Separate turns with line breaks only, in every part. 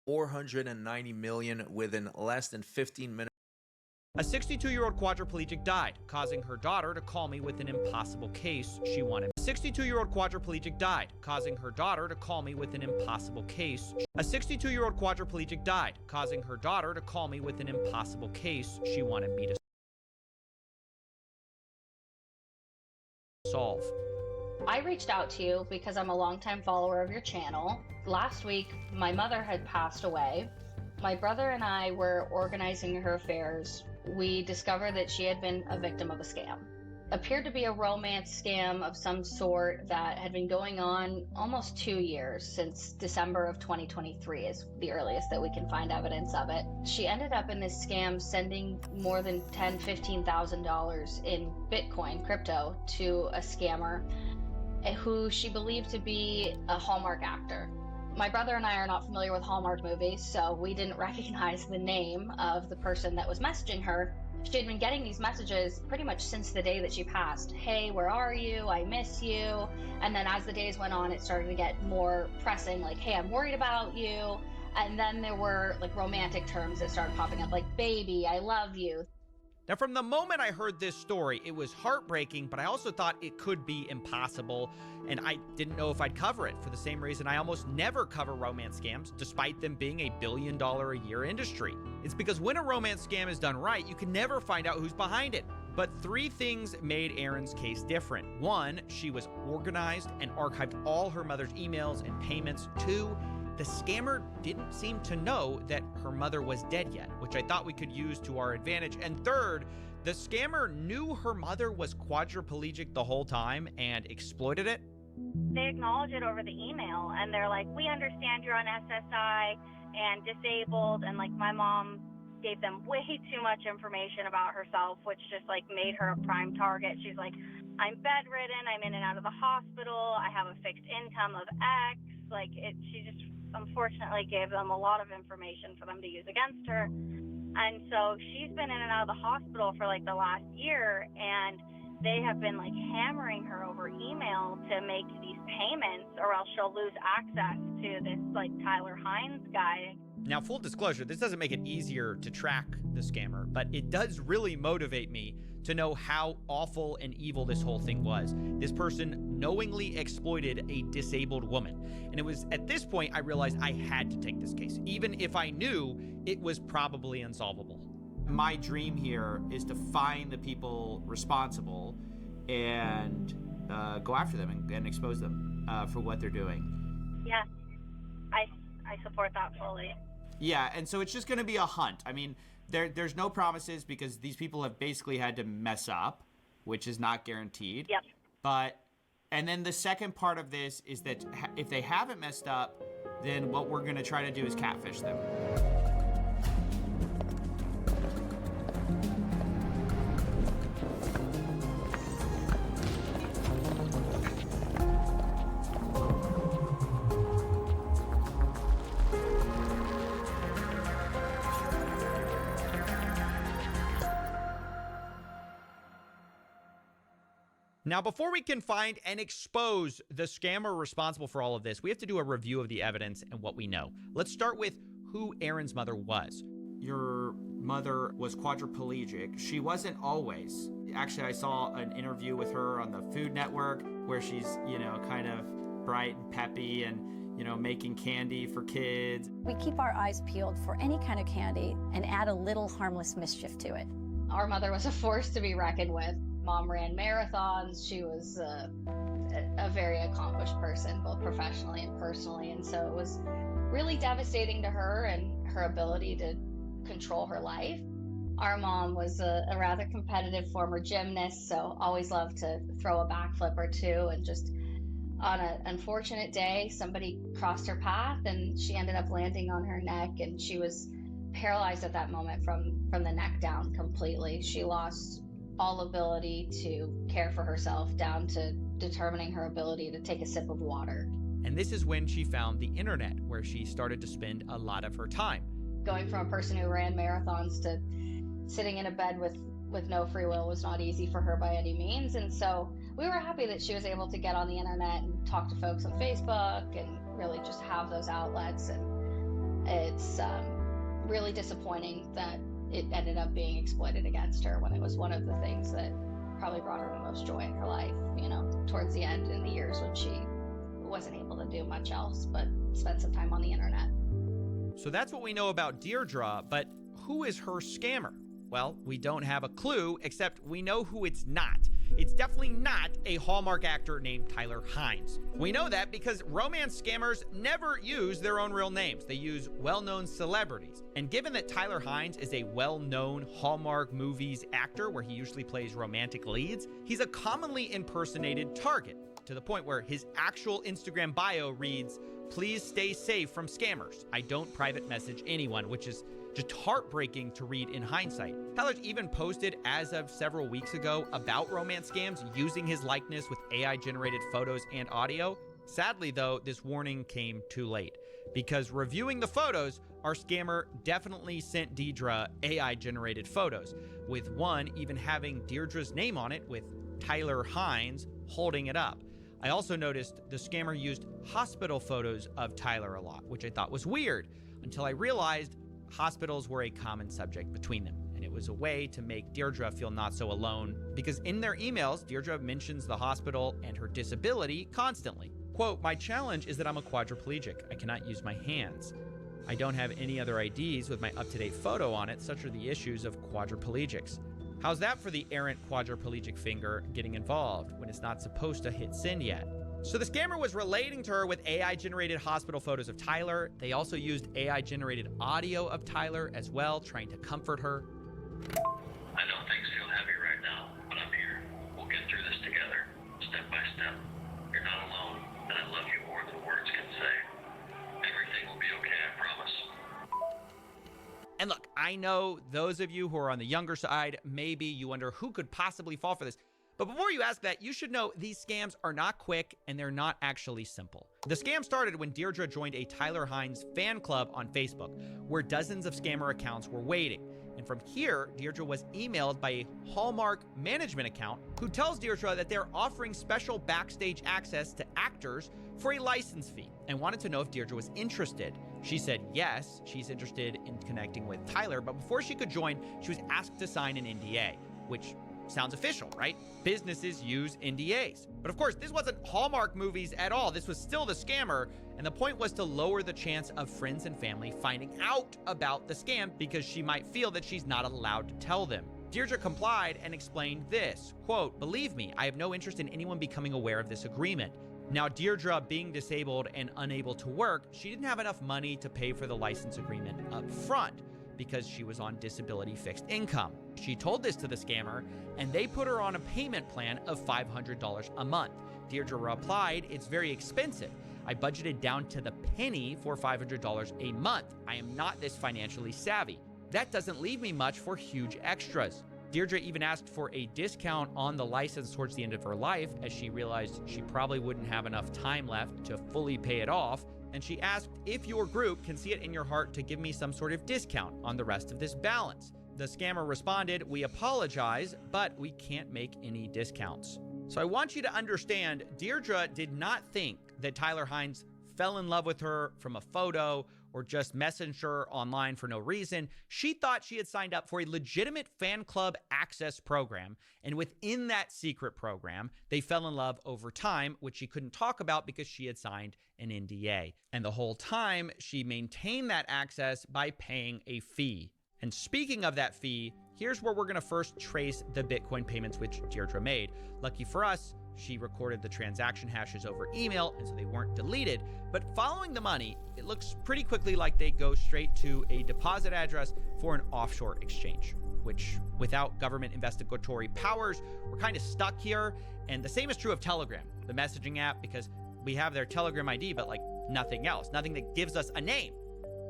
490 million within less than 15 minutes.
A 62-year-old quadriplegic died, causing her daughter to call me with an impossible case she wanted. A 62-year-old quadriplegic died, causing her daughter to call me with an impossible case. A 62-year-old quadriplegic died, causing her daughter to call me with an impossible case she wanted me to solve.
I reached out to you because I'm a longtime follower of your channel. Last week, my mother had passed away. My brother and I were organizing her affairs. We discovered that she had been a victim of a scam. Appeared to be a romance scam of some sort that had been going on almost 2 years, since December of 2023 is the earliest that we can find evidence of it. She ended up in this scam sending more than $10,000, $15,000 in Bitcoin, crypto, to a scammer who she believed to be a Hallmark actor. My brother and I are not familiar with Hallmark movies, so we didn't recognize the name of the person that was messaging her. She had been getting these messages pretty much since the day that she passed. Hey, where are you? I miss you. And then as the days went on, it started to get more pressing, like, hey, I'm worried about you. And then there were like romantic terms that started popping up, like, baby, I love you.
Now, from the moment I heard this story, it was heartbreaking, but I also thought it could be impossible, and I didn't know if I'd cover it for the same reason I almost never cover romance scams, despite them being a billion-dollar-a-year industry. It's because when a romance scam is done right, you can never find out who's behind it. But 3 things made Erin's case different. 1, she was organized and archived all her mother's emails and payments. 2, the scammer didn't seem to know that her mother was dead yet, which I thought we could use to our advantage. And 3rd, the scammer knew her mother was quadriplegic the whole time and exploited it.
They acknowledge it over the email, and they're like, we understand you're on SSI and disabled, and like my mom gave them way too much information about herself, which just like made her a prime target. She's like, I'm bedridden, I'm in and out of the hospital, I have a fixed income of X. Like, she just unfortunately gave them a lot of information for them to use against her. And so she's been in and out of the hospital for like the last year, and they have been like hammering her over email to make these payments, or else she'll lose access to this like Tyler Hines guy.
Now, full disclosure, this doesn't make it easier to track the scammer, but it does really motivate me to know how awful and evil this whole thing was. This person knowingly exploited a disabled woman. And it was at this point I realized I had to take this case, even if I knew it was probably unsolvable. My dream here is to find the people responsible and go after them and expose them for what they're doing.
Yeah, I support that fully.
Yeah, and so it's just going to be a hunt. I mean, there's no promises because these people have basically had to mess up, which is not guaranteed.
Yep.
And then the second part of this is that if they haven't messed up, then what we're going to try to do is catfish them. Now, before we can find and expose the scammer responsible for all of this, we have to do a review of the evidence and what we know. Let's start with who Erin's mother was. Your mother was quadriplegic. She wasn't always. Actually, I saw an interview with her on the Food Network where she's, kind of bright and peppy and, making candy for kids.
We keep our eyes peeled for any kind of candy and add a little harmless mischief to it.
Our mother was a force to be reckoned with. Mom ran marathons. She was a very accomplished person, both professionally and personally. And so it was really devastating to her and her ability to control her life. Our mom was a rather competitive former gymnast, so always loved to throw a backflip or two. And just on an unfortunate day, somebody crossed her path and she ended up landing on her neck, and she was paralyzed at that moment from the neck down completely. She lost all ability to care for herself, down to determining her ability to take a sip of water.
And this is when she found the internet, where she started to spend a lot of her time.
Going from a person who ran marathons to sitting in a bed with no free will was not easy for her by any means. And so we were happy that she was able to get on the internet and talk to folks on Facebook and really just have those outlets. It's really disappointing that it ended up being exploited against her when it was one of the things that probably brought her the most joy in her life, you know, towards the end in the years when she wasn't able to do much else but spend some time on the internet.
So that's what we know about Deirdre, but who is her scammer? Well, we don't have a clue, except we know who it's not. It's definitely not a Hallmark actor named Tyler Hynes. We know that because romance scammers never use their own real names. They use well-known celebrities. And given that Tyler Hynes is a well-known Hallmark movies actor where he usually plays romantic leads, he's a commonly impersonated target, to the point where his actual Instagram bio reads, "Please stay safe from scammers. I don't private message anyone," which is just heartbreaking to read in hindsight. Tyler's even posted as of several weeks ago about romance scams using his likeness with AI-generated photos and audio. Sadly, though, this warning came too late, because reviewing the photos, our scammer definitely sent Deirdre AI-generated photos, with one even having Deirdre's name on it with Tyler Hynes holding it up. I also noticed the scammer used hospital photos of Tyler a lot, which I thought was weird, until I realized hospitals were a common subject between them, and it was a way to make Deirdre feel not so alone, because in their emails, Deirdre mentions the hospital and her disability constantly. Quote, "My challenge is that I'm a quadriplegic. I cannot use my hands. I don't have any other IDs with my up-to-date photo on it. Such are the issues of quadriplegics." How's that for the errant quadriplegic finger getting involved when it's not supposed to hit send yet? So the scammer was relating to her with AI-generated hospital photos of Tyler. They also used AI-generated audio of Tyler as well, trying to comfort her.
"I know things feel heavy right now, but I'm here. We'll get through this together, step by step. You're not alone, and I love you more than words can say. Everything will be okay, I promise."
And look, I know those of you who are on the younger side, maybe you wonder who could possibly fall for this. But before you ask that, you should know these scams are not quick and they're not actually simple. The scam started when Deirdre joined a Tyler Hynes fan club on Facebook, where dozens of scammer accounts were waiting. And from here, Deirdre was emailed by a Hallmark management account who tells Deirdre that they're offering special backstage access to actors for a license fee, and wanted to know if Deirdre was interested. She said yes, she's interested in connecting with Tyler, but before she could join, she was asked to sign an NDA, which sounds official, right? Businesses use NDAs. But of course, this wasn't Hallmark movies at all. This was still the scammer, and the point was to lower the chance of friends and family finding out about the scam because she might feel that she's not allowed to tell them. Deirdre complied and explained this, quote, "Believe me, I have no interest in anyone becoming aware of this agreement." Now, Deirdre being disabled and unable to work, she didn't have enough money to pay for the license agreement up front because she was on disability fixed income. She told this to the scammer, and they put her on a payment plan of $500 a month. Deirdre replied, "It's very expensive. I budgeted down to the penny for $500 a month. I am not this financially savvy. That doesn't leave me much for huge extras." Deirdre even asked for a discount on the license towards the end of her life, as she realized she probably wouldn't have enough time left to fully pay it off. And she asked if your group can see it in your heart to give me some sort of discount on the rest of this balance. The scammer responded, "We apologize, but we can't make any discounts." So I want you to understand, Deirdre did not think that Tyler Hynes fell in love with her from a photo or just messaged her online for no reason. She thought she had signed up for a legitimate fan club access program, and within that secret program, they fell in love over time, which she couldn't talk about because she had signed an NDA. And the whole time, she maintained that access by paying a fee. And speaking of that fee, here's where we're going to first trace the Bitcoin payments which Deirdre made. Lucky for us, she recorded the transaction hashes over email, and so they weren't deleted. But following the money, it looks pretty quickly like they go straight to a deposit address for an offshore exchange, which without government investigatory powers, we're kind of stuck here. And the same is true of Telegram, the messaging app, because we have their Telegram ID, but like nothing else, nothing that gives us a name.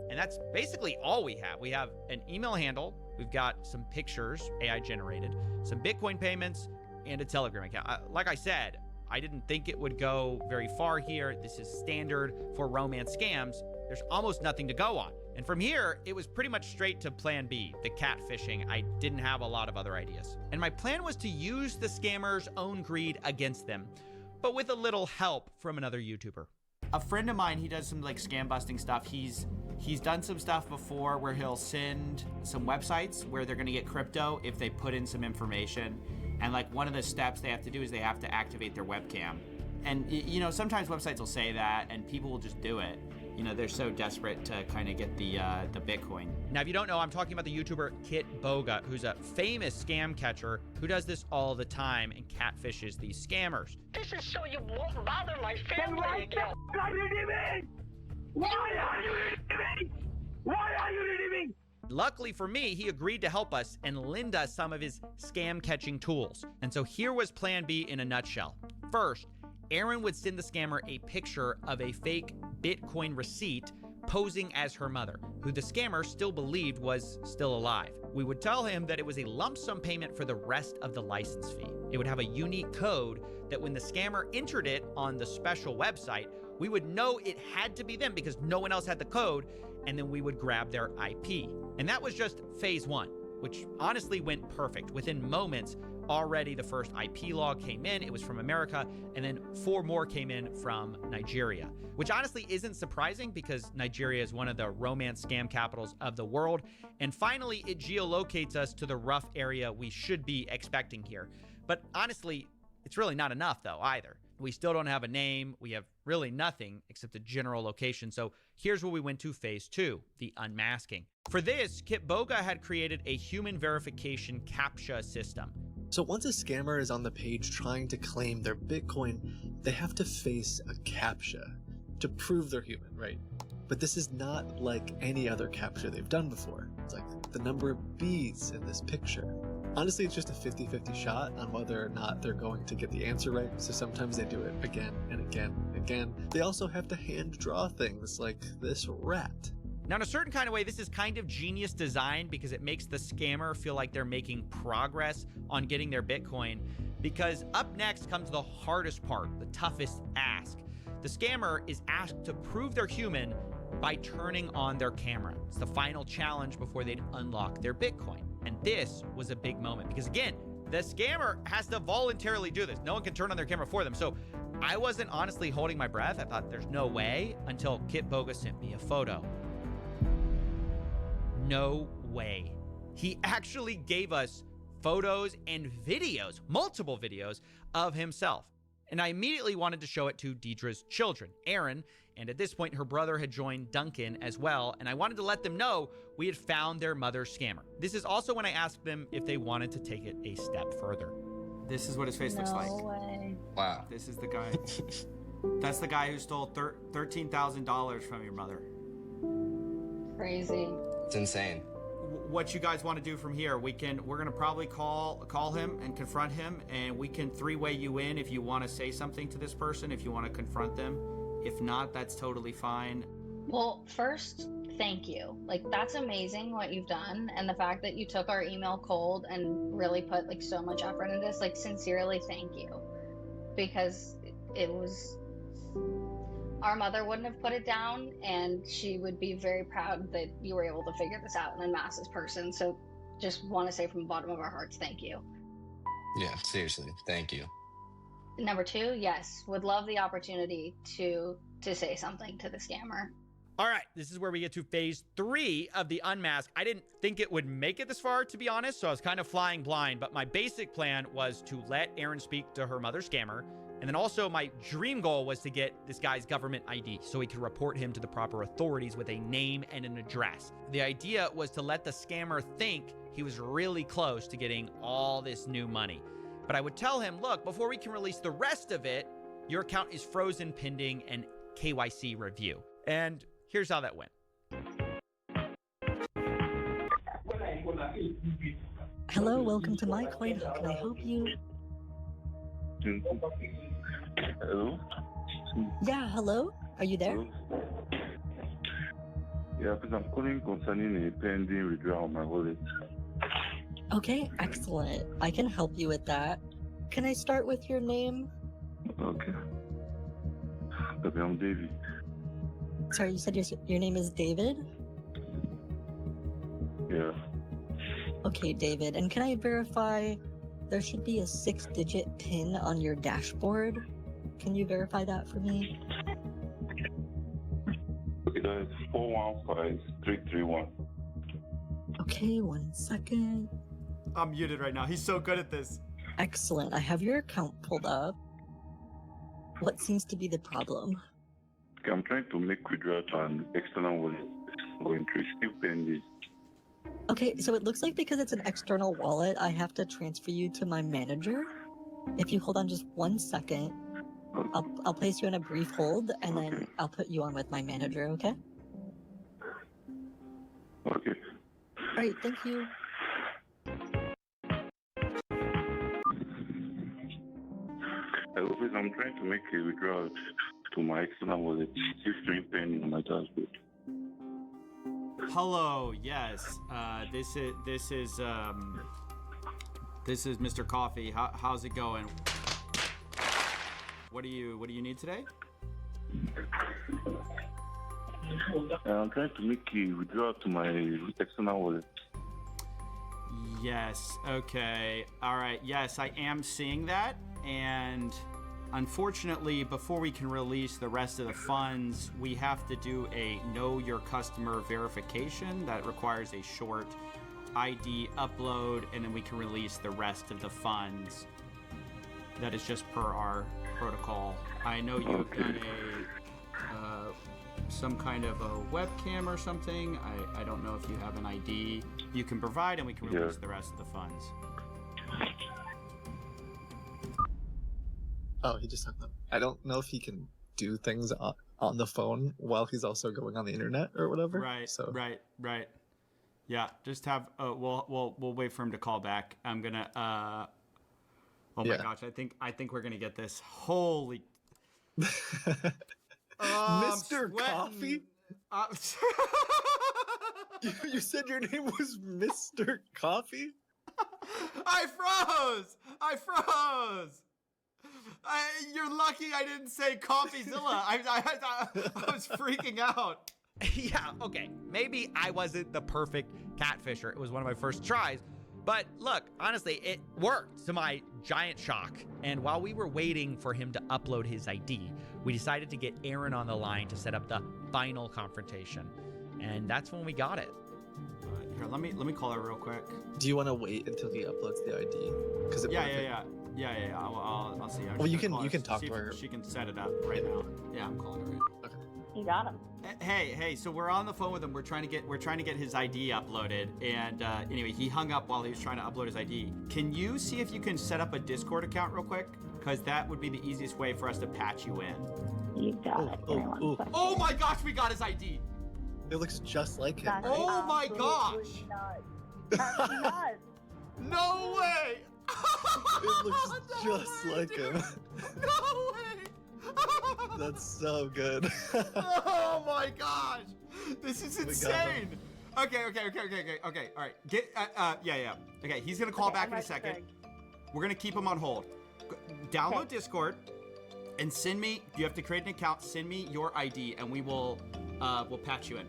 And that's basically all we have. We have an email handle, we've got some pictures, AI generated, some Bitcoin payments, and a Telegram account. Like I said, I didn't think it would go very far here. This is standard for romance scams. There's almost nothing to go on. And from here, it was pretty much straight to plan B, the catfishing. I didn't have a lot of other ideas. And my plan was to use the scammers' own greed against them, but with a little help from another YouTuber.
A friend of mine, he does some like scam busting stuff. He's
He's done some stuff before where he'll send some websites where they're going to get crypto if they put in some information. And like one of the steps they have to do is they have to activate their webcam. And you know, sometimes websites will say that and people will just do it. You know, they're so desperate to kind of get the Bitcoin. Now, if you don't know, I'm talking about the YouTuber Kitboga, who's a famous scam catcher who does this all the time and catfishes these scammers.
This is so you won't bother my family again. Why are you leaving? Why are you leaving? Why are you leaving?
Luckily for me, he agreed to help us and lend us some of his scam catching tools. And so here was plan B in a nutshell. First, Aaron would send the scammer a picture of a fake Bitcoin receipt posing as her mother, who the scammer still believed was still alive. We would tell him that it was a lump sum payment for the rest of the license fee. It would have a unique code that when the scammer entered it on the special website, we would know it had to be them because no one else had the code, and then we would grab their IP. And that was just phase one, which honestly went perfect. Within moments, already the first IP log came in, it was from America, and then 4 more came in from Nigeria, which honestly isn't surprising because Nigeria is one of the romance scam capitals of the world. And finally, it geolocates us to the rough area we should be expecting here. But honestly, it's really not enough though either. We still don't have a name. We have really nothing except a general location. So here's where we went to phase 2, the unmasking. For this, Kitboga had created a human verification CAPTCHA system.
So once a scammer is on the page trying to claim their Bitcoin, they have to face a CAPTCHA to prove they're human, right? But this is not like any other CAPTCHA they've done before. It's like the number of bees in this picture. Honestly, it's just a 50-50 shot on whether or not they're going to get the answer right, so sometimes they do it again and again and again. They also have to hand draw things like this rat.
Now, in a certain kind of way, this is kind of genius design because it makes the scammer feel like they're making progress on getting their Bitcoin, because up next comes the hardest part, the toughest ask. The scammer is asked to prove they're human by turning on their camera. It's the final challenge before they'd unlock their Bitcoin. And this was a big moment because, again, the scammer has to voluntarily do this. No one can turn on their camera for them. So I wasn't honestly holding my breath. I thought there's no way until Kitboga sent me a photo. No way. He actually gave us photos and videos, multiple videos of himself. And I immediately wanted to show it to Deidre's children, Aaron, and at this point her brother had joined Duncan as well, and I wanted to let them know we had found their mother's scammer. This is also when I asked them if they wanted to take it a step further. This is what his face looks like.
No way.
Wow.
This is the guy. That's the guy who stole $13,000 from your mother.
Crazy.
It's insane.
What you guys want to do from here? We're gonna probably call him and confront him, and we can 3-way you in if you want to say something to this person, if you want to confront them. If not, that's totally fine.
Well, first, thank you. Like, that's amazing what you've done, and the fact that you took our email cold and really put like so much effort into this, like, sincerely thank you. Because it was, our mother wouldn't have put it down, and she would be very proud that you were able to figure this out and unmask this person. So just want to say from the bottom of our hearts, thank you.
Yeah, seriously. Thank you.
Number 2, yes, would love the opportunity to say something to the scammer.
All right, this is where we get to phase 3 of the unmask. I didn't think it would make it this far, to be honest, so I was kind of flying blind, but my basic plan was to let Aaron speak to her mother's scammer, and then also my dream goal was to get this guy's government ID so we could report him to the proper authorities with a name and an address. The idea was to let the scammer think he was really close to getting all this new money. But I would tell him, look, before we can release the rest of it, your account is frozen pending an KYC review. And here's how that went.
Hello, welcome to MyCoin. How can I help you?
Hello?
Yeah, hello? Are you there?
Hello? Yeah, because I'm calling concerning a pending withdrawal on my wallet.
Okay, excellent. I can help you with that. Can I start with your name?
Okay. Okay, I'm David.
Sorry, you said your name is David?
Yeah.
Okay, David. And can I verify there should be a 6-digit PIN on your dashboard? Can you verify that for me?
Okay, That's 415-331.
Okay, 1 second.
I'm muted right now. He's so good at this.
Excellent. I have your account pulled up. What seems to be the problem?
Okay, I'm trying to make withdrawal to an external wallet. Going through still pending.
Okay, so it looks like because it's an external wallet, I have to transfer you to my manager. If you hold on just 1 second, I'll place you on a brief hold, and then I'll put you on with my manager, okay?
Okay.
All right, thank you.
Hello, please, I'm trying to make a withdrawal to my external wallet. Still pending on my dashboard.
Hello. Yes. This is Mr. Coffee. How's it going? What do you need today?
I'm trying to make a withdrawal to my external wallet.
Yes. Okay. All right. Yes, I am seeing that. And unfortunately, before we can release the rest of the funds, we have to do a know your customer verification that requires a short ID upload, and then we can release the rest of the funds. That is just per our protocol. I know you've done some kind of a webcam or something. I don't know if you have an ID you can provide, and we can release the rest of the funds.
Oh, he just hung up. I don't know if he can do things on the phone while he's also going on the internet or whatever.
Right.
So
Right. Yeah. Just have. We'll wait for him to call back. I'm gonna. Oh my gosh! I think we're gonna get this. Holy.
Mr. Coffee? You said your name was Mr. Coffee?
I froze. You're lucky I didn't say CoffeeZilla. I was freaking out. Yeah, okay. Maybe I wasn't the perfect catfisher. It was one of my first tries. But look, honestly, it worked to my giant shock. And while we were waiting for him to upload his ID, we decided to get Aaron on the line to set up the final confrontation. And that's when we got it. Here, let me call her real quick.
Do you want to wait until he uploads the ID? Because
Yeah. I'll see.
Well, you can talk to her.
She can set it up right now. Yeah, I'm calling her.
Okay.
You got him.
Hey, so we're on the phone with him. We're trying to get his ID uploaded, and anyway, he hung up while he was trying to upload his ID. Can you see if you can set up a Discord account real quick? Because that would be the easiest way for us to patch you in.
You got it. Give me 1 second.
Oh my gosh, we got his ID.
It looks just like him.
That's
Oh my gosh.
absolutely nuts. That's nuts.
No way.
It looks just like him.
No way.
That's so good.
Oh my gosh, this is
We got
insane. Okay. All right. Yeah. Okay, he's gonna call back in a second. We're gonna keep him on hold. Download Discord and send me. You have to create an account. Send me your ID, and we'll patch you in.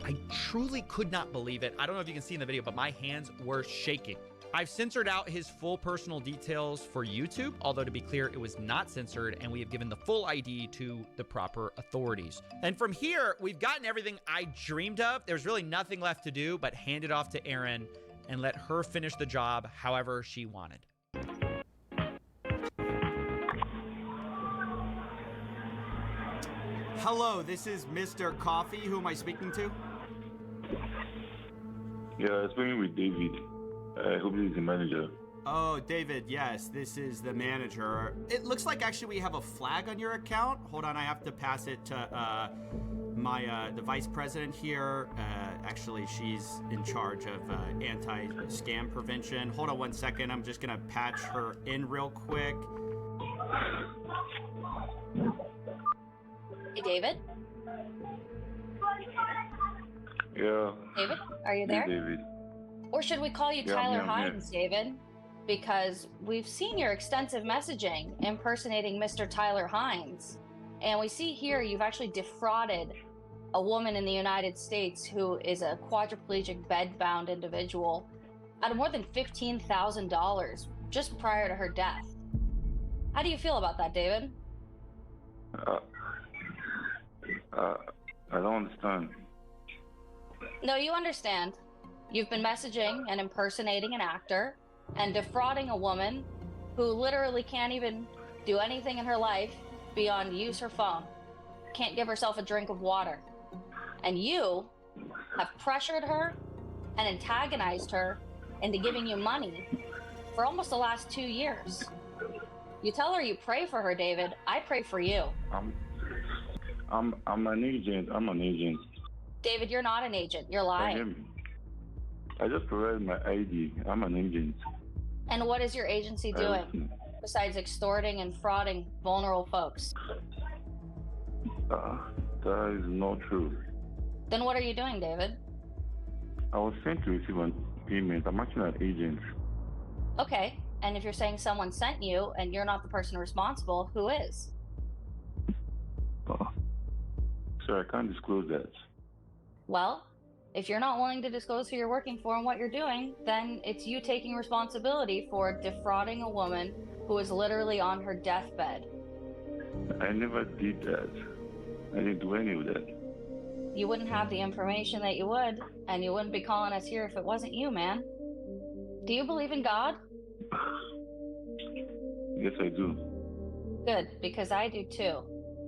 I truly could not believe it. I don't know if you can see in the video, but my hands were shaking. I've censored out his full personal details for YouTube, although to be clear, it was not censored, and we have given the full ID to the proper authorities. And from here, we've gotten everything I dreamed of. There's really nothing left to do but hand it off to Erin and let her finish the job however she wanted. Hello, this is Mr. Coffee. Who am I speaking to?
Yeah, speaking with David. I hope he's the manager.
Oh, David, yes, this is the manager. It looks like actually we have a flag on your account. Hold on, I have to pass it to the vice president here. Actually, she's in charge of anti-scam prevention. Hold on 1 second. I'm just gonna patch her in real quick.
Hey, David?
Yeah.
David, are you there?
Hey, David.
Or should we call you
Yeah,
Tyler
I'm here.
Hines, David? Because we've seen your extensive messaging impersonating Mr. Tyler Hines. And we see here you've actually defrauded a woman in the United States who is a quadriplegic bed-bound individual out of more than $15,000 just prior to her death. How do you feel about that, David?
I don't understand.
No, you understand. You've been messaging and impersonating an actor and defrauding a woman who literally can't even do anything in her life beyond use her phone. Can't give herself a drink of water. And you have pressured her and antagonized her into giving you money for almost the last 2 years. You tell her you pray for her, David. I pray for you.
I'm an agent. I'm an agent.
David, you're not an agent. You're
I
lying.
am. I just provided my ID. I'm an agent.
And what is your agency doing besides extorting and frauding vulnerable folks?
That is not true.
Then what are you doing, David?
I was sent to receive an payment. I'm actually an agent.
Okay. And if you're saying someone sent you and you're not the person responsible, who is?
Sir, I can't disclose that.
Well, if you're not willing to disclose who you're working for and what you're doing, then it's you taking responsibility for defrauding a woman who is literally on her deathbed.
I never did that. I didn't do any of that.
You wouldn't have the information that you would, and you wouldn't be calling us here if it wasn't you, man. Do you believe in God?
Yes, I do.
Good, because I do too.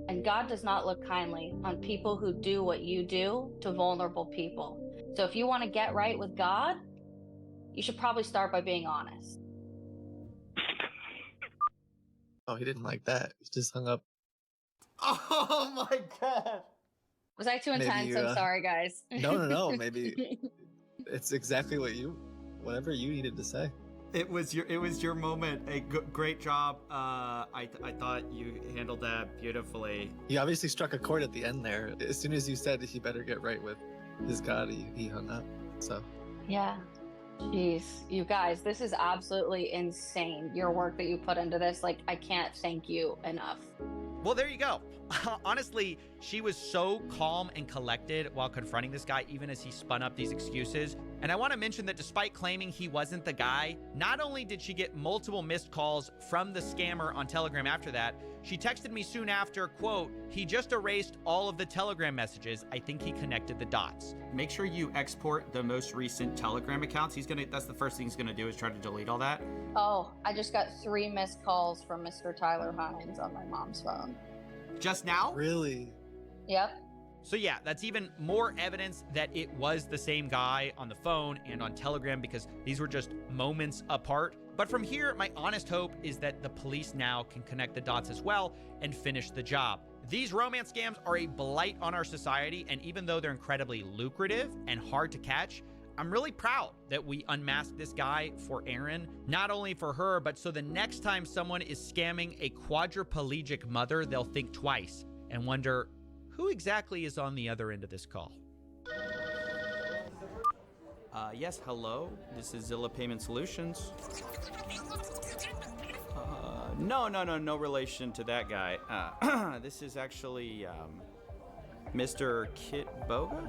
And God does not look kindly on people who do what you do to vulnerable people. So if you want to get right with God, you should probably start by being honest.
Oh, he didn't like that. He just hung up.
Oh my god.
Was I too
Maybe
intense?
you,
I'm sorry, guys.
No. Maybe it's exactly whatever you needed to say.
It was your moment. A great job. I thought you handled that beautifully.
He obviously struck a chord at the end there. As soon as you said he better get right with his God, he hung up. So
Yeah. Jeez, you guys, this is absolutely insane. Your work that you put into this, like, I can't thank you enough.
Well, there you go. Honestly, she was so calm and collected while confronting this guy, even as he spun up these excuses. And I want to mention that despite claiming he wasn't the guy, not only did she get multiple missed calls from the scammer on Telegram after that, she texted me soon after, quote, "He just erased all of the Telegram messages. I think he connected the dots." Make sure you export the most recent Telegram accounts. That's the first thing he's gonna do, is try to delete all that.
Oh, I just got 3 missed calls from Mr. Tyler Hines on my mom's phone.
Just now?
Really?
Yep.
So yeah, that's even more evidence that it was the same guy on the phone and on Telegram, because these were just moments apart. But from here, my honest hope is that the police now can connect the dots as well and finish the job. These romance scams are a blight on our society, and even though they're incredibly lucrative and hard to catch, I'm really proud that we unmasked this guy for Erin, not only for her, but so the next time someone is scamming a quadriplegic mother, they'll think twice and wonder, who exactly is on the other end of this call? Yes, hello. This is Zilla Payment Solutions. No relation to that guy. This is actually, Mr. Kit Boga?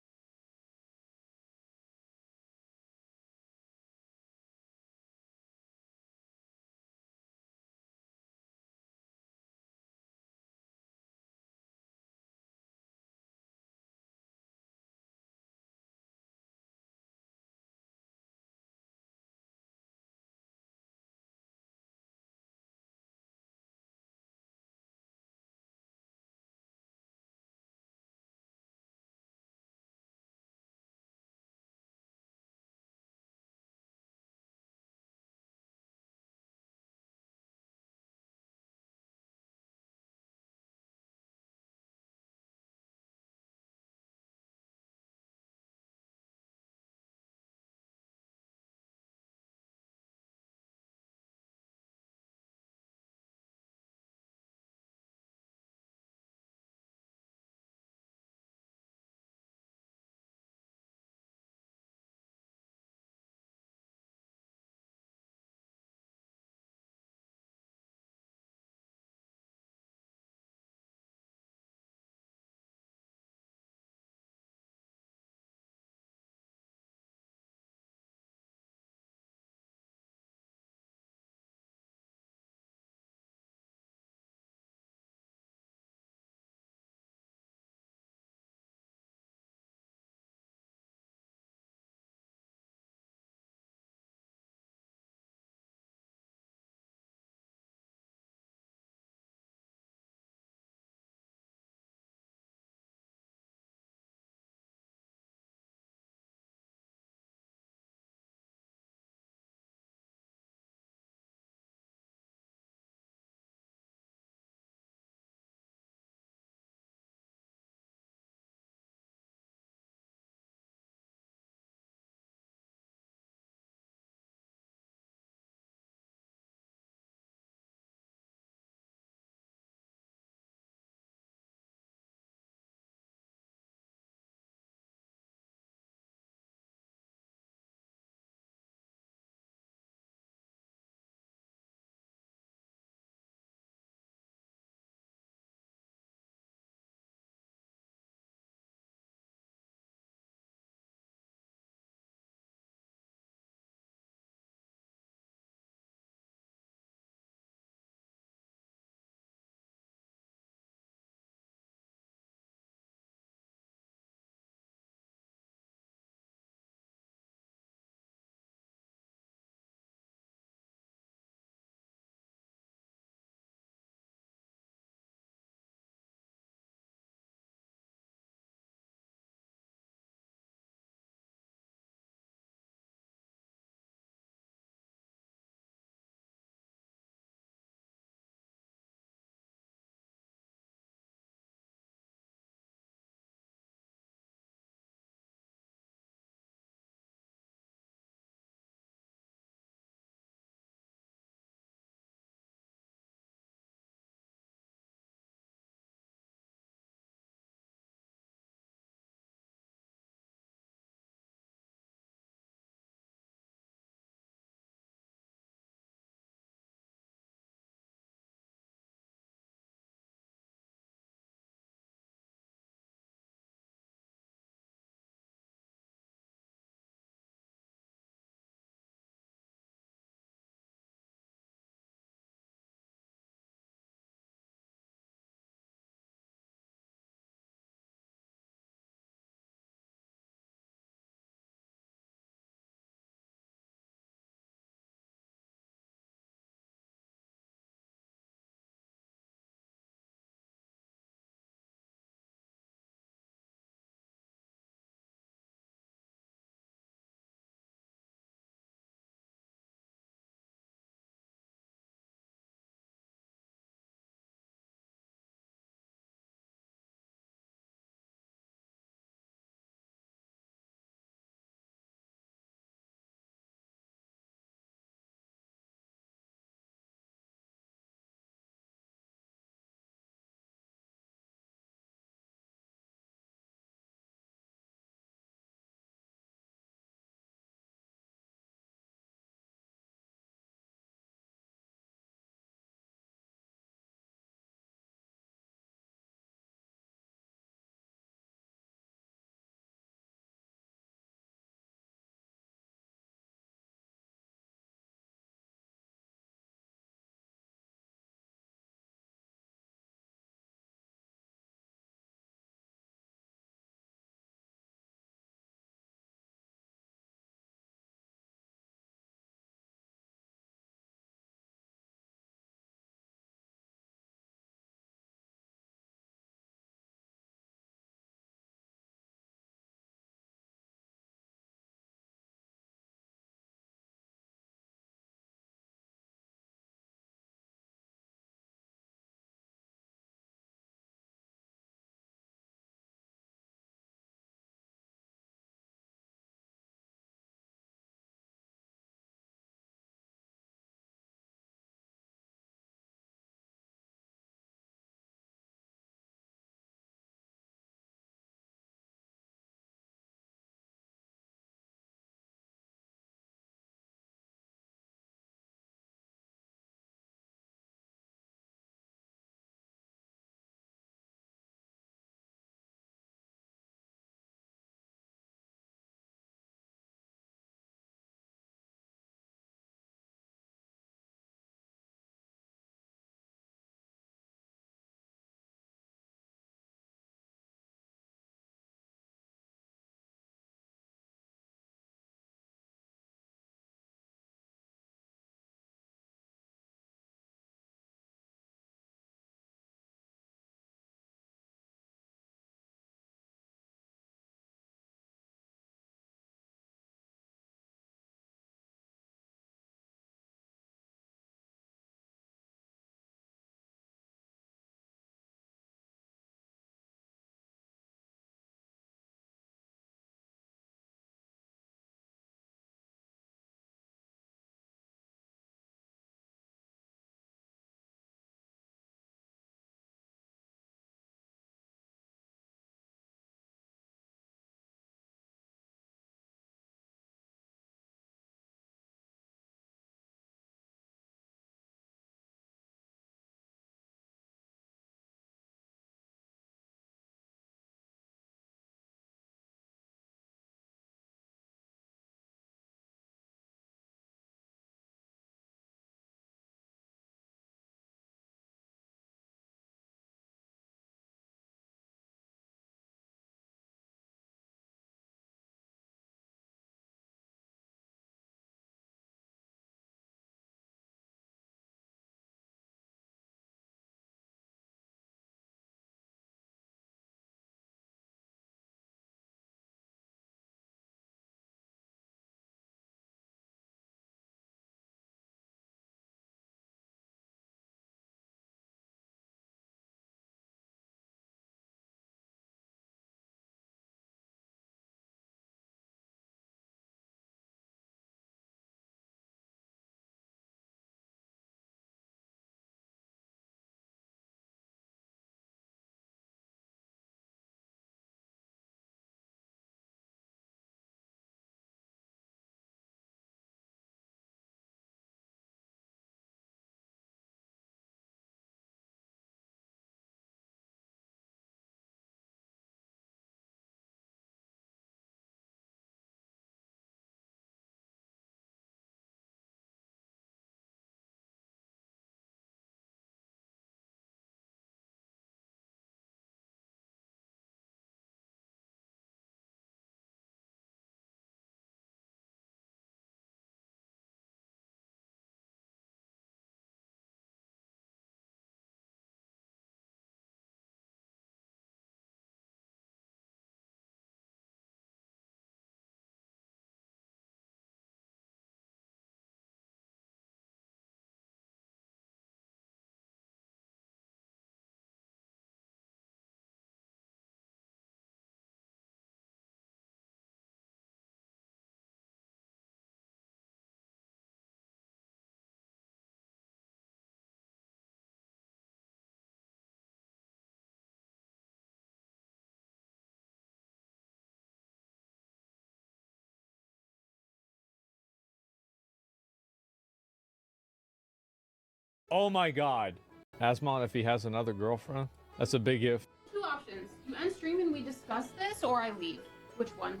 Oh my god. Asmon, if he has another girlfriend, that's a big if.
Two options. You end stream and we discuss this, or I leave. Which one?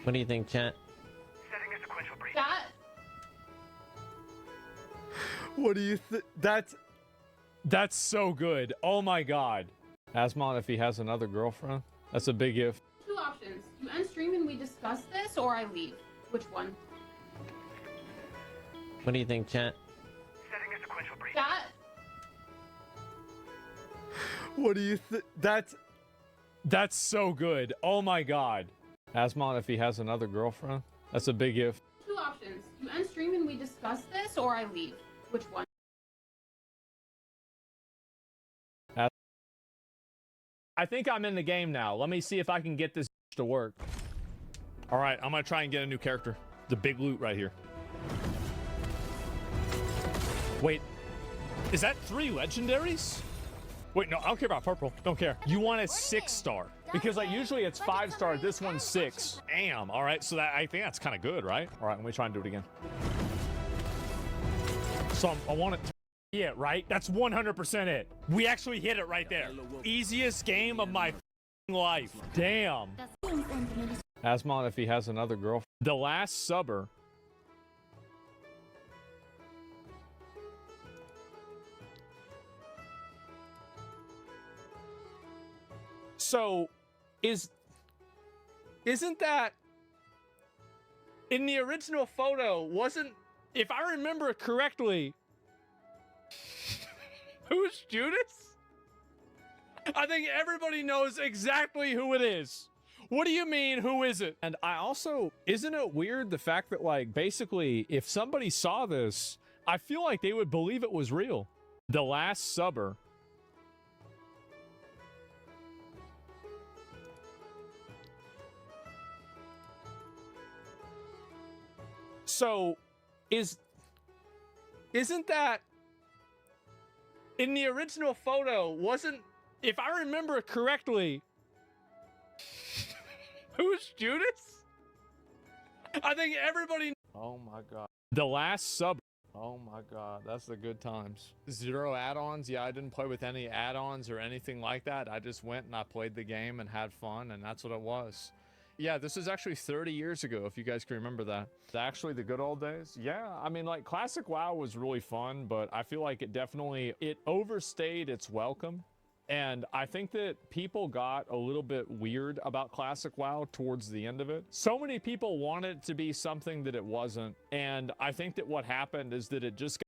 What do you think, chat?
Setting a sequential break.
Chat?
What do you think? That's so good. Oh my god. Asmon, if he has another girlfriend, that's a big if.
Two options. You end stream and we discuss this, or I leave. Which one?
What do you think, chat?
Setting a sequential break.
Chat?
What do you think? That's so good. Oh my god. Asmon, if he has another girlfriend, that's a big if.
Two options. You end stream and we discuss this, or I leave. Which one?
I think I'm in the game now. Let me see if I can get this to work. All right, I'm gonna try and get a new character. The big loot right here. Wait, is that 3 legendaries? Wait, no, I don't care about purple. Don't care. You want a 6-star because like usually it's 5-star. This one's 6. Damn. All right, so that I think that's kind of good, right? All right, let me try and do it again. So I want it to yeah, right? That's 100% it. We actually hit it right there. Easiest game of my life. Damn. Asmon, if he has another girlfriend. The last subber. So, isn't that in the original photo? Wasn't, if I remember correctly, who's Judas? I think everybody knows exactly who it is. What do you mean, who is it? And I also, isn't it weird the fact that, like, basically, if somebody saw this, I feel like they would believe it was real. The last subber. So, isn't that in the original photo? Wasn't, if I remember correctly, who's Judas? I think everybody. Oh my god. The last sub. Oh my god, that's the good times. 0 add-ons. Yeah, I didn't play with any add-ons or anything like that. I just went and I played the game and had fun, and that's what it was. Yeah, this is actually 30 years ago, if you guys can remember that. Actually, the good old days. Yeah, I mean, like, Classic WoW was really fun, but I feel like it overstayed its welcome. And I think that people got a little bit weird about Classic WoW towards the end of it. So many people wanted it to be something that it wasn't. And I think that what happened is that it just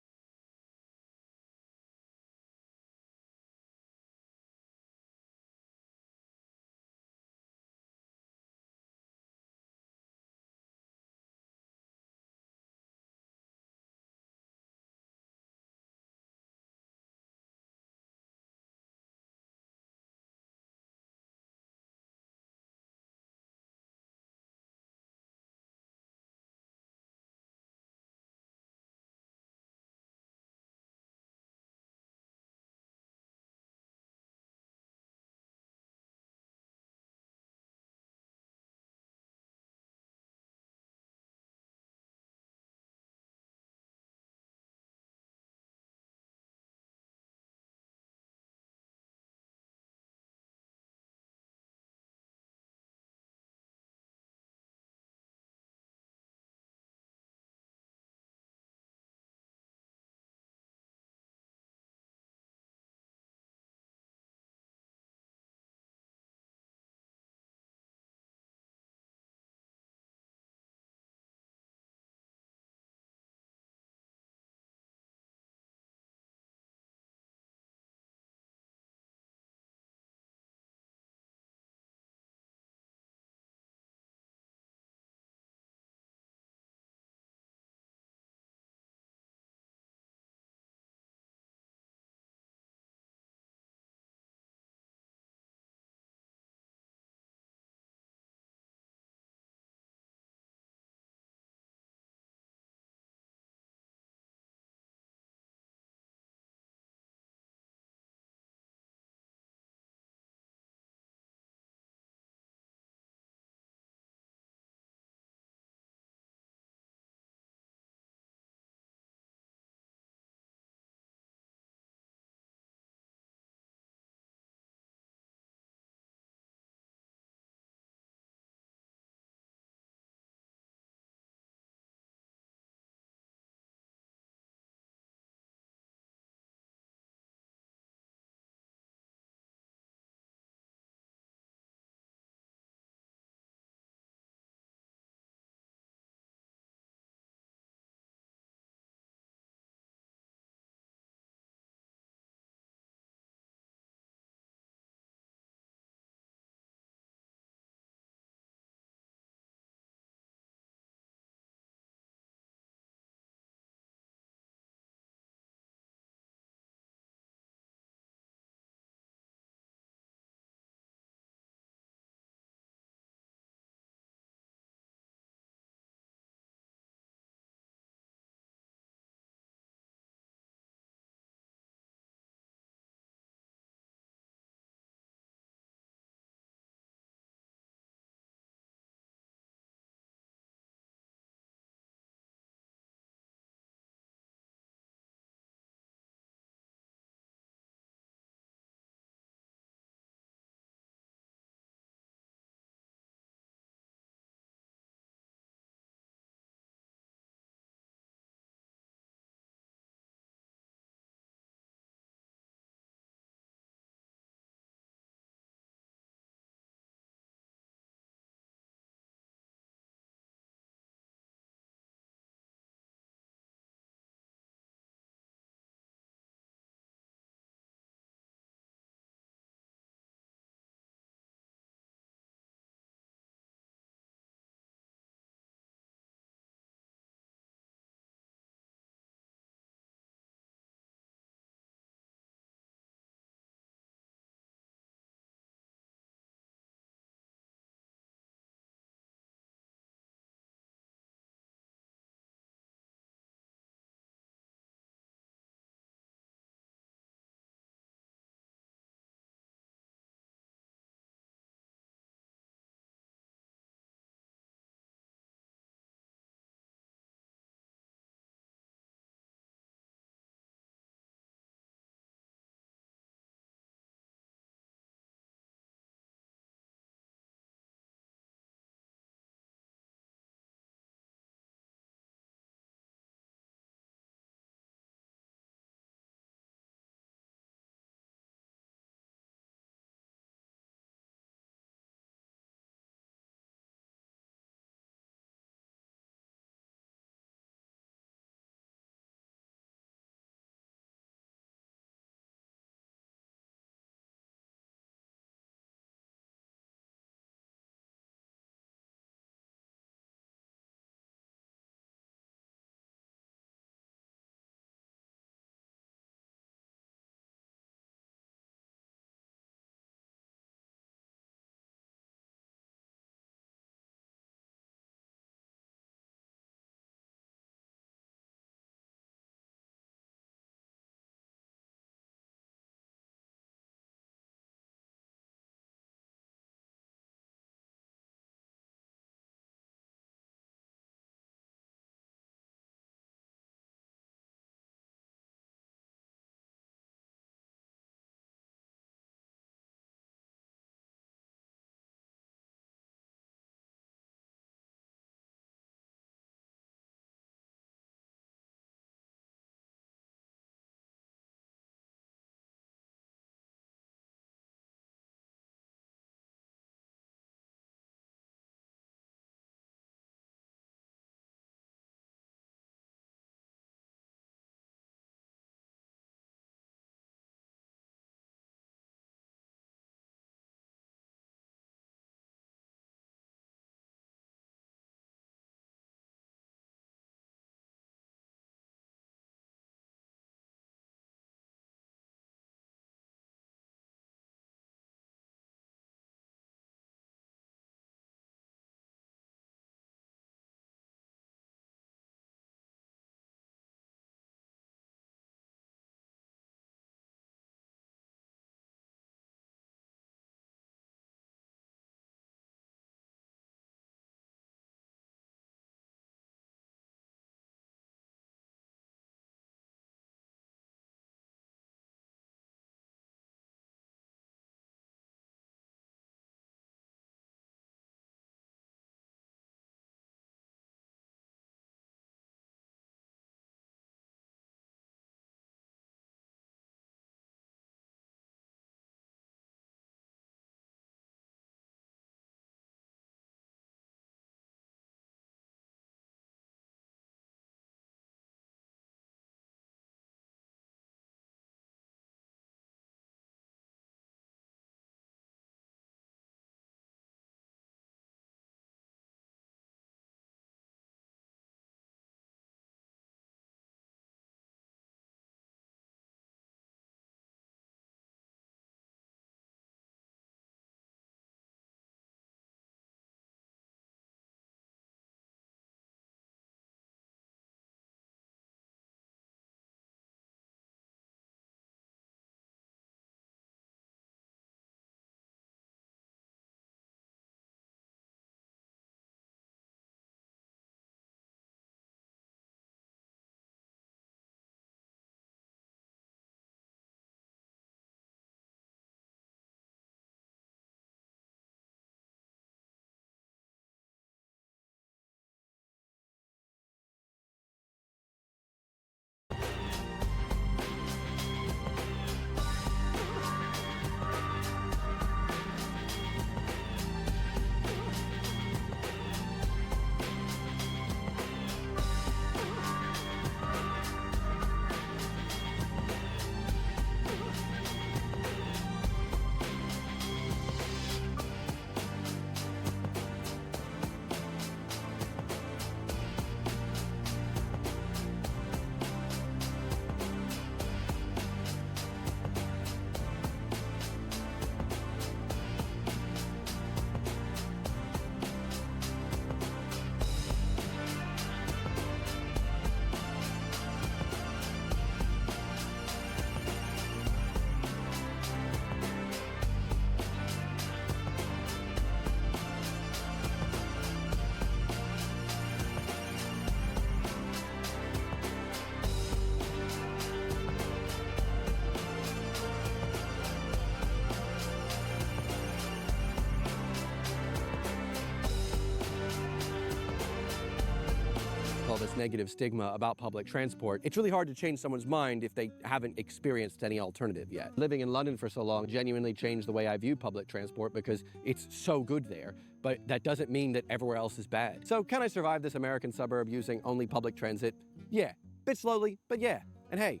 negative stigma about public transport, it's really hard to change someone's mind if they haven't experienced any alternative yet. Living in London for so long genuinely changed the way I view public transport because it's so good there, but that doesn't mean that everywhere else is bad. So can I survive this American suburb using only public transit? Yeah, bit slowly, but yeah. And hey,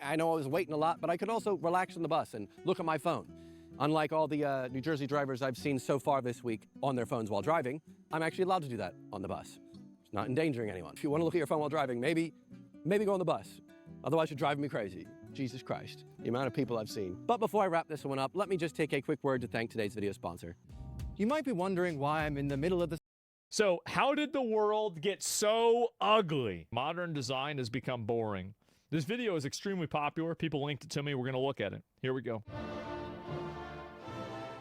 I know I was waiting a lot, but I could also relax on the bus and look at my phone. Unlike all the New Jersey drivers I've seen so far this week on their phones while driving, I'm actually allowed to do that on the bus. It's not endangering anyone. If you want to look at your phone while driving, maybe go on the bus. Otherwise, you're driving me crazy. Jesus Christ, the amount of people I've seen. But before I wrap this one up, let me just take a quick word to thank today's video sponsor. You might be wondering why I'm in the middle of the...
So, how did the world get so ugly? Modern design has become boring. This video is extremely popular. People linked it to me. We're going to look at it. Here we go.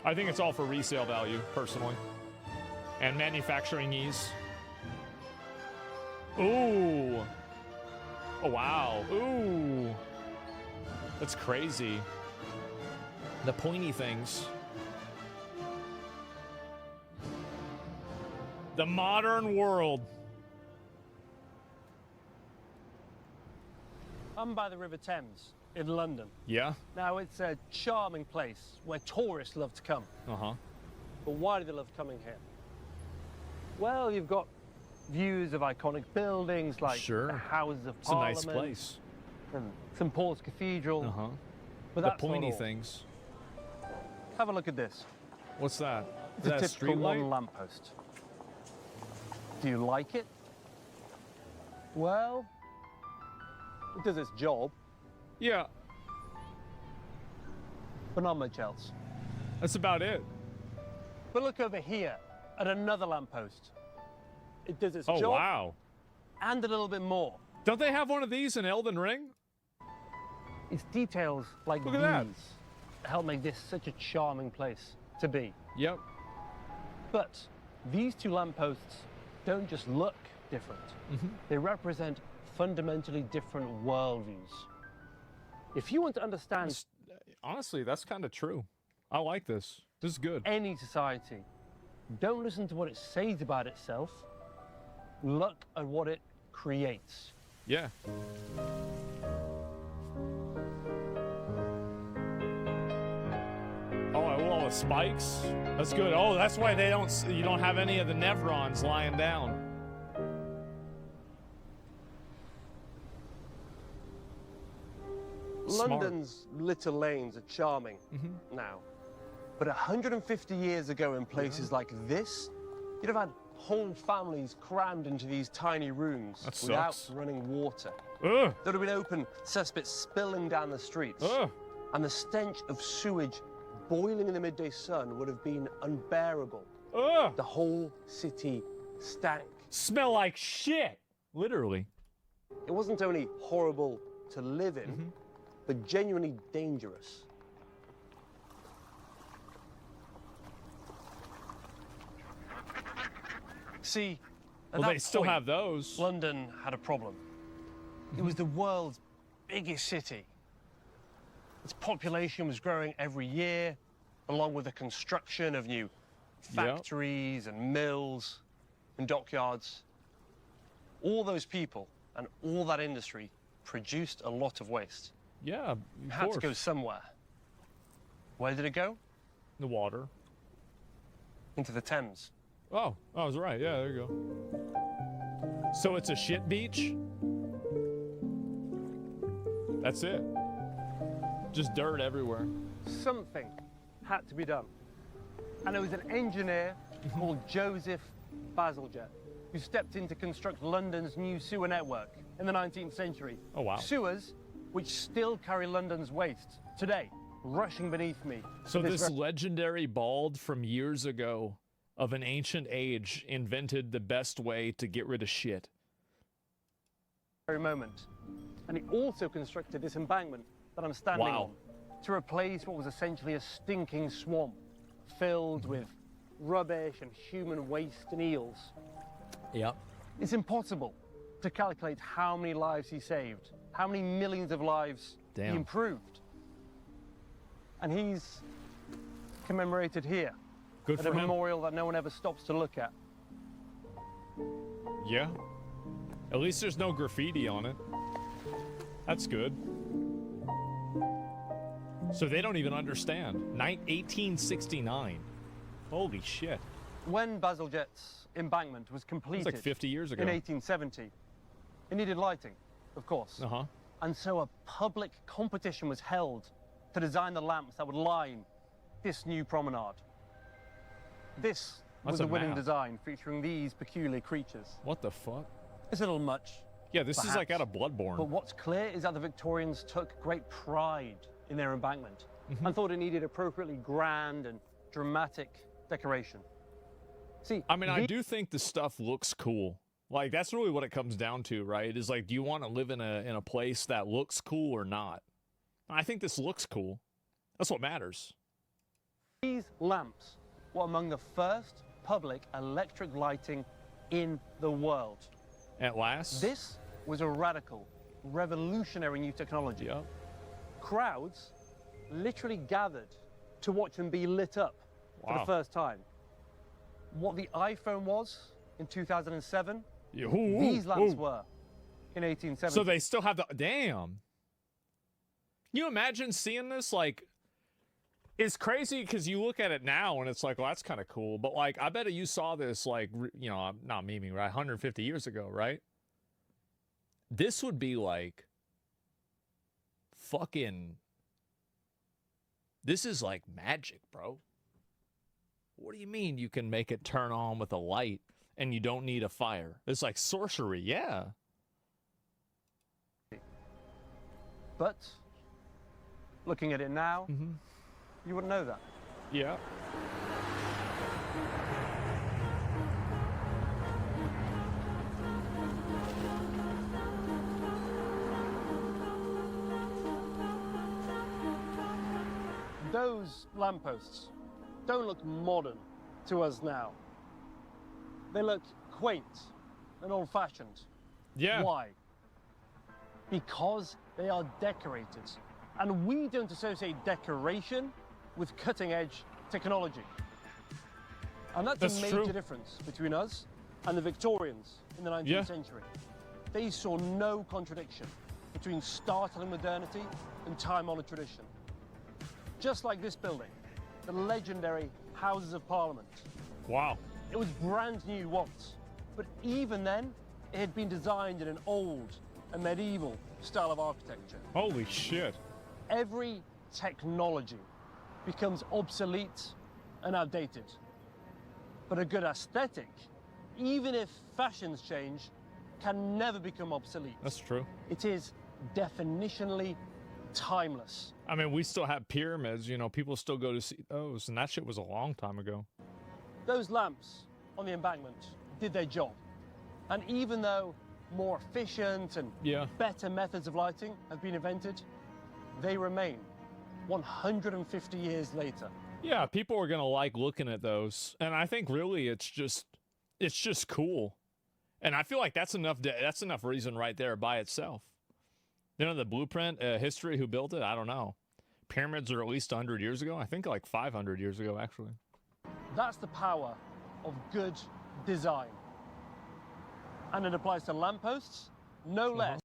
I think it's all for resale value, personally. And manufacturing ease. Ooh. Oh, wow. Ooh. That's crazy. The pointy things. The modern world.
I'm by the River Thames in London.
Yeah?
Now, it's a charming place where tourists love to come.
Uh-huh.
But why do they love coming here? Well, you've got views of iconic buildings like the Houses of Parliament.
It's a nice place.
And St. Paul's Cathedral.
Uh-huh.
But
The
that's not
pointy
all.
things.
Have a look at this.
What's that?
It's
Is
a
that a
typical
street light?
one lamppost. Do you like it? Well, it does its job.
Yeah.
But not much else.
That's about it.
But look over here at another lamppost. It does its
Oh,
job.
wow.
And a little bit more.
Don't they have one of these in Elden Ring?
It's details like
Look
these
at that.
that help make this such a charming place to be.
Yep.
But these two lampposts don't just look different. They represent fundamentally different worldviews. If you want to understand...
Honestly, that's kind of true. I like this. This is good.
Any society, don't listen to what it says about itself. Look at what it creates.
Yeah. Oh, all the spikes. That's good. Oh, that's why you don't have any of the Nevrons lying down. Smart.
London's little lanes are charming now. But 150 years ago in places like this, you'd have had whole families crammed into these tiny rooms
That
without
sucks.
running water.
Ugh.
There'd have been open cesspits spilling down the streets.
Ugh.
And the stench of sewage boiling in the midday sun would have been unbearable.
Ugh.
The whole city stank.
Smell like shit. Literally.
It wasn't only horrible to live in, but genuinely dangerous. See, at
Well,
that
they still
point,
have those.
London had a problem. It was the world's biggest city. Its population was growing every year, along with the construction of new factories and mills and dockyards. All those people and all that industry produced a lot of waste.
Yeah, of
It had to go
course.
somewhere. Where did it go?
The water.
Into the Thames.
Oh, I was right. Yeah, there you go. So it's a shit beach? That's it. Just dirt everywhere.
Something had to be done. And it was an engineer called Joseph Bazalgette who stepped in to construct London's new sewer network in the 19th century.
Oh, wow.
Sewers which still carry London's waste today, rushing beneath me.
So this legendary bald from years ago of an ancient age invented the best way to get rid of shit.
very moment. And he also constructed this embankment that I'm standing on to replace what was essentially a stinking swamp filled with rubbish and human waste and eels.
Yep.
It's impossible to calculate how many lives he saved, how many millions of lives he improved. And he's commemorated here
Good
at
for
a
him.
memorial that no one ever stops to look at.
Yeah. At least there's no graffiti on it. That's good. So they don't even understand. 1869. Holy shit.
When Bazalgette's embankment was completed
like 50 years ago.
in 1870, it needed lighting, of course.
Uh-huh.
And so a public competition was held to design the lamps that would line this new promenade. This was
That's a
the winning
map.
design featuring these peculiar creatures.
What the fuck?
It's a little much.
Yeah, this is like out
perhaps.
of Bloodborne.
But what's clear is that the Victorians took great pride in their embankment and thought it needed appropriately grand and dramatic decoration. See,
I mean, I do think the stuff looks cool. Like, that's really what it comes down to, right? Is like, do you want to live in a place that looks cool or not? I think this looks cool. That's what matters.
These lamps were among the first public electric lighting in the world.
At last?
This was a radical, revolutionary new technology.
Yep.
Crowds literally gathered to watch them be lit up for
Wow.
the first time. What the iPhone was in 2007,
Yeah, ooh,
these
ooh,
lamps
ooh.
were in 1870.
So they still have the... Damn. Can you imagine seeing this? Like, it's crazy because you look at it now and it's like, well, that's kind of cool. But, like, I bet you saw this, like, you know, I'm not memeing, right? 150 years ago, right? This would be, like, fucking... This is, like, magic, bro. What do you mean you can make it turn on with a light and you don't need a fire? It's like sorcery, yeah.
But looking at it now, you wouldn't know that.
Yeah.
Those lampposts don't look modern to us now. They look quaint and old-fashioned.
Yeah.
Why? Because they are decorated. And we don't associate decoration with cutting-edge technology. And that's
That's
a major
true.
difference between us and the Victorians in the 19th
Yeah.
century. They saw no contradiction between startling modernity and time-honored tradition. Just like this building, the legendary Houses of Parliament.
Wow.
It was brand new once, but even then, it had been designed in an old and medieval style of architecture.
Holy shit.
Every technology becomes obsolete and outdated. But a good aesthetic, even if fashions change, can never become obsolete.
That's true.
It is definitionally timeless.
I mean, we still have pyramids, you know, people still go to see those, and that shit was a long time ago.
Those lamps on the embankment did their job. And even though more efficient and
Yeah.
better methods of lighting have been invented, they remain 150 years later.
Yeah, people are gonna like looking at those, and I think really it's just cool, and I feel like that's enough reason right there by itself. You know, the blueprint history, who built it, I don't know. Pyramids are at least 100 years ago. I think like 500 years ago, actually.
That's the power of good design. And it applies to lampposts, no less.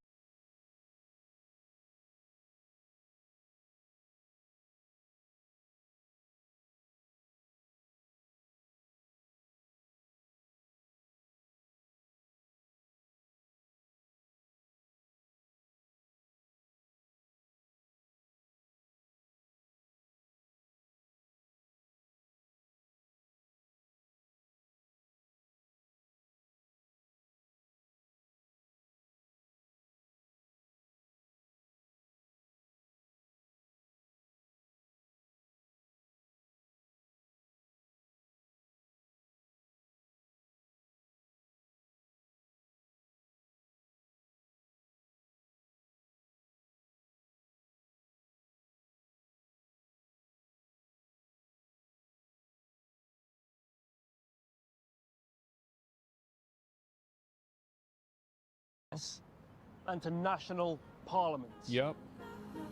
And to national parliaments.
Yep.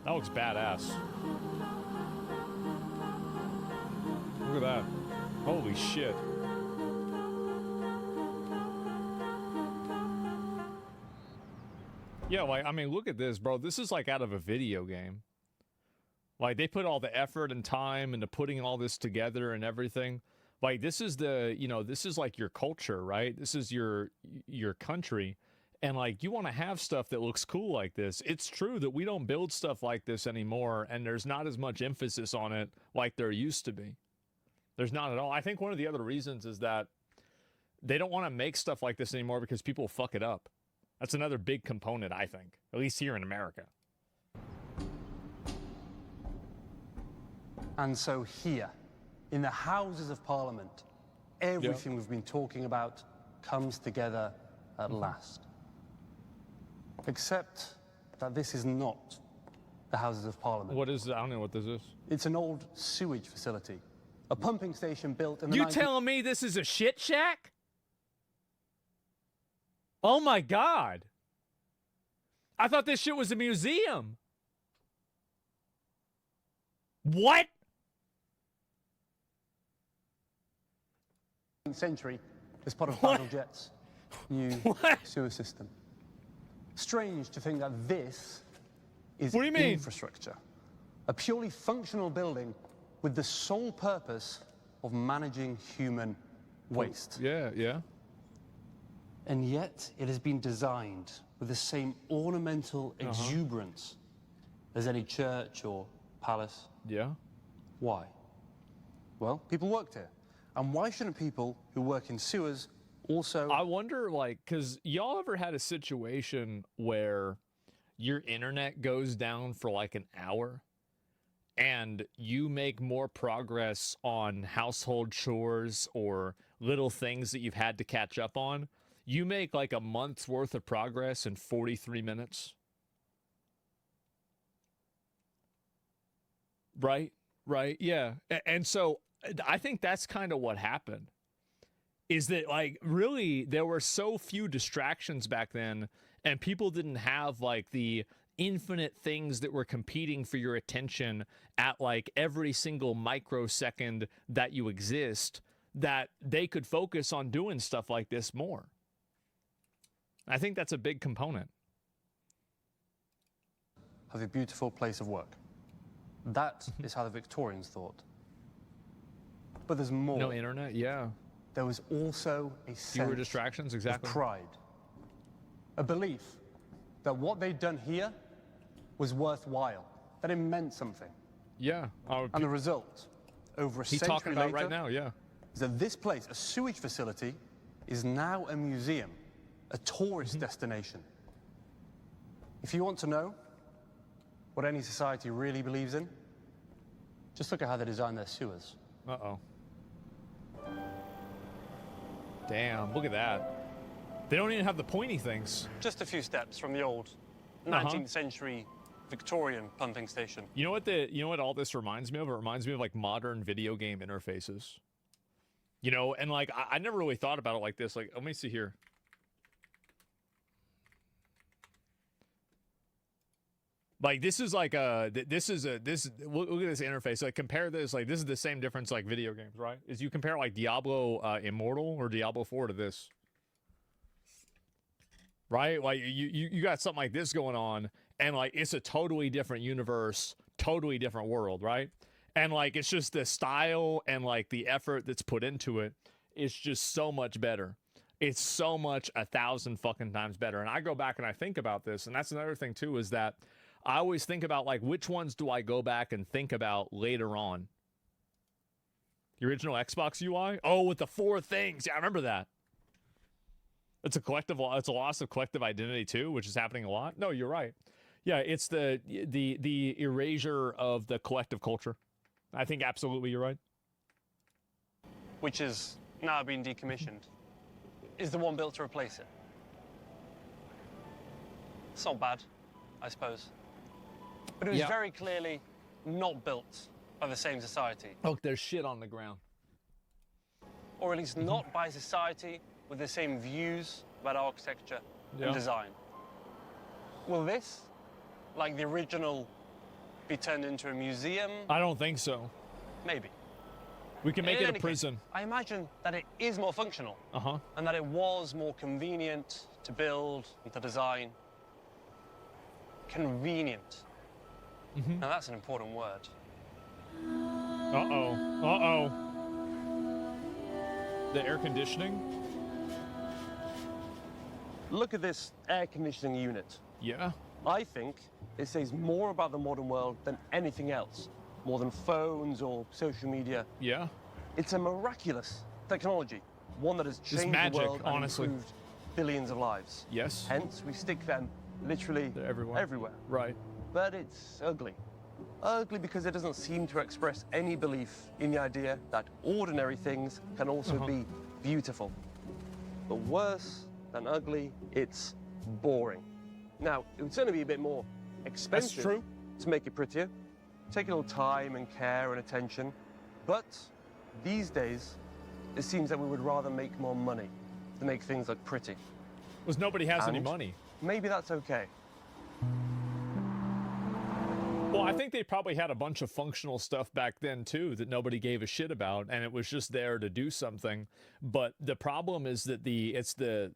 That looks badass. Look at that. Holy shit. Yeah, like, I mean, look at this, bro. This is like out of a video game. Like, they put all the effort and time into putting all this together and everything. Like, this is the, you know, this is like your culture, right? This is your country. And like, you want to have stuff that looks cool like this. It's true that we don't build stuff like this anymore, and there's not as much emphasis on it like there used to be. There's not at all. I think one of the other reasons is that they don't want to make stuff like this anymore because people fuck it up. That's another big component, I think, at least here in America.
And so here, in the Houses of Parliament, everything we've been talking about comes together at last. Except that this is not the Houses of Parliament.
What is it? I don't know what this is.
It's an old sewage facility. A pumping station built in the
You telling me this is a shit shack? Oh my God. I thought this shit was a museum. What?
Century as part of Jet's new sewer system. Strange to think that this is infrastructure. A purely functional building with the sole purpose of managing human waste.
Yeah.
And yet it has been designed with the same ornamental exuberance as any church or palace.
Yeah.
Why? Well, people worked here. And why shouldn't people who work in sewers also...
I wonder, like, because y'all ever had a situation where your internet goes down for like an hour and you make more progress on household chores or little things that you've had to catch up on? You make like a month's worth of progress in 43 minutes. Right, yeah. And so I think that's kind of what happened. Is that, like, really there were so few distractions back then, and people didn't have like the infinite things that were competing for your attention at like every single microsecond that you exist, that they could focus on doing stuff like this more. I think that's a big component.
Have a beautiful place of work. That is how the Victorians thought. But there's more.
No internet, yeah.
There was also a
fewer distractions, exactly.
Of pride. A belief that what they'd done here was worthwhile, that it meant something.
Yeah.
And the result, over a century
talking about
later,
right now, yeah.
is that this place, a sewage facility, is now a museum, a tourist destination. If you want to know what any society really believes in, just look at how they design their sewers.
Uh-oh. Damn, look at that. They don't even have the pointy things.
Just a few steps from the old 19th century Victorian pumping station.
You know what all this reminds me of? It reminds me of like modern video game interfaces. You know, and like I never really thought about it like this. Like, let me see here. Like, this is like look at this interface. Like, compare this. Like, this is the same difference like video games, right? Is you compare like Diablo Immortal or Diablo 4 to this. Right? Like, you got something like this going on, and like it's a totally different universe, totally different world, right? And like it's just the style and like the effort that's put into it is just so much better. It's so much 1,000 fucking times better. And I go back and I think about this, and that's another thing too, is that I always think about like which ones do I go back and think about later on. The original Xbox UI? Oh, with the 4 things. Yeah, I remember that. It's a loss of collective identity too, which is happening a lot. No, you're right. Yeah, it's the erasure of the collective culture. I think absolutely you're right.
Which is now being decommissioned. Is the one built to replace it? It's not bad, I suppose. But it was very clearly not built by the same society.
Oh, there's shit on the ground.
Or at least not by society with the same views about architecture and design. Will this, like the original, be turned into a museum?
I don't think so.
Maybe.
We can make it a prison.
I imagine that it is more functional. And that it was more convenient to build and to design. convenient. Now that's an important word.
Uh-oh. The air conditioning?
Look at this air conditioning unit.
Yeah.
I think it says more about the modern world than anything else, more than phones or social media.
Yeah.
It's a miraculous technology, one that has changed
magic,
the world and
honestly.
improved billions of lives.
Yes.
Hence, we stick them literally everywhere.
Right.
But it's ugly. Ugly because it doesn't seem to express any belief in the idea that ordinary things can also be beautiful. But worse than ugly, it's boring. Now, it would certainly be a bit more expensive to make it prettier. Take a little time and care and attention. But these days, it seems that we would rather make more money to make things look pretty.
Because nobody has any money.
Maybe that's okay.
Well, I think they probably had a bunch of functional stuff back then too that nobody gave a shit about, and it was just there to do something. But the problem is that it's the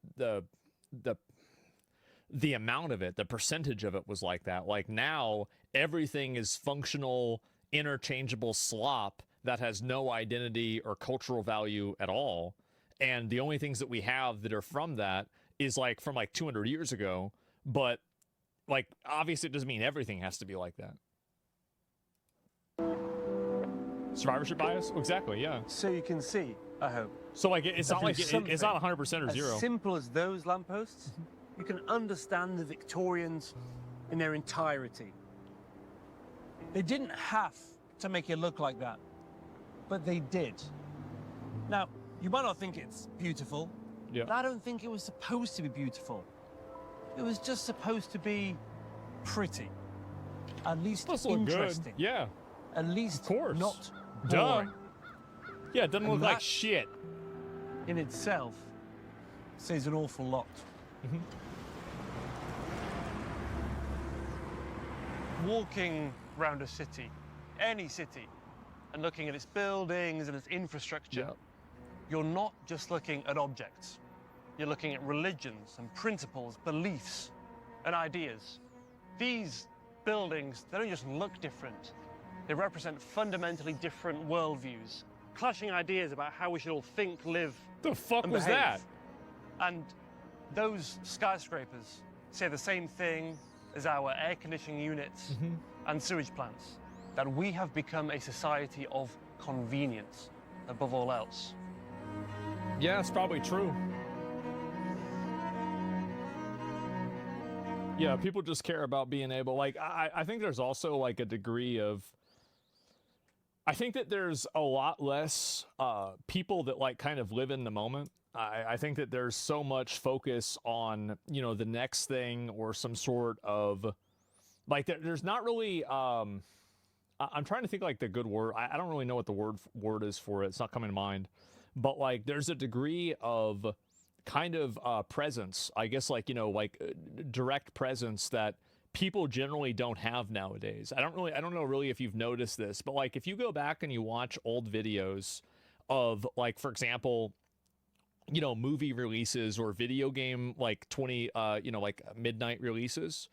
amount of it, the percentage of it was like that. Like now, everything is functional, interchangeable slop that has no identity or cultural value at all. And the only things that we have that are from that is like from like 200 years ago. But like, obviously it doesn't mean everything has to be like that. Survivorship bias? Exactly, yeah.
So you can see, I hope.
So like, it's not like, it's not 100% or zero.
As simple as those lampposts, you can understand the Victorians in their entirety. They didn't have to make it look like that, but they did. Now, you might not think it's beautiful, but I don't think it was supposed to be beautiful. It was just supposed to be pretty. At least interesting.
Good. Yeah.
At least
of course.
Not
Duh.
boring.
Yeah, it doesn't look like shit.
In itself says an awful lot. Walking around a city, any city, and looking at its buildings and its infrastructure, you're not just looking at objects. You're looking at religions and principles, beliefs and ideas. These buildings, they don't just look different. They represent fundamentally different worldviews, clashing ideas about how we should all think, live,
the fuck
and
was
behave.
that?
And those skyscrapers say the same thing as our air conditioning units and sewage plants, that we have become a society of convenience above all else.
Yeah, it's probably true. Yeah, people just care about being able, like, I think there's also like a degree of, I think that there's a lot less people that like kind of live in the moment. I think that there's so much focus on, you know, the next thing or some sort of, like, there's not really, I'm trying to think like the good word. I don't really know what the word is for it. It's not coming to mind. But like, there's a degree of kind of presence, I guess, like, you know, like direct presence that people generally don't have nowadays. I don't know really if you've noticed this, but like if you go back and you watch old videos of, like, for example, you know, movie releases or video game like like midnight releases,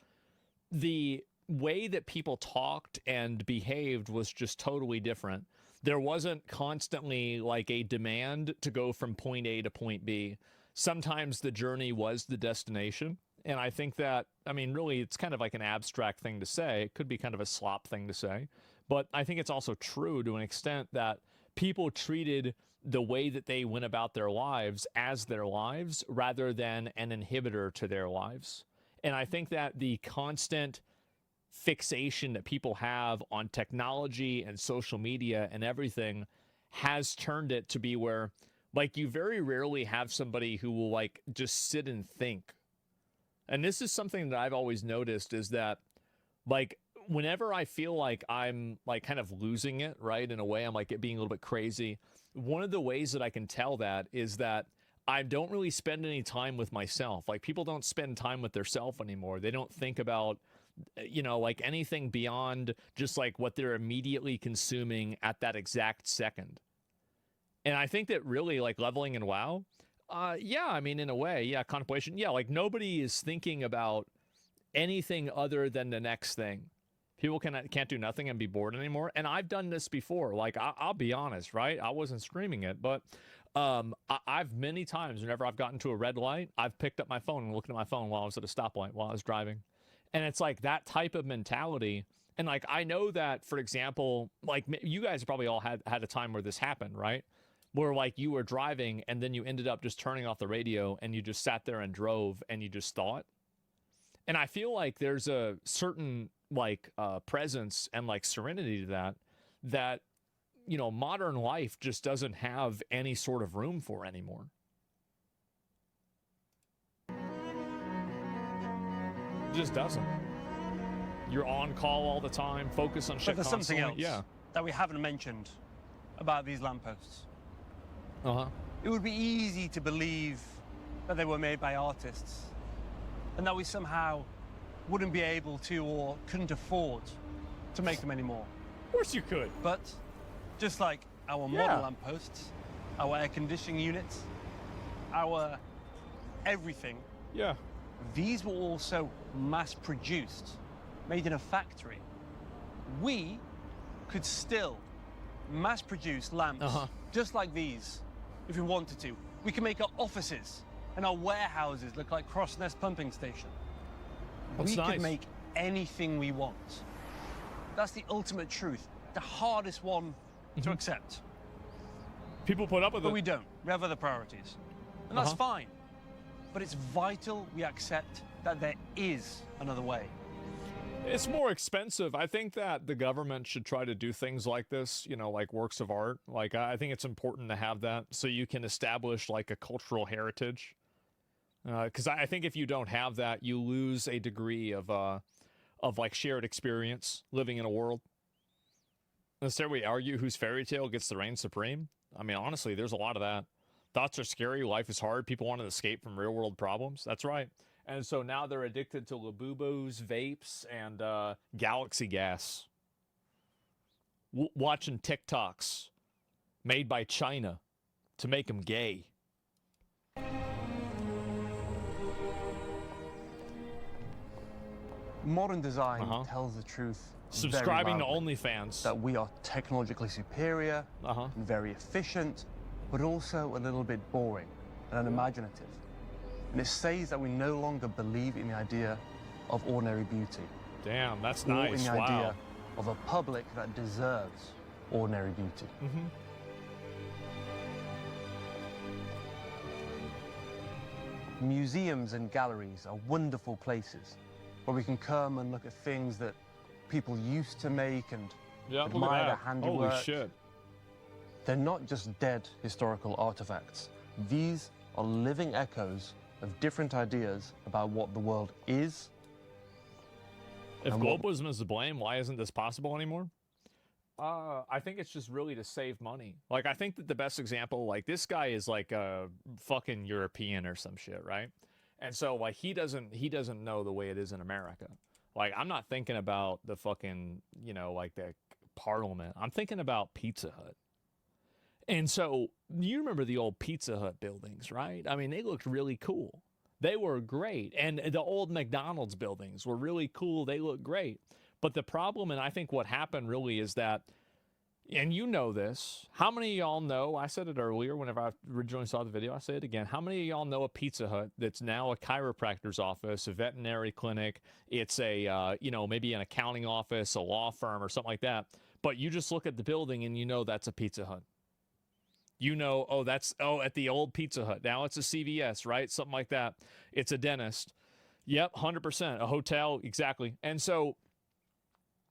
the way that people talked and behaved was just totally different. There wasn't constantly like a demand to go from point A to point B. Sometimes the journey was the destination. And I think that, I mean, really, it's kind of like an abstract thing to say. It could be kind of a slop thing to say. But I think it's also true to an extent that people treated the way that they went about their lives as their lives rather than an inhibitor to their lives. And I think that the constant fixation that people have on technology and social media and everything has turned it to be where, like, you very rarely have somebody who will like just sit and think. And this is something that I've always noticed, is that like whenever I feel like I'm like kind of losing it, right, in a way, I'm like it being a little bit crazy, one of the ways that I can tell that is that I don't really spend any time with myself. Like, people don't spend time with their self anymore. They don't think about, you know, like anything beyond just like what they're immediately consuming at that exact second. And I think that really, like, leveling in WoW, yeah, I mean, in a way, yeah, contemplation, yeah, like nobody is thinking about anything other than the next thing. People can't do nothing and be bored anymore. And I've done this before. Like, I'll be honest, right? I wasn't screaming it, but I've many times, whenever I've gotten to a red light, I've picked up my phone and looked at my phone while I was at a stoplight while I was driving. And it's like that type of mentality. And like, I know that, for example, like you guys probably all had a time where this happened, right? Where like you were driving and then you ended up just turning off the radio and you just sat there and drove and you just thought. And I feel like there's a certain like presence and like serenity to that, you know, modern life just doesn't have any sort of room for anymore. It just doesn't. You're on call all the time, focus on shit
But there's something
constantly.
else that we haven't mentioned about these lampposts.
Uh-huh.
It would be easy to believe that they were made by artists and that we somehow wouldn't be able to or couldn't afford to make them anymore.
Of course you could.
But just like our modern lampposts, our air conditioning units, our everything, these were also mass-produced, made in a factory. We could still mass-produce lamps just like these if we wanted to. We can make our offices and our warehouses look like Crossnest pumping station. We could make anything we want. That's the ultimate truth, the hardest one to accept.
People put up with it.
But we don't. We have other priorities. And that's fine. But it's vital we accept that there is another way.
It's more expensive. I think that the government should try to do things like this, you know, like works of art. Like, I think it's important to have that so you can establish like a cultural heritage. Because I think if you don't have that, you lose a degree of like shared experience living in a world. Instead, we argue whose fairy tale gets to reign supreme. I mean, honestly, there's a lot of that. Thoughts are scary. Life is hard. People want to escape from real world problems. That's right. And so now they're addicted to Labubos, vapes, and galaxy gas. Watching TikToks made by China to make them gay.
Modern design tells the truth.
Subscribing to OnlyFans.
That we are technologically superior, and very efficient, but also a little bit boring and unimaginative. And it says that we no longer believe in the idea of ordinary beauty.
Damn, that's
or
nice.
in the
Wow.
idea of a public that deserves ordinary beauty. Museums and galleries are wonderful places where we can come and look at things that people used to make and
Yeah, look
admire
at
their
that.
handiwork.
Holy shit.
They're not just dead historical artifacts. These are living echoes of different ideas about what the world is.
If
and what-
globalism is to blame, why isn't this possible anymore? I think it's just really to save money. Like, I think that the best example, like, this guy is like a fucking European or some shit, right? And so, like, he doesn't know the way it is in America. Like, I'm not thinking about the fucking, you know, like the Parliament. I'm thinking about Pizza Hut. And so, you remember the old Pizza Hut buildings, right? I mean, they looked really cool. They were great. And the old McDonald's buildings were really cool. They looked great. But the problem, and I think what happened really is that, and you know this, how many of y'all know, I said it earlier whenever I originally saw the video, I say it again, how many of y'all know a Pizza Hut that's now a chiropractor's office, a veterinary clinic, it's a, you know, maybe an accounting office, a law firm or something like that, but you just look at the building and you know that's a Pizza Hut. You know, at the old Pizza Hut. Now it's a CVS, right? Something like that. It's a dentist. Yep, 100%. A hotel, exactly. And so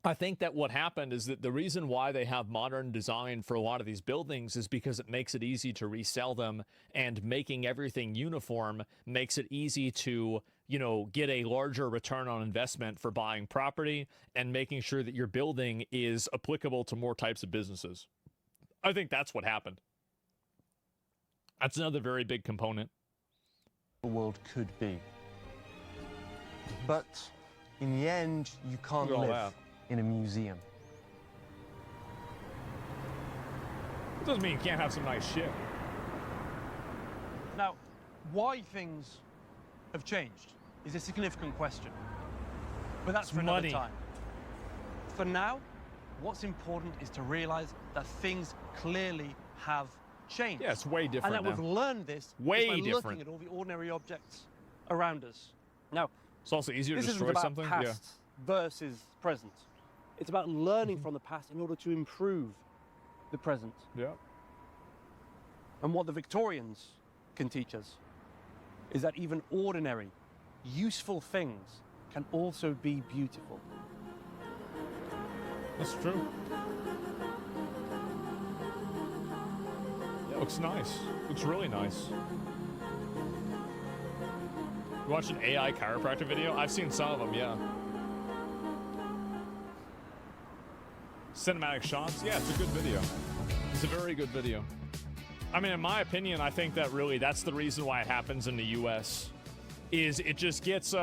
I think that what happened is that the reason why they have modern design for a lot of these buildings is because it makes it easy to resell them, and making everything uniform makes it easy to, you know, get a larger return on investment for buying property and making sure that your building is applicable to more types of businesses. I think that's what happened. That's another very big component.
The world could be. But in the end, you can't
Look at all
live in a museum.
It doesn't mean you can't have some nice shit.
Now, why things have changed is a significant question. But that's
It's
for another
money.
time. For now, what's important is to realize that things clearly have changed.
Yeah, it's way different
And that
now.
we've learned this
Way
by
different.
looking at all the ordinary objects around us. Now,
It's also easier to
this isn't
destroy
about
something.
past
Yeah.
versus present. It's about learning from the past in order to improve the present.
Yeah.
And what the Victorians can teach us is that even ordinary, useful things can also be beautiful.
That's true. Yeah, looks nice. Looks really nice. You watch an AI chiropractor video? I've seen some of them, yeah. Cinematic shots? Yeah, it's a good video. It's a very good video. I mean, in my opinion, I think that really that's the reason why it happens in the US is it just gets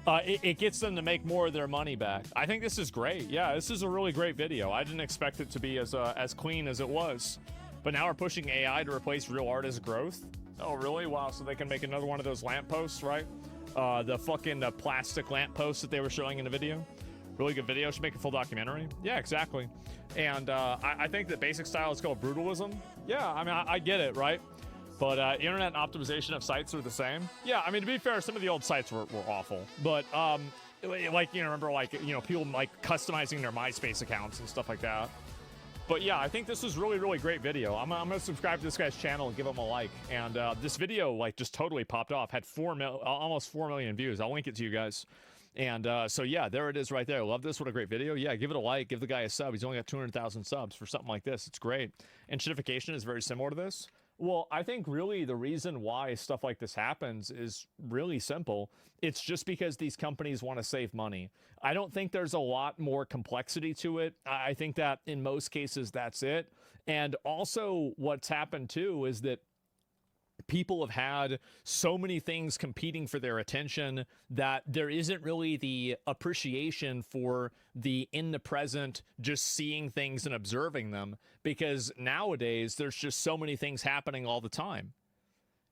it gets them to make more of their money back. I think this is great. Yeah, this is a really great video. I didn't expect it to be as clean as it was. But now we're pushing AI to replace real artist growth. Oh, really? Wow, so they can make another one of those lampposts, right? The fucking plastic lampposts that they were showing in the video. Really good video. Should make a full documentary. Yeah, exactly. And I think that basic style is called brutalism. Yeah, I mean, I get it, right? But internet and optimization of sites are the same. Yeah, I mean, to be fair, some of the old sites were awful. But, like, you know, remember, like, you know, people, like, customizing their MySpace accounts and stuff like that. But, yeah, I think this was really, really great video. I'm going to subscribe to this guy's channel and give him a like. And this video, like, just totally popped off. Had almost 4 million views. I'll link it to you guys. And so, yeah, there it is right there. Love this. What a great video. Yeah, give it a like. Give the guy a sub. He's only got 200,000 subs for something like this. It's great. And shitification is very similar to this. Well, I think really the reason why stuff like this happens is really simple. It's just because these companies want to save money. I don't think there's a lot more complexity to it. I think that in most cases, that's it. And also what's happened too is that people have had so many things competing for their attention that there isn't really the appreciation for the in the present, just seeing things and observing them, because nowadays there's just so many things happening all the time.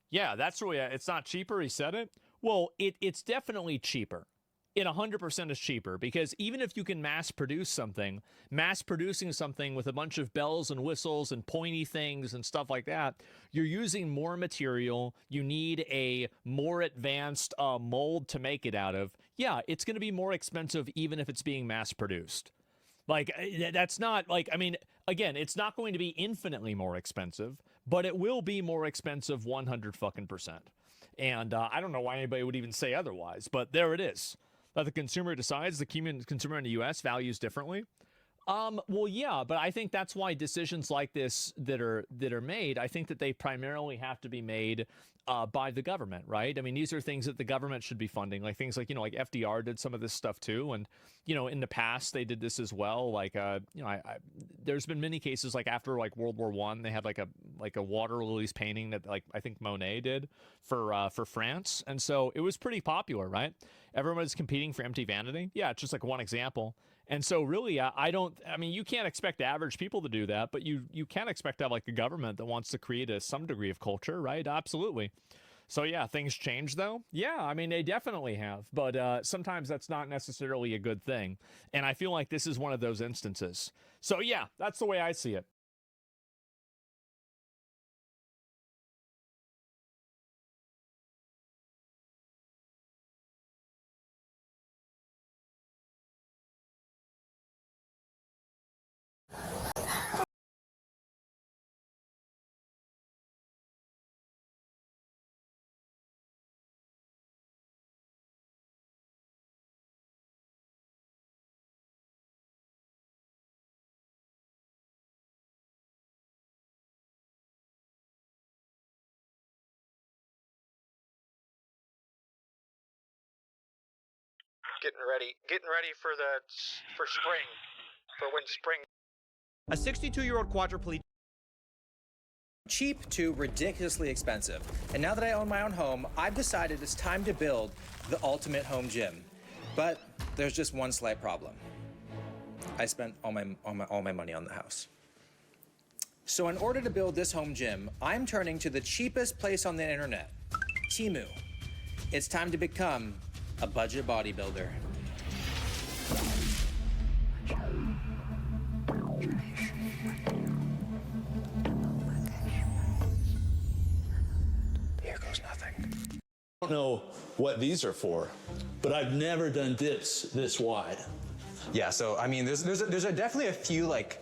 Yeah, that's really, it's not cheaper. He said it. Well, it's definitely cheaper. It 100% is cheaper, because even if you can mass produce something, mass producing something with a bunch of bells and whistles and pointy things and stuff like that, you're using more material. You need a more advanced mold to make it out of. Yeah, it's going to be more expensive even if it's being mass produced. Like, that's not like, I mean, again, it's not going to be infinitely more expensive, but it will be more expensive 100%. And I don't know why anybody would even say otherwise, but there it is. That the consumer decides, the consumer in the U.S. values differently. Well, yeah, but I think that's why decisions like this that are made, I think that they primarily have to be made by the government, right? I mean, these are things that the government should be funding, like things like, you know, like FDR did some of this stuff too. And, you know, in the past they did this as well. Like, you know, there's been many cases like after like World War I, they had like a water lilies painting that like I think Monet did for France. And so it was pretty popular, right? Everyone's competing for empty vanity. Yeah, it's just like one example. And so really, I mean, you can't expect average people to do that, but you can expect to have like a government that wants to create some degree of culture, right? Absolutely. So yeah, things change though. Yeah, I mean, they definitely have, but sometimes that's not necessarily a good thing. And I feel like this is one of those instances. So yeah, that's the way I see it.
Getting ready for spring, for when spring.
A 62-year-old quadriplegic.
Cheap to ridiculously expensive. And now that I own my own home, I've decided it's time to build the ultimate home gym. But there's just one slight problem. I spent all my money on the house. So in order to build this home gym, I'm turning to the cheapest place on the internet, Temu. It's time to become a budget bodybuilder.
don't know what these are for, but I've never done dips this wide.
Yeah, so I mean, there's definitely a few like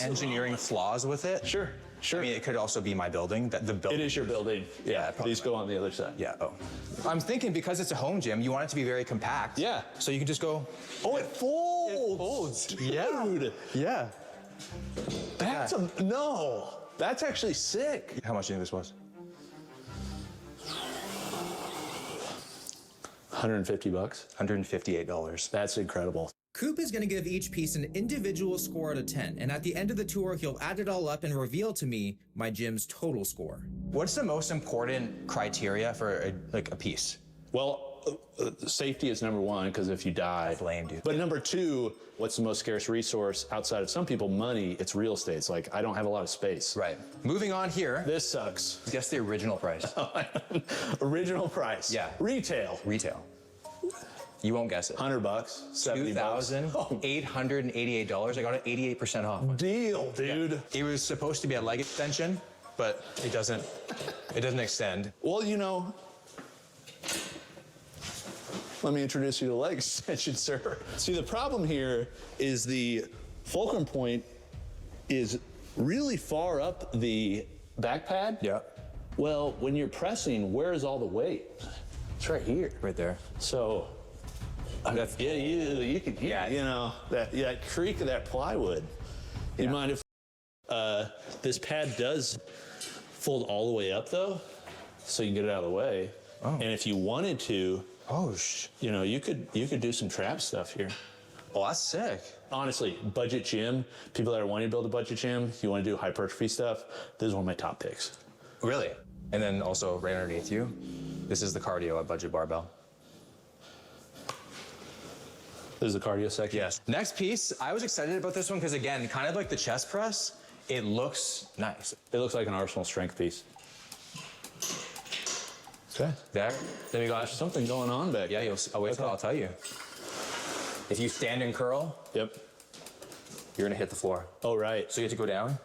engineering flaws with it.
Sure.
I mean, it could also be my building. The building.
It is your building. Yeah, these go on the other side.
Yeah. Oh. I'm thinking because it's a home gym, you want it to be very compact.
Yeah.
So you can just go.
Oh, it folds.
It folds.
Dude.
Yeah.
That's no. That's actually sick.
How much do you think this was?
$150.
$158.
That's incredible.
Coop is going to give each piece an individual score out of 10, and at the end of the tour, he'll add it all up and reveal to me my gym's total score. What's the most important criteria for a piece?
Well, safety is number one, because if you die.
That's lame, dude.
But number two, what's the most scarce resource outside of some people, money? It's real estate. It's like, I don't have a lot of space.
Right. Moving on here.
This sucks.
Guess the original price.
Original price.
Yeah.
Retail.
You won't guess it.
$100, $70.
$2,888. I got it 88% off.
Deal, dude.
Yeah. It was supposed to be a leg extension, but it doesn't extend.
Well, you know, let me introduce you to leg extension, sir. See, the problem here is the fulcrum point is really far up the back pad.
Yeah.
Well, when you're pressing, where's all the weight? It's right here.
Right there.
So, you could, you know, that creak of that plywood. You mind if this pad does fold all the way up though, so you can get it out of the way. Oh. And if you wanted to, you know, you could do some trap stuff here.
Oh, that's sick.
Honestly, budget gym, people that are wanting to build a budget gym, you want to do hypertrophy stuff, this is one of my top picks.
Really? And then also right underneath you, this is the cardio at Budget Barbell.
This is the cardio section?
Yes. Next piece, I was excited about this one because again, kind of like the chest press, it looks nice.
It looks like an Arsenal strength piece. Okay.
There. Then we got
something going on back there.
Yeah, I'll wait till I'll tell you. If you stand and curl,
yep,
you're gonna hit the floor.
Oh, right.
So you have to go down.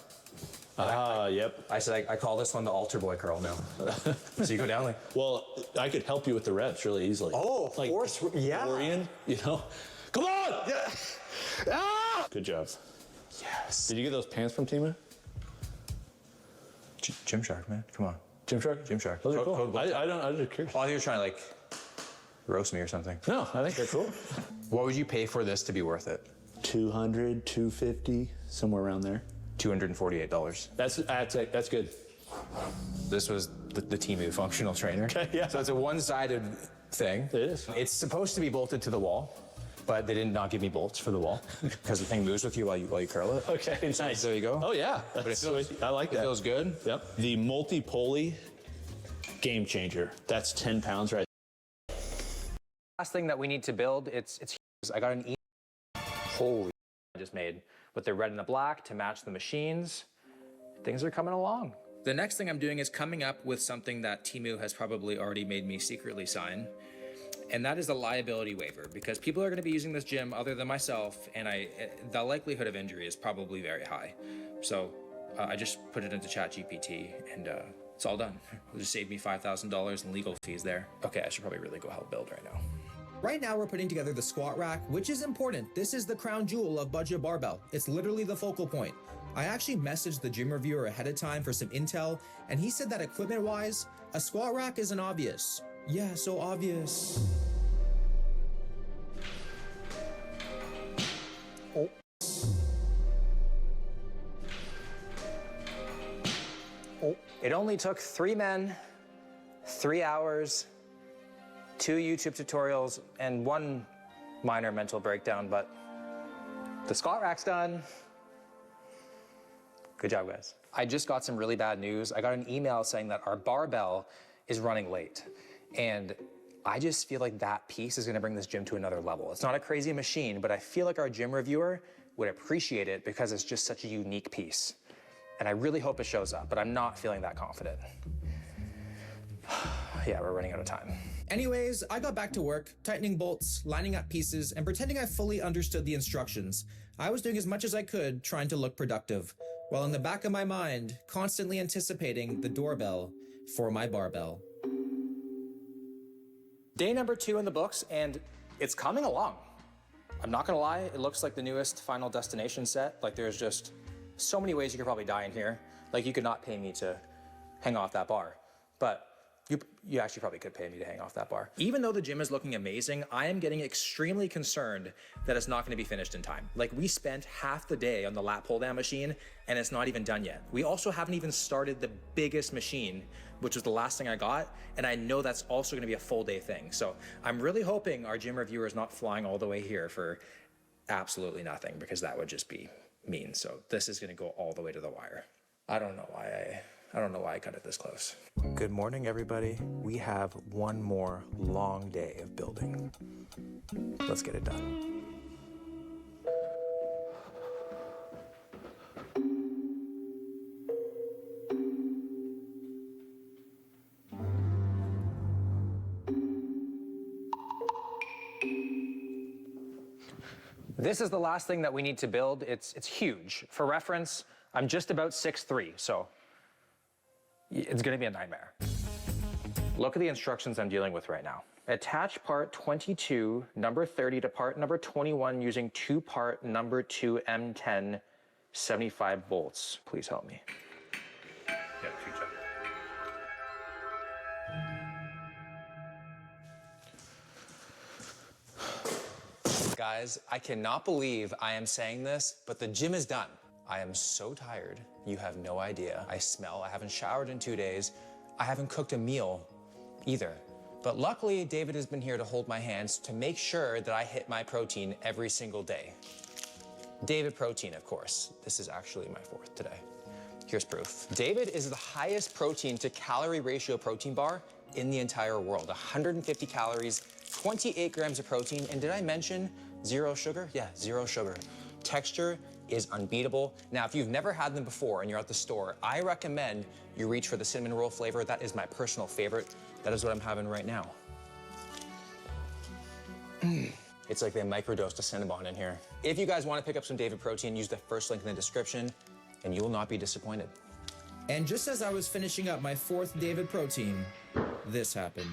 Yep.
I said I call this one the altar boy curl now. So you go down like.
Well, I could help you with the reps really easily.
Oh,
like
force, yeah.
Orion, you know. Come on! Yeah. Ah! Good job.
Yes.
Did you get those pants from Temu?
Gymshark, man. Come on.
Gymshark?
Gymshark.
Those are cool. I'm just curious.
Oh, I think you're trying to like roast me or something.
No, I think they're cool.
What would you pay for this to be worth it?
$200, $250, somewhere around there.
$248.
That's good.
This was the Temu functional trainer.
Okay, yeah.
So it's a one-sided thing.
It is.
It's supposed to be bolted to the wall, but they did not give me bolts for the wall because the thing moves with you while you curl it.
Okay, nice.
There you go.
Oh yeah,
but it feels,
I like that.
It feels good.
Yep. The multi-pulley game changer. That's 10 pounds right.
Last thing that we need to build, it's I got an email. Holy I just made with the red and the black to match the machines. Things are coming along.
The next thing I'm doing is coming up with something that Temu has probably already made me secretly sign. And that is the liability waiver, because people are going to be using this gym other than myself, and the likelihood of injury is probably very high. So I just put it into ChatGPT, and it's all done. It'll just save me $5,000 in legal fees there. Okay, I should probably really go help build right now. Right now, we're putting together the squat rack, which is important. This is the crown jewel of Budget Barbell. It's literally the focal point. I actually messaged the gym reviewer ahead of time for some intel, and he said that equipment-wise, a squat rack isn't obvious. Yeah, so obvious. Oh.
It only took 3 men, 3 hours, 2 YouTube tutorials, and 1 minor mental breakdown, but the squat rack's done. Good job, guys. I just got some really bad news. I got an email saying that our barbell is running late. And I just feel like that piece is gonna bring this gym to another level. It's not a crazy machine, but I feel like our gym reviewer would appreciate it because it's just such a unique piece. And I really hope it shows up, but I'm not feeling that confident. Yeah, we're running out of time.
Anyways, I got back to work, tightening bolts, lining up pieces, and pretending I fully understood the instructions. I was doing as much as I could, trying to look productive, while in the back of my mind, constantly anticipating the doorbell for my barbell.
Day number 2 in the books, and it's coming along. I'm not gonna lie, it looks like the newest Final Destination set. Like, there's just so many ways you could probably die in here. Like, you could not pay me to hang off that bar, but you actually probably could pay me to hang off that bar. Even though the gym is looking amazing, I am getting extremely concerned that it's not gonna be finished in time. Like, we spent half the day on the lat pull down machine and it's not even done yet. We also haven't even started the biggest machine, which was the last thing I got, and I know that's also gonna be a full day thing. So I'm really hoping our gym reviewer is not flying all the way here for absolutely nothing, because that would just be mean. So this is gonna go all the way to the wire. I don't know why I cut it this close. Good morning, everybody. We have one more long day of building. Let's get it done. This is the last thing that we need to build. It's huge. For reference, I'm just about 6'3", so it's gonna be a nightmare. Look at the instructions I'm dealing with right now. Attach part 22, number 30 to part number 21 using 2-part number 2 M10 75 bolts. Please help me. Yeah, future. Guys, I cannot believe I am saying this, but the gym is done. I am so tired, you have no idea. I haven't showered in 2 days. I haven't cooked a meal either. But luckily, David has been here to hold my hands to make sure that I hit my protein every single day. David Protein, of course. This is actually my 4th today. Here's proof. David is the highest protein to calorie ratio protein bar in the entire world. 150 calories, 28 grams of protein, and did I mention 0 sugar? Yeah, 0 sugar. Texture is unbeatable. Now, if you've never had them before and you're at the store, I recommend you reach for the cinnamon roll flavor. That is my personal favorite. That is what I'm having right now. It's like they microdosed a Cinnabon in here. If you guys want to pick up some David Protein, use the first link in the description and you will not be disappointed. And just as I was finishing up my 4th David Protein, this happened.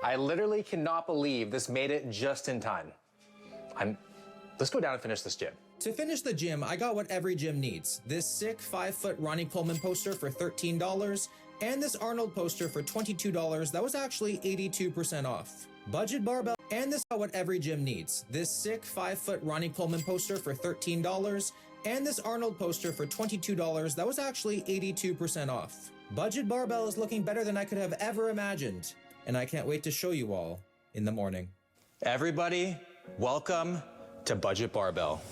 I literally cannot believe this made it just in time. Let's go down and finish this gym. To finish the gym, I got what every gym needs. This sick 5-foot Ronnie Coleman poster for $13, and this Arnold poster for $22. That was actually 82% off. Budget barbell, and this is what every gym needs. This sick 5-foot Ronnie Coleman poster for $13, and this Arnold poster for $22. That was actually 82% off. Budget barbell is looking better than I could have ever imagined, and I can't wait to show you all in the morning. Everybody, welcome to Budget Barbell.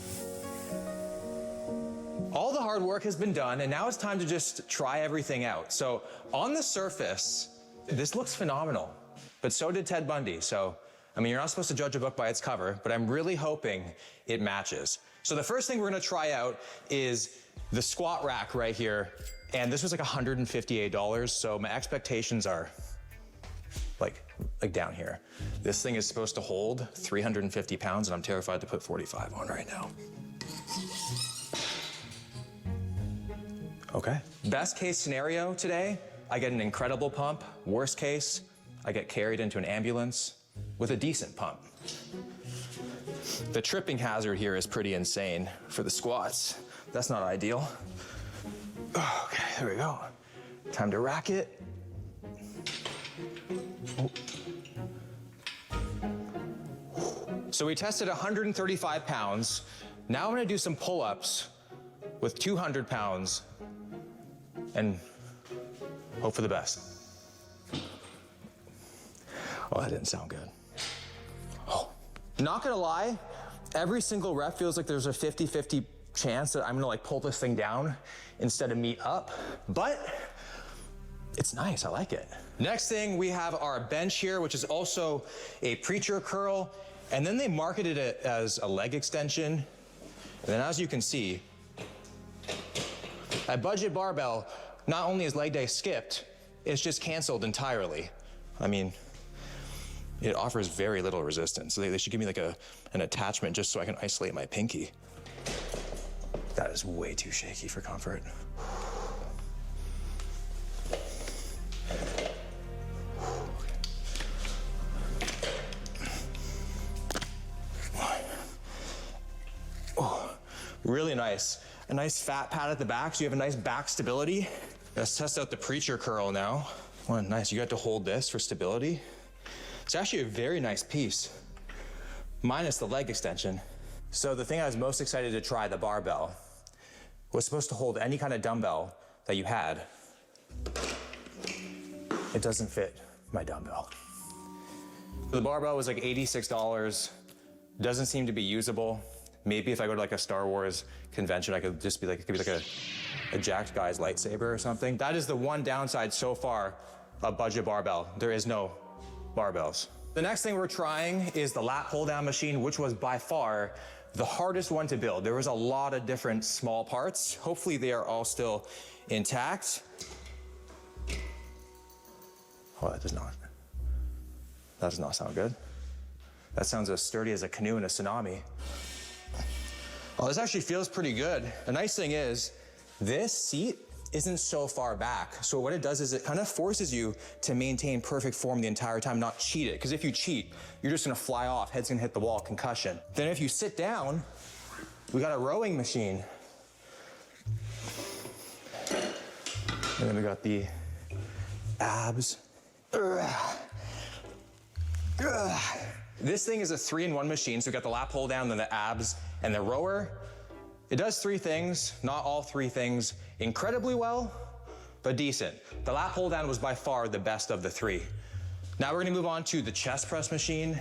All the hard work has been done, and now it's time to just try everything out. So on the surface, this looks phenomenal, but so did Ted Bundy. So, I mean, you're not supposed to judge a book by its cover, but I'm really hoping it matches. So the first thing we're gonna try out is the squat rack right here. And this was like $158, so my expectations are like down here. This thing is supposed to hold 350 pounds, and I'm terrified to put 45 on right now. Okay. Best case scenario today, I get an incredible pump. Worst case, I get carried into an ambulance with a decent pump. The tripping hazard here is pretty insane for the squats. That's not ideal. Okay, there we go. Time to rack it. So we tested 135 pounds. Now I'm gonna do some pull-ups with 200 pounds and hope for the best. Oh, that didn't sound good. Oh. Not gonna lie, every single rep feels like there's a 50-50 chance that I'm gonna like pull this thing down instead of meet up, but it's nice, I like it. Next thing, we have our bench here, which is also a preacher curl. And then they marketed it as a leg extension. And then as you can see, at Budget Barbell, not only is leg day skipped, it's just canceled entirely. I mean, it offers very little resistance. So they should give me like an attachment just so I can isolate my pinky. That is way too shaky for comfort. Oh, really nice. A nice fat pad at the back, so you have a nice back stability. Let's test out the preacher curl now. Oh, nice, you got to hold this for stability. It's actually a very nice piece, minus the leg extension. So the thing I was most excited to try, the barbell, was supposed to hold any kind of dumbbell that you had. It doesn't fit my dumbbell. The barbell was like $86. Doesn't seem to be usable. Maybe if I go to like a Star Wars convention, I could just be like, it could be like a jacked guy's lightsaber or something. That is the one downside so far of Budget Barbell. There is no barbells. The next thing we're trying is the lat pull down machine, which was by far the hardest one to build. There was a lot of different small parts. Hopefully they are all still intact. Oh, that does not sound good. That sounds as sturdy as a canoe in a tsunami. Oh, this actually feels pretty good. The nice thing is, this seat isn't so far back. So what it does is it kind of forces you to maintain perfect form the entire time, not cheat it. Because if you cheat, you're just gonna fly off, head's gonna hit the wall, concussion. Then if you sit down, we got a rowing machine. And then we got the abs. This thing is a 3-in-1 machine, so we got the lat pull down, then the abs, and the rower. It does 3 things, not all 3 things incredibly well, but decent. The lat pull down was by far the best of the 3. Now we're gonna move on to the chest press machine.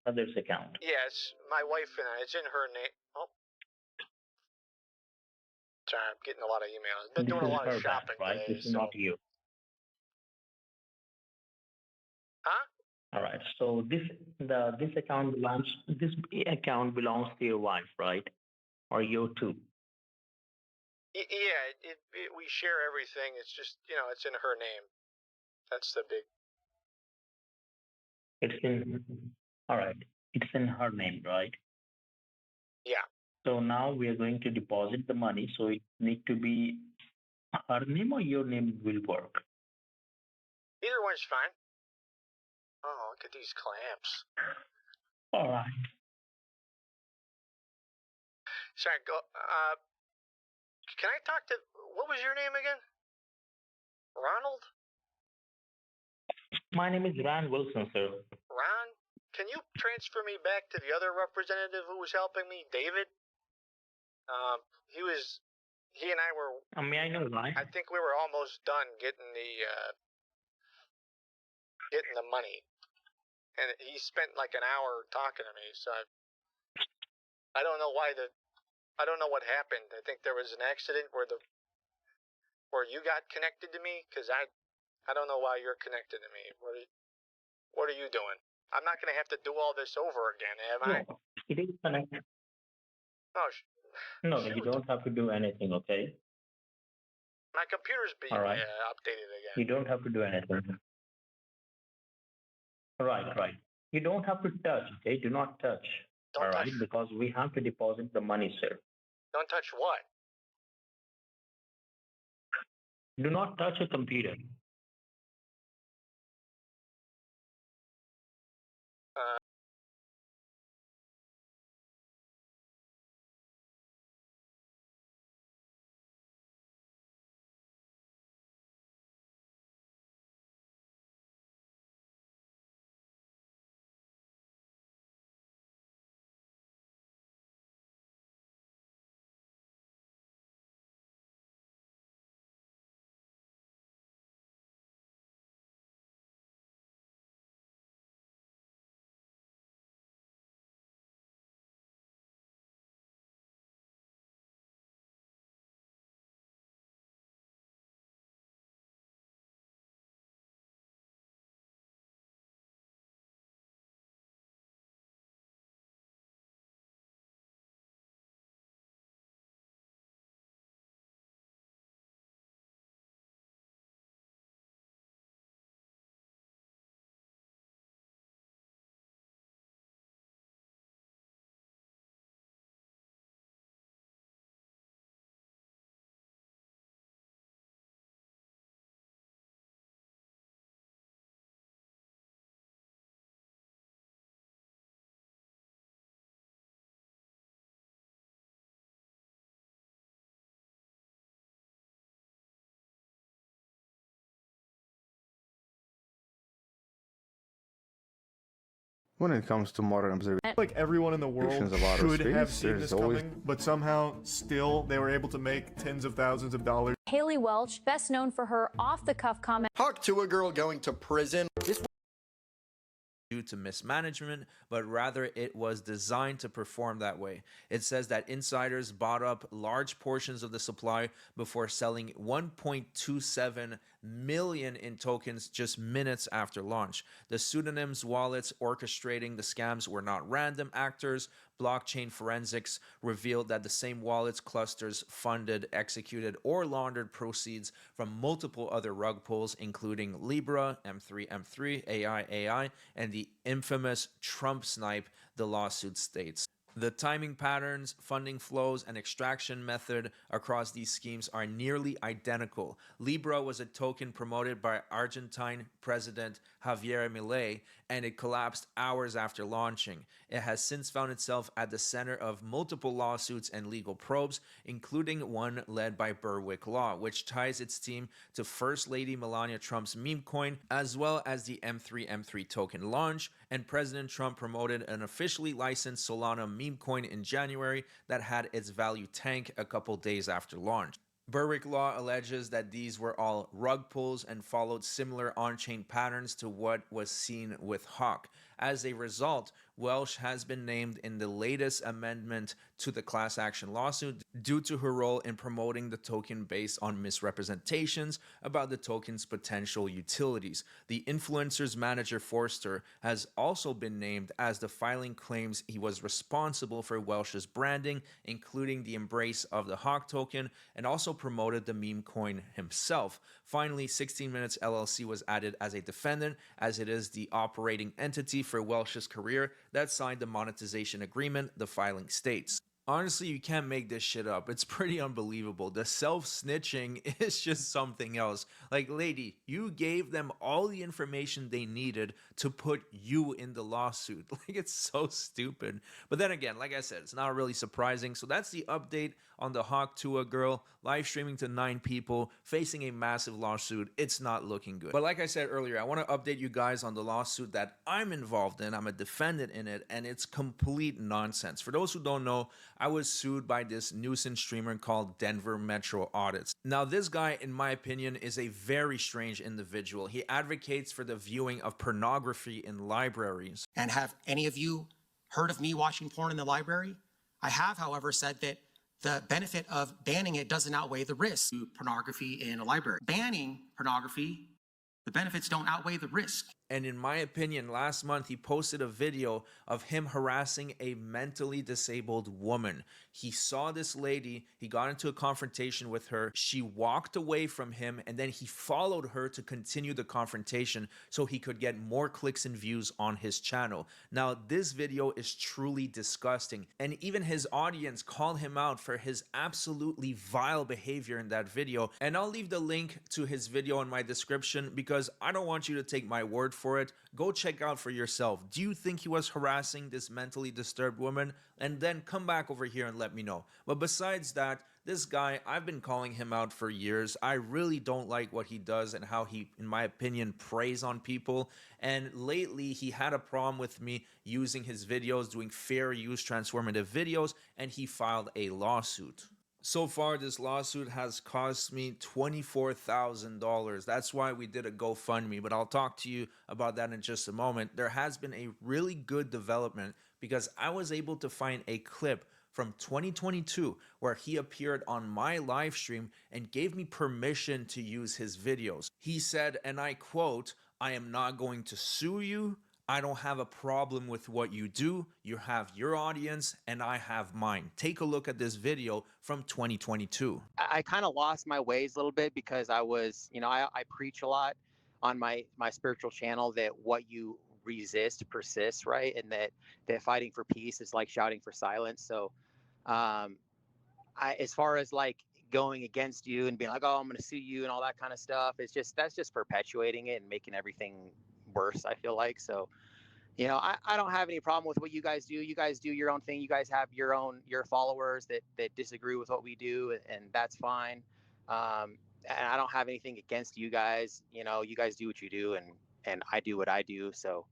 mother's account.
Yes, my wife and I. It's in her name. Oh, sorry, I'm getting a lot of emails. Been
This
doing a
is
lot
her
of
bank,
shopping
right?
today.
This is not you.
Huh?
All right. So this account belongs to your wife, right? Or you too?
Yeah, we share everything. It's just, it's in her name. That's the big.
All right. It's in her name, right?
Yeah.
So now we are going to deposit the money. So it need to be her name or your name will work.
Either one's fine. Oh, look at these clamps.
All right.
Sorry, go. Can I talk to? What was your name again? Ronald?
My name is Ryan Wilson, sir.
Ron? Can you transfer me back to the other representative who was helping me, David? He and I were.
May I know why?
I think we were almost done getting the money, and he spent like an hour talking to me. So I don't know why I don't know what happened. I think there was an accident where you got connected to me, because I don't know why you're connected to me. What are you doing? I'm not going to have to do all this over again, am I?
No, it is connected.
Oh,
No, you don't have to do anything, okay?
my computer's being
All right.
updated again.
You don't have to do anything. Right. You don't have to touch, okay? Do not touch.
Don't touch.
Because we have to deposit the money, sir.
Don't touch what?
Do not touch a computer.
When it comes to modern observation,
like everyone in the world
of outer
should have
space,
seen
there's
this
always
coming, but somehow still they were able to make tens of thousands of dollars.
Haley Welch, best known for her off-the-cuff comment.
Talk to a girl going to prison.
Due to mismanagement, but rather it was designed to perform that way. It says that insiders bought up large portions of the supply before selling 1.27 million in tokens just minutes after launch. The pseudonyms wallets orchestrating the scams were not random actors. Blockchain forensics revealed that the same wallets clusters funded, executed, or laundered proceeds from multiple other rug pulls, including Libra, M3, AI, and the infamous Trump snipe, the lawsuit states. The timing patterns, funding flows, and extraction method across these schemes are nearly identical. Libra was a token promoted by Argentine President Javier Milei, and it collapsed hours after launching. It has since found itself at the center of multiple lawsuits and legal probes, including one led by Berwick Law, which ties its team to First Lady Melania Trump's meme coin, as well as the M3 token launch, and President Trump promoted an officially licensed Solana meme coin in January that had its value tank a couple days after launch. Berwick Law alleges that these were all rug pulls and followed similar on-chain patterns to what was seen with Hawk. As a result, Welsh has been named in the latest amendment to the class action lawsuit due to her role in promoting the token based on misrepresentations about the token's potential utilities. The influencer's manager Forster has also been named, as the filing claims he was responsible for Welsh's branding, including the embrace of the Hawk token, and also promoted the meme coin himself. Finally, 16 Minutes LLC was added as a defendant, as it is the operating entity for Welsh's career that signed the monetization agreement, the filing states. Honestly, you can't make this shit up. It's pretty unbelievable. The self-snitching is just something else. Like, lady, you gave them all the information they needed to put you in the lawsuit. Like, it's so stupid. But then again, like I said, it's not really surprising. So that's the update on the Hawk Tuah girl, live streaming to 9 people, facing a massive lawsuit. It's not looking good. But like I said earlier, I want to update you guys on the lawsuit that I'm involved in. I'm a defendant in it, and it's complete nonsense. For those who don't know, I was sued by this nuisance streamer called Denver Metro Audits. Now, this guy, in my opinion, is a very strange individual. He advocates for the viewing of pornography in libraries.
And have any of you heard of me watching porn in the library? I have, however, said that the benefit of banning it doesn't outweigh the risk to pornography in a library. Banning pornography, the benefits don't outweigh the risk.
And in my opinion, last month he posted a video of him harassing a mentally disabled woman. He saw this lady, he got into a confrontation with her, she walked away from him, and then he followed her to continue the confrontation so he could get more clicks and views on his channel. Now, this video is truly disgusting, and even his audience called him out for his absolutely vile behavior in that video. And I'll leave the link to his video in my description, because I don't want you to take my word for it. Go check out for yourself. Do you think he was harassing this mentally disturbed woman? And then come back over here and let me know. But besides that, this guy, I've been calling him out for years. I really don't like what he does and how he, in my opinion, preys on people. And lately, he had a problem with me using his videos, doing fair use transformative videos, and he filed a lawsuit. So far, this lawsuit has cost me $24,000. That's why we did a GoFundMe, but I'll talk to you about that in just a moment. There has been a really good development because I was able to find a clip from 2022 where he appeared on my live stream and gave me permission to use his videos. He said, and I quote, "I am not going to sue you. I don't have a problem with what you do. You have your audience and I have mine." Take a look at this video from 2022.
I kind of lost my ways a little bit because I was, I preach a lot on my spiritual channel that what you resist persists, right? And that fighting for peace is like shouting for silence. So as far as like going against you and being like, oh, I'm going to sue you and all that kind of stuff, that's just perpetuating it and making everything worse, I feel like. So, I don't have any problem with what you guys do. You guys do your own thing. You guys have your followers that disagree with what we do, and that's fine. And I don't have anything against you guys. You guys do what you do, and I do what I do. So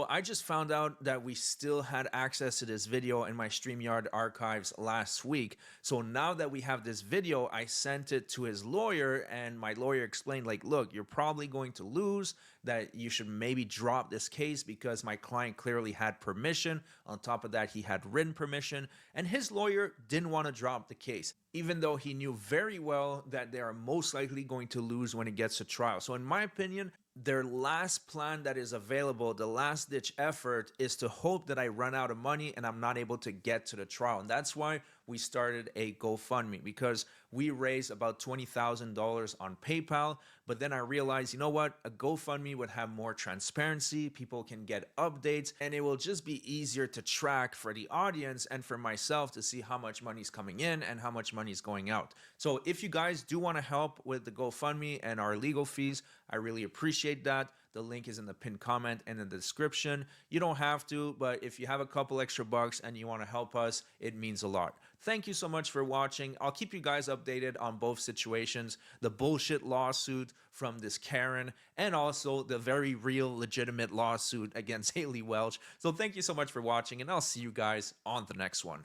I just found out that we still had access to this video in my StreamYard archives last week. So now that we have this video, I sent it to his lawyer, and my lawyer explained, like, look, you're probably going to lose, that you should maybe drop this case because my client clearly had permission. On top of that, he had written permission, and his lawyer didn't want to drop the case, even though he knew very well that they are most likely going to lose when it gets to trial. So in my opinion, their last plan that is available, the last ditch effort, is to hope that I run out of money and I'm not able to get to the trial. And that's why we started a GoFundMe, because we raised about $20,000 on PayPal. But then I realized, you know what? A GoFundMe would have more transparency. People can get updates, and it will just be easier to track for the audience and for myself to see how much money is coming in and how much money is going out. So if you guys do want to help with the GoFundMe and our legal fees, I really appreciate that. The link is in the pinned comment and in the description. You don't have to, but if you have a couple extra bucks and you want to help us, it means a lot. Thank you so much for watching. I'll keep you guys updated on both situations, the bullshit lawsuit from this Karen and also the very real legitimate lawsuit against Haley Welch. So thank you so much for watching, and I'll see you guys on the next one.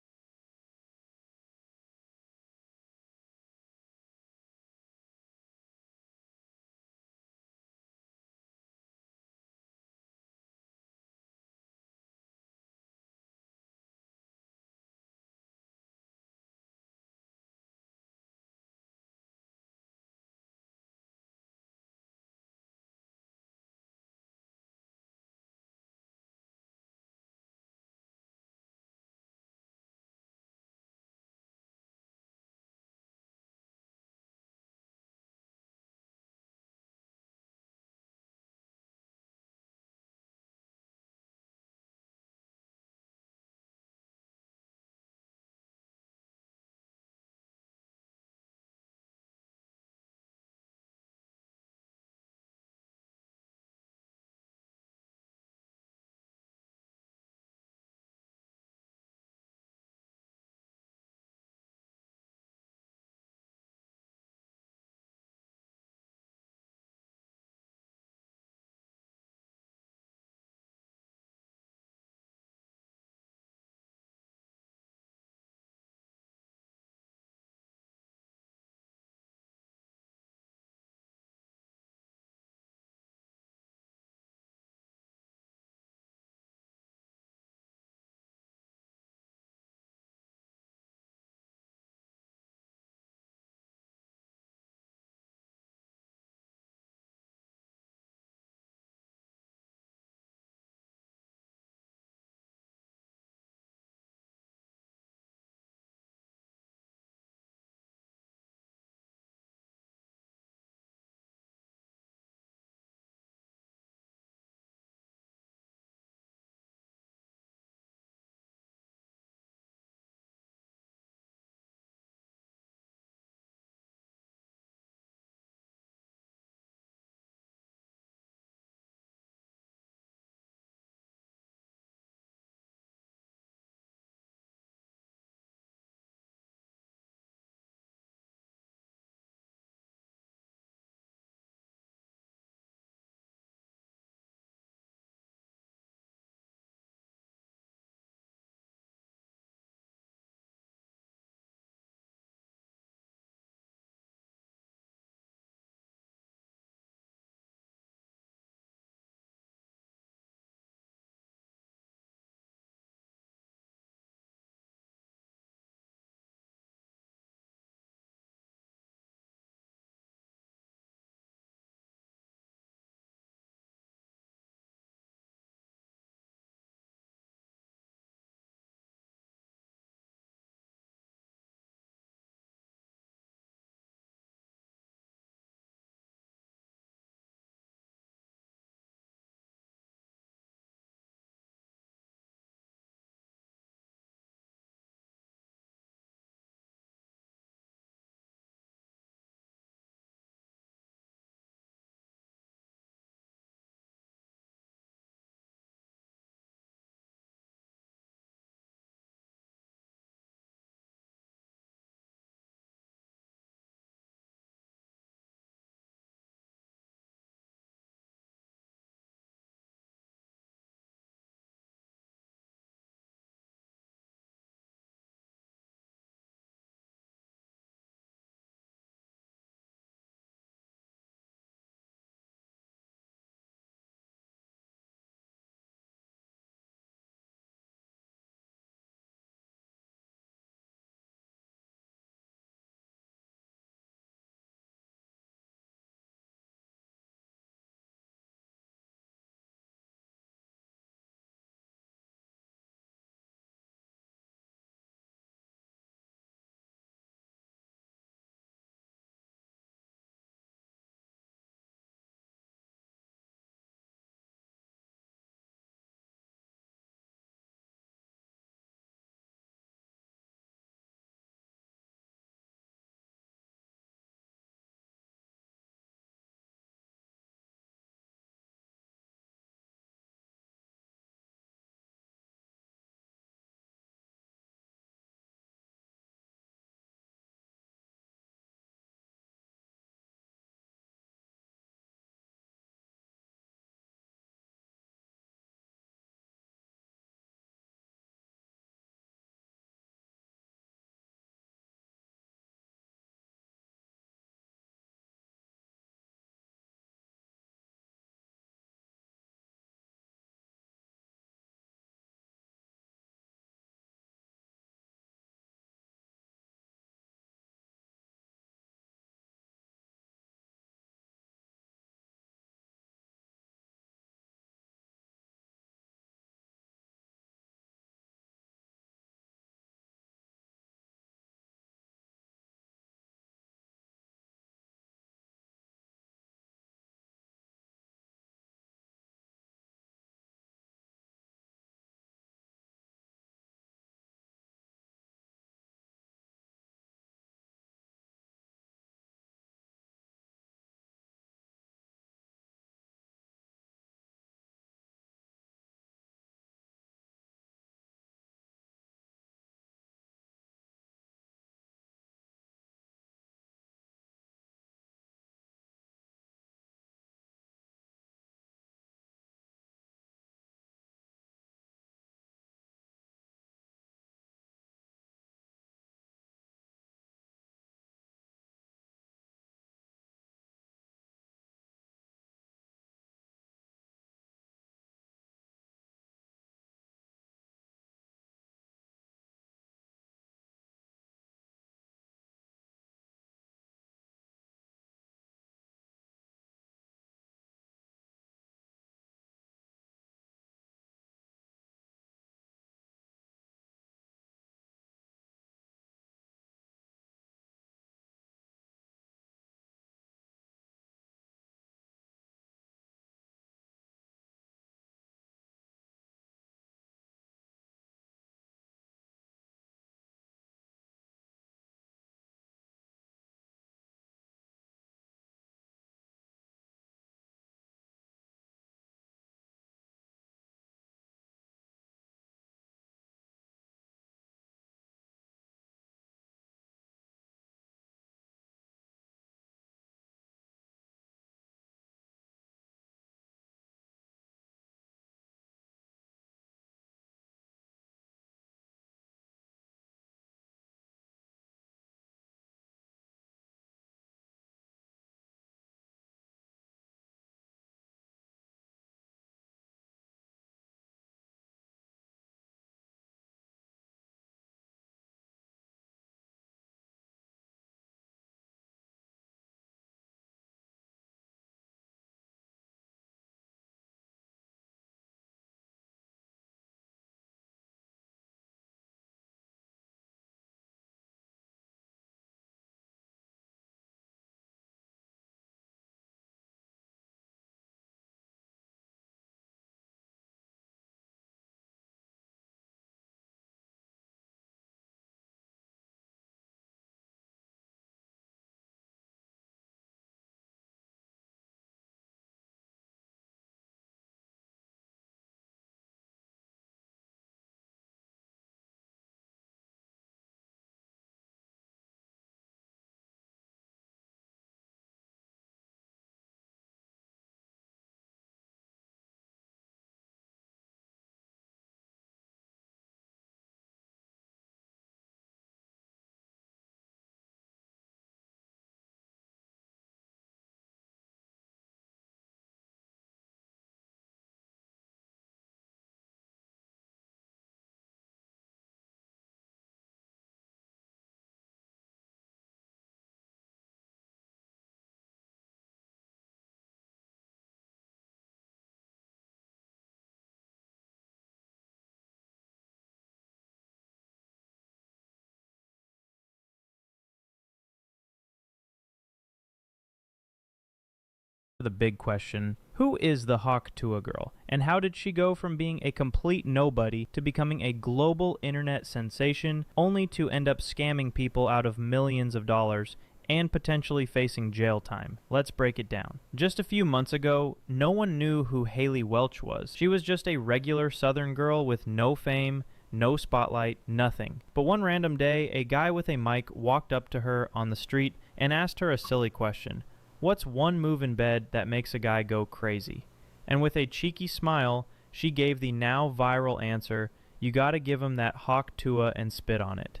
The big question, who is the Hawk Tuah girl? And how did she go from being a complete nobody to becoming a global internet sensation, only to end up scamming people out of millions of dollars and potentially facing jail time? Let's break it down. Just a few months ago, no one knew who Haley Welch was. She was just a regular Southern girl with no fame, no spotlight, nothing. But one random day, a guy with a mic walked up to her on the street and asked her a silly question. What's one move in bed that makes a guy go crazy? And with a cheeky smile, she gave the now viral answer, you gotta give him that Hawk Tuah and spit on it.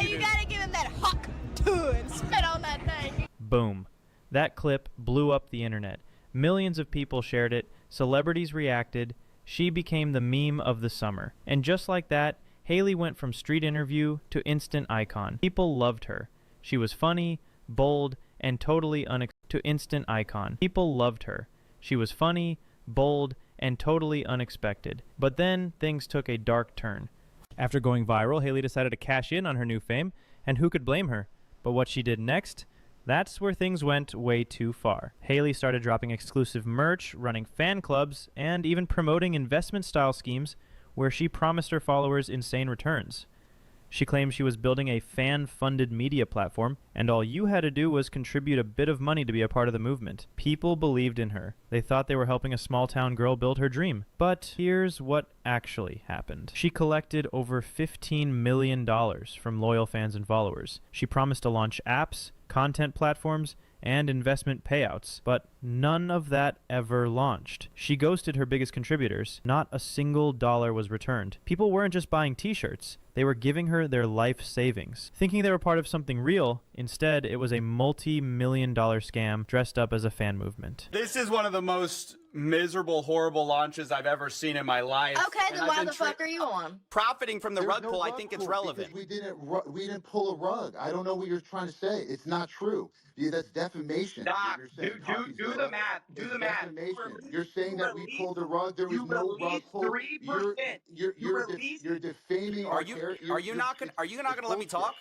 You gotta give him that Hawk Tuah and spit on that thing.
Boom. That clip blew up the internet. Millions of people shared it, celebrities reacted, she became the meme of the summer. And just like that, Haley went from street interview to instant icon. People loved her. She was funny, bold, and totally instant icon. People loved her. She was funny, bold, and totally unexpected. But then things took a dark turn. After going viral, Haley decided to cash in on her new fame, and who could blame her? But what she did next, that's where things went way too far. Haley started dropping exclusive merch, running fan clubs, and even promoting investment-style schemes where she promised her followers insane returns. She claimed she was building a fan-funded media platform, and all you had to do was contribute a bit of money to be a part of the movement. People believed in her. They thought they were helping a small-town girl build her dream. But here's what actually happened. She collected over $15 million from loyal fans and followers. She promised to launch apps, content platforms, and investment payouts, but none of that ever launched. She ghosted her biggest contributors. Not a single dollar was returned. People weren't just buying t-shirts. They were giving her their life savings. Thinking they were part of something real, instead it was a multi-million-dollar scam dressed up as a fan movement.
This is one of the most miserable, horrible launches I've ever seen in my life.
Okay, then why the fuck are you on?
Profiting from the rug pull, I think it's relevant.
We didn't pull a rug. I don't know what you're trying to say. It's not true. That's defamation.
Stop. Do the math. Do the math.
You're saying that we pulled a rug. There was no rug pull.
3%.
You're defaming our character.
Are you not gonna let me talk?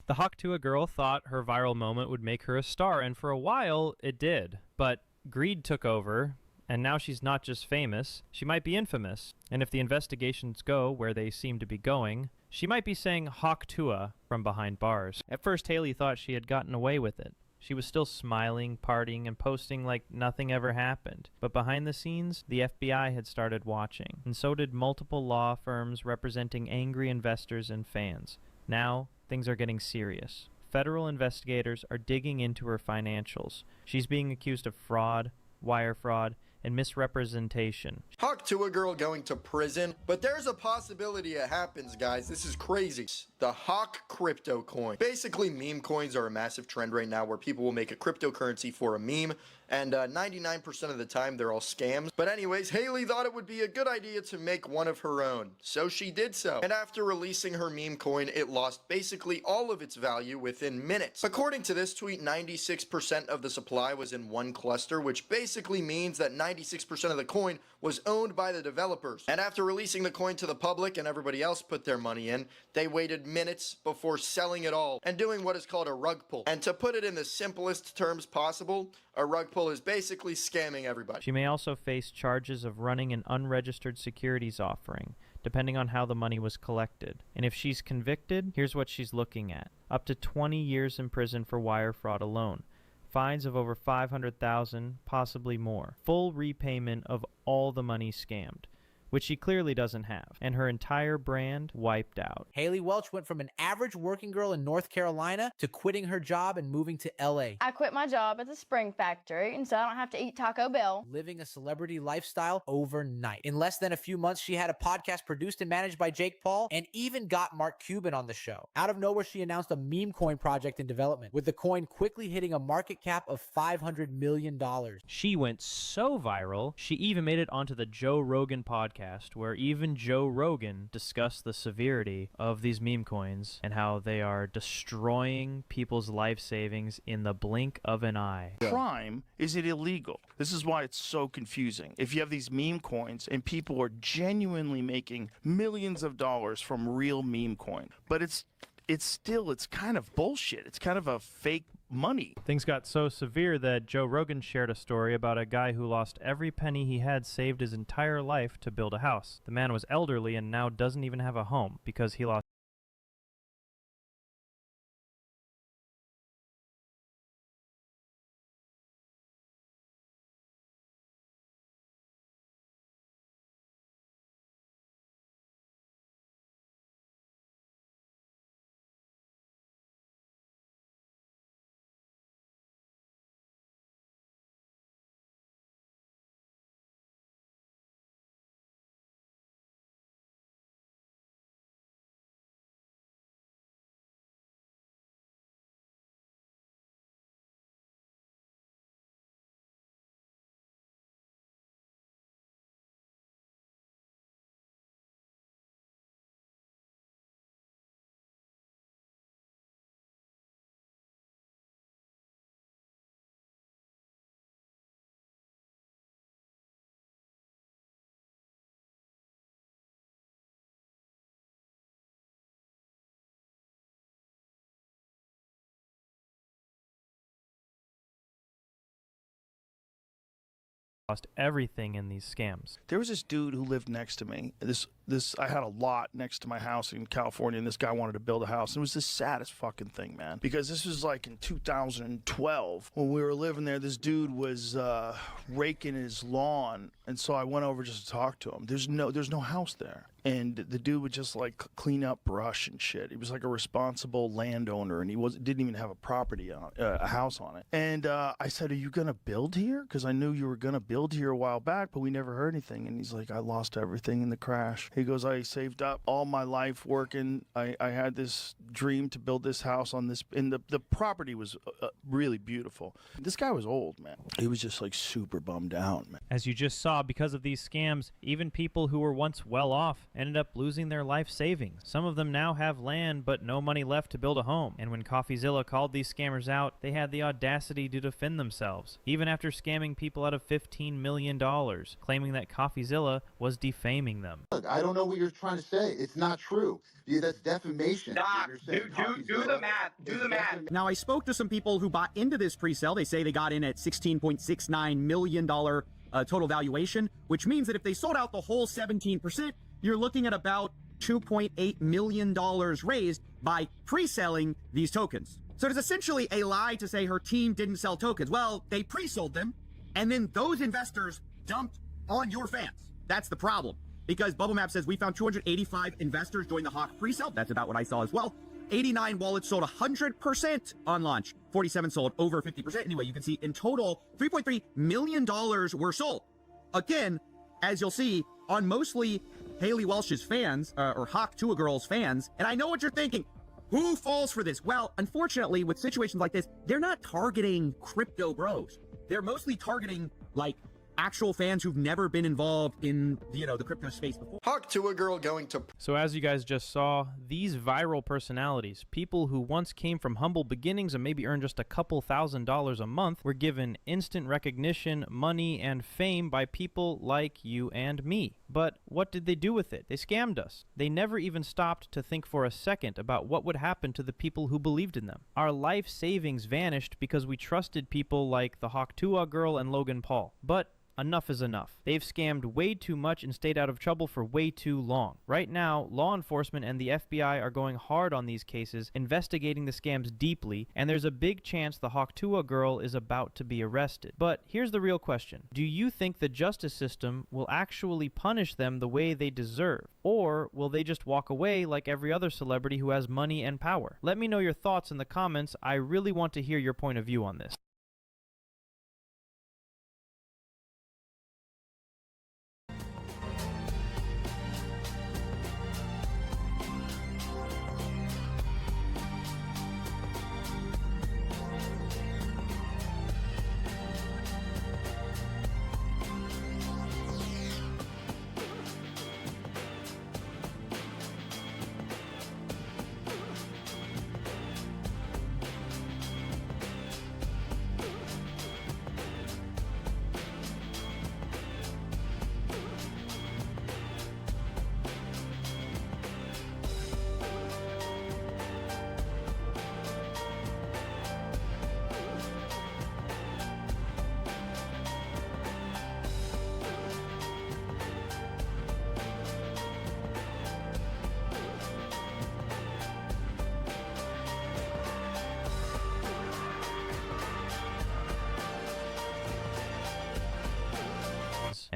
The Hawk Tuah girl thought her viral moment would make her a star, and for a while it did. But greed took over, and now she's not just famous, she might be infamous. And if the investigations go where they seem to be going, she might be saying Hawk Tuah from behind bars. At first, Haley thought she had gotten away with it. She was still smiling, partying, and posting like nothing ever happened. But behind the scenes, the FBI had started watching, and so did multiple law firms representing angry investors and fans. Now, things are getting serious. Federal investigators are digging into her financials. She's being accused of fraud, wire fraud, and misrepresentation.
Hawk Tuah girl going to prison, but there's a possibility it happens, guys. This is crazy. The Hawk crypto coin. Basically, meme coins are a massive trend right now where people will make a cryptocurrency for a meme, and 99% of the time they're all scams. But anyways, Haley thought it would be a good idea to make one of her own, so she did so. And after releasing her meme coin, it lost basically all of its value within minutes. According to this tweet, 96% of the supply was in one cluster, which basically means that 96% of the coin was owned by the developers. And after releasing the coin to the public and everybody else put their money in, they waited minutes before selling it all and doing what is called a rug pull. And to put it in the simplest terms possible, a rug pull is basically scamming everybody.
She may also face charges of running an unregistered securities offering, depending on how the money was collected. And if she's convicted, here's what she's looking at. Up to 20 years in prison for wire fraud alone. Fines of over $500,000, possibly more. Full repayment of all the money scammed, which she clearly doesn't have, and her entire brand wiped out.
Haley Welch went from an average working girl in North Carolina to quitting her job and moving to LA.
I quit my job at the Spring Factory, and so I don't have to eat Taco Bell.
Living a celebrity lifestyle overnight. In less than a few months, she had a podcast produced and managed by Jake Paul, and even got Mark Cuban on the show. Out of nowhere, she announced a meme coin project in development, with the coin quickly hitting a market cap of $500 million.
She went so viral, she even made it onto the Joe Rogan podcast, where even Joe Rogan discussed the severity of these meme coins and how they are destroying people's life savings in the blink of an eye.
Crime, is it illegal? This is why it's so confusing. If you have these meme coins and people are genuinely making millions of dollars from real meme coin, but it's kind of bullshit. It's kind of a fake money.
Things got so severe that Joe Rogan shared a story about a guy who lost every penny he had saved his entire life to build a house. The man was elderly and now doesn't even have a home because he lost everything in these scams.
There was this dude who lived next to me. I had a lot next to my house in California, and this guy wanted to build a house. And it was the saddest fucking thing, man. Because this was like in 2012 when we were living there. This dude was raking his lawn, and so I went over just to talk to him. There's no house there. And the dude would just like clean up brush and shit. He was like a responsible landowner, and he didn't even have a property on a house on it. And I said, "Are you gonna build here? Because I knew you were gonna build here a while back, but we never heard anything." And he's like, "I lost everything in the crash." He goes, "I saved up all my life working. I had this dream to build this house on this, and the property was really beautiful." This guy was old, man. He was just like super bummed out, man.
As you just saw, because of these scams, even people who were once well off ended up losing their life savings. Some of them now have land but no money left to build a home. And when CoffeeZilla called these scammers out, they had the audacity to defend themselves, even after scamming people out of $15 million, claiming that CoffeeZilla was defaming them.
Look, I don't know what you're trying to say. It's not true. That's defamation.
Stop. Do the math. Do the math. Now, I spoke to some people who bought into this pre-sale. They say they got in at $16.69 million total valuation, which means that if they sold out the whole 17%, you're looking at about $2.8 million raised by pre-selling these tokens. So it's essentially a lie to say her team didn't sell tokens. Well, they pre-sold them, and then those investors dumped on your fans. That's the problem. Because BubbleMap says we found 285 investors join the Hawk pre-sale. That's about what I saw as well. 89 wallets sold 100% on launch. 47 sold over 50%. Anyway, you can see in total, $3.3 million were sold. Again, as you'll see, on mostly Haley Welsh's fans, or Hawk Tuah Girls fans. And I know what you're thinking. Who falls for this? Well, unfortunately, with situations like this, they're not targeting crypto bros. They're mostly targeting, like, actual fans who've never been involved in, the crypto space before.
Hawk Tuah Girl going to...
So as you guys just saw, these viral personalities, people who once came from humble beginnings and maybe earned just a couple $1,000s a month, were given instant recognition, money, and fame by people like you and me. But what did they do with it? They scammed us. They never even stopped to think for a second about what would happen to the people who believed in them. Our life savings vanished because we trusted people like the Hawk Tuah Girl and Logan Paul. But enough is enough. They've scammed way too much and stayed out of trouble for way too long. Right now, law enforcement and the FBI are going hard on these cases, investigating the scams deeply, and there's a big chance the Hawk Tuah Girl is about to be arrested. But here's the real question. Do you think the justice system will actually punish them the way they deserve? Or will they just walk away like every other celebrity who has money and power? Let me know your thoughts in the comments. I really want to hear your point of view on this.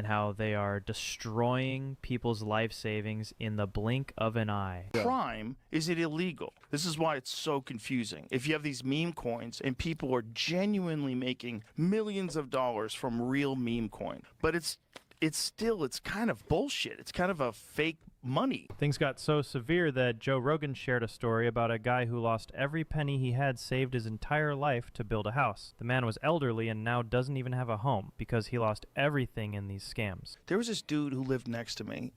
and how they are destroying people's life savings in the blink of an eye.
Crime, is it illegal? This is why it's so confusing. If you have these meme coins and people are genuinely making millions of dollars from real meme coin, but it's kind of bullshit. It's kind of a fake money.
Things got so severe that Joe Rogan shared a story about a guy who lost every penny he had saved his entire life to build a house. The man was elderly and now doesn't even have a home because he lost everything in these scams.
There was this dude who lived next to me.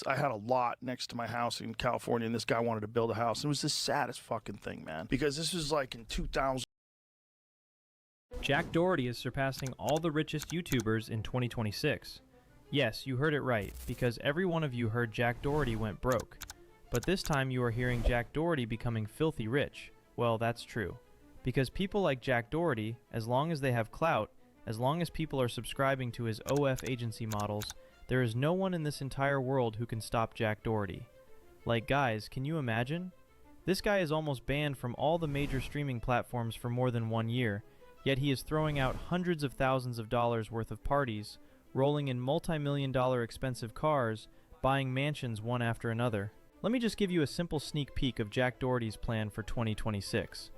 I had a lot next to my house in California, and this guy wanted to build a house. It was the saddest fucking thing, man, because this was like in 2000.
Jack Doherty is surpassing all the richest YouTubers in 2026. Yes, you heard it right, because every one of you heard Jack Doherty went broke. But this time you are hearing Jack Doherty becoming filthy rich. Well, that's true. Because people like Jack Doherty, as long as they have clout, as long as people are subscribing to his OF agency models, there is no one in this entire world who can stop Jack Doherty. Like, guys, can you imagine? This guy is almost banned from all the major streaming platforms for more than 1 year, yet he is throwing out hundreds of thousands of dollars worth of parties, rolling in multi-million-dollar expensive cars, buying mansions one after another. Let me just give you a simple sneak peek of Jack Doherty's plan for 2026.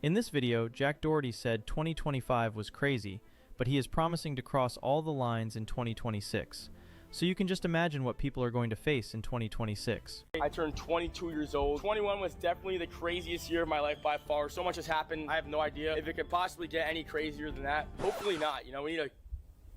In this video, Jack Doherty said 2025 was crazy, but he is promising to cross all the lines in 2026. So you can just imagine what people are going to face in 2026.
I turned 22 years old. 21 was definitely the craziest year of my life by far. So much has happened. I have no idea if it could possibly get any crazier than that. Hopefully not. You know, we need to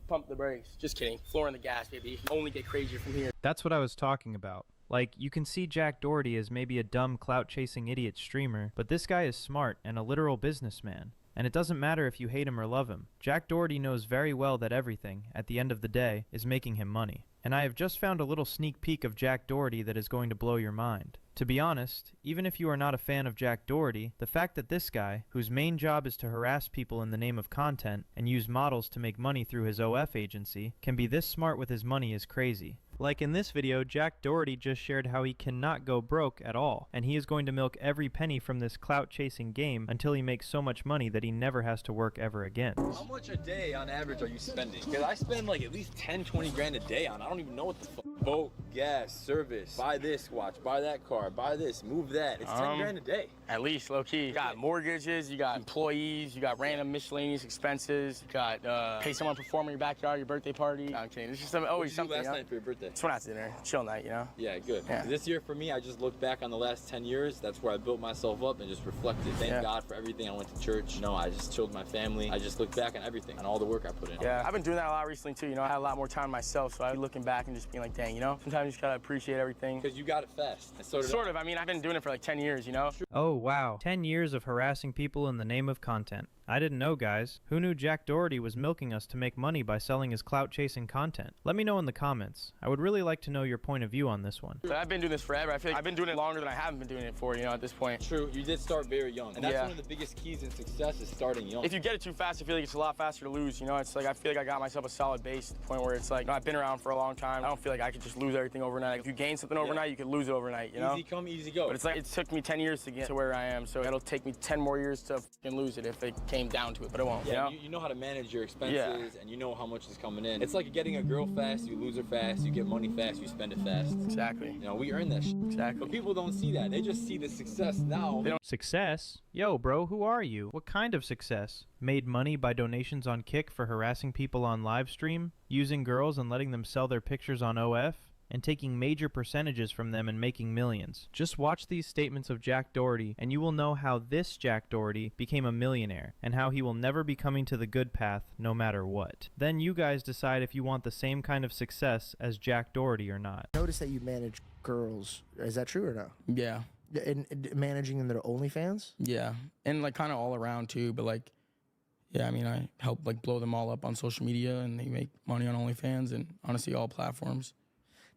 pump the brakes. Just kidding. Floor on the gas, baby. Only get crazier from here.
That's what I was talking about. Like, you can see Jack Doherty as maybe a dumb clout-chasing idiot streamer, but this guy is smart and a literal businessman. And it doesn't matter if you hate him or love him. Jack Doherty knows very well that everything, at the end of the day, is making him money. And I have just found a little sneak peek of Jack Doherty that is going to blow your mind. To be honest, even if you are not a fan of Jack Doherty, the fact that this guy, whose main job is to harass people in the name of content and use models to make money through his OF agency, can be this smart with his money is crazy. Like in this video, Jack Doherty just shared how he cannot go broke at all, and he is going to milk every penny from this clout-chasing game until he makes so much money that he never has to work ever again.
How much a day on average are you spending? Because I spend like at least 10, 20 grand a day on, I don't even know what the fuck. Boat, gas, service, buy this watch, buy that car, buy this, move that. It's 10 grand a day.
At least, low-key. You got mortgages, you got employees, you got random miscellaneous expenses, you got pay someone to perform in your backyard, your birthday party. No, I'm kidding. It's just always something.
Last night for your birthday?
Just went out to dinner. Chill night, you know?
Yeah, good.
Yeah.
This year for me, I just look back on the last 10 years. That's where I built myself up and just reflected. Thank God for everything. I went to church. You know, I just chilled with my family. I just looked back on everything, on all the work I put in.
Yeah, I've been doing that a lot recently too. You know, I had a lot more time myself, so I'm looking back and just being like, dang, you know? Sometimes you just gotta appreciate everything.
Because you got it fast. And
sort of. I mean, I've been doing it for like 10 years, you know?
Oh, wow. 10 years of harassing people in the name of content. I didn't know, guys. Who knew Jack Doherty was milking us to make money by selling his clout-chasing content? Let me know in the comments. I would really like to know your point of view on this one.
But I've been doing this forever. I feel like I've been doing it longer than I haven't been doing it for, you know, at this point.
True. You did start very young. And that's one of the biggest keys in success is starting young.
If you get it too fast, I feel like it's a lot faster to lose, you know? It's like I feel like I got myself a solid base to the point where it's like, you know, I've been around for a long time. I don't feel like I could just lose everything overnight. Like, if you gain something overnight, you could lose it overnight, you know?
Easy come, easy go.
But it's like it took me 10 years to get to where I am, so it'll take me 10 more years to fucking lose it if it came down to it, but it won't.
Yeah, you know how to manage your expenses, and you know how much is coming in. It's like getting a girl fast, you lose her fast, you get money fast, you spend it fast.
Exactly.
You know, we earn that shit.
Exactly.
But people don't see that. They just see the success now.
Success? Yo, bro, who are you? What kind of success? Made money by donations on Kick for harassing people on live stream? Using girls and letting them sell their pictures on OF? And taking major percentages from them and making millions. Just watch these statements of Jack Doherty and you will know how this Jack Doherty became a millionaire and how he will never be coming to the good path no matter what. Then you guys decide if you want the same kind of success as Jack Doherty or not.
Notice that you manage girls. Is that true or no?
Yeah.
And managing in their OnlyFans?
Yeah. And like kind of all around too, but like, yeah, I mean, I help like blow them all up on social media and they make money on OnlyFans and honestly all platforms.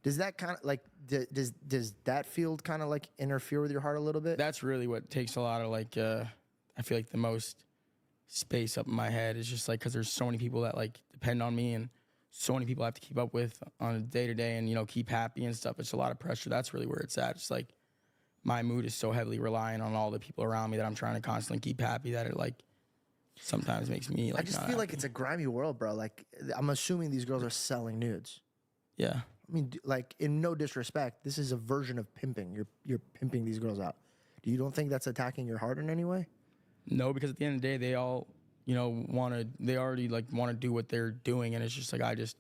Does that kind of like does that field kind of like interfere with your heart a little bit?
That's really what takes a lot of like I feel like the most space up in my head is just like because there's so many people that like depend on me and so many people I have to keep up with on a day to day and you know keep happy and stuff. It's a lot of pressure. That's really where it's at. It's like my mood is so heavily reliant on all the people around me that I'm trying to constantly keep happy that it like sometimes makes me like.
I just
not
feel like
happy.
it's a grimy world, bro. Like I'm assuming these girls are selling nudes.
Yeah.
I mean, like in no disrespect, this is a version of pimping. You're pimping these girls out. You don't think that's attacking your heart in any way?
No, because at the end of the day, they all, you know, they already like want to do what they're doing, and it's just like I just.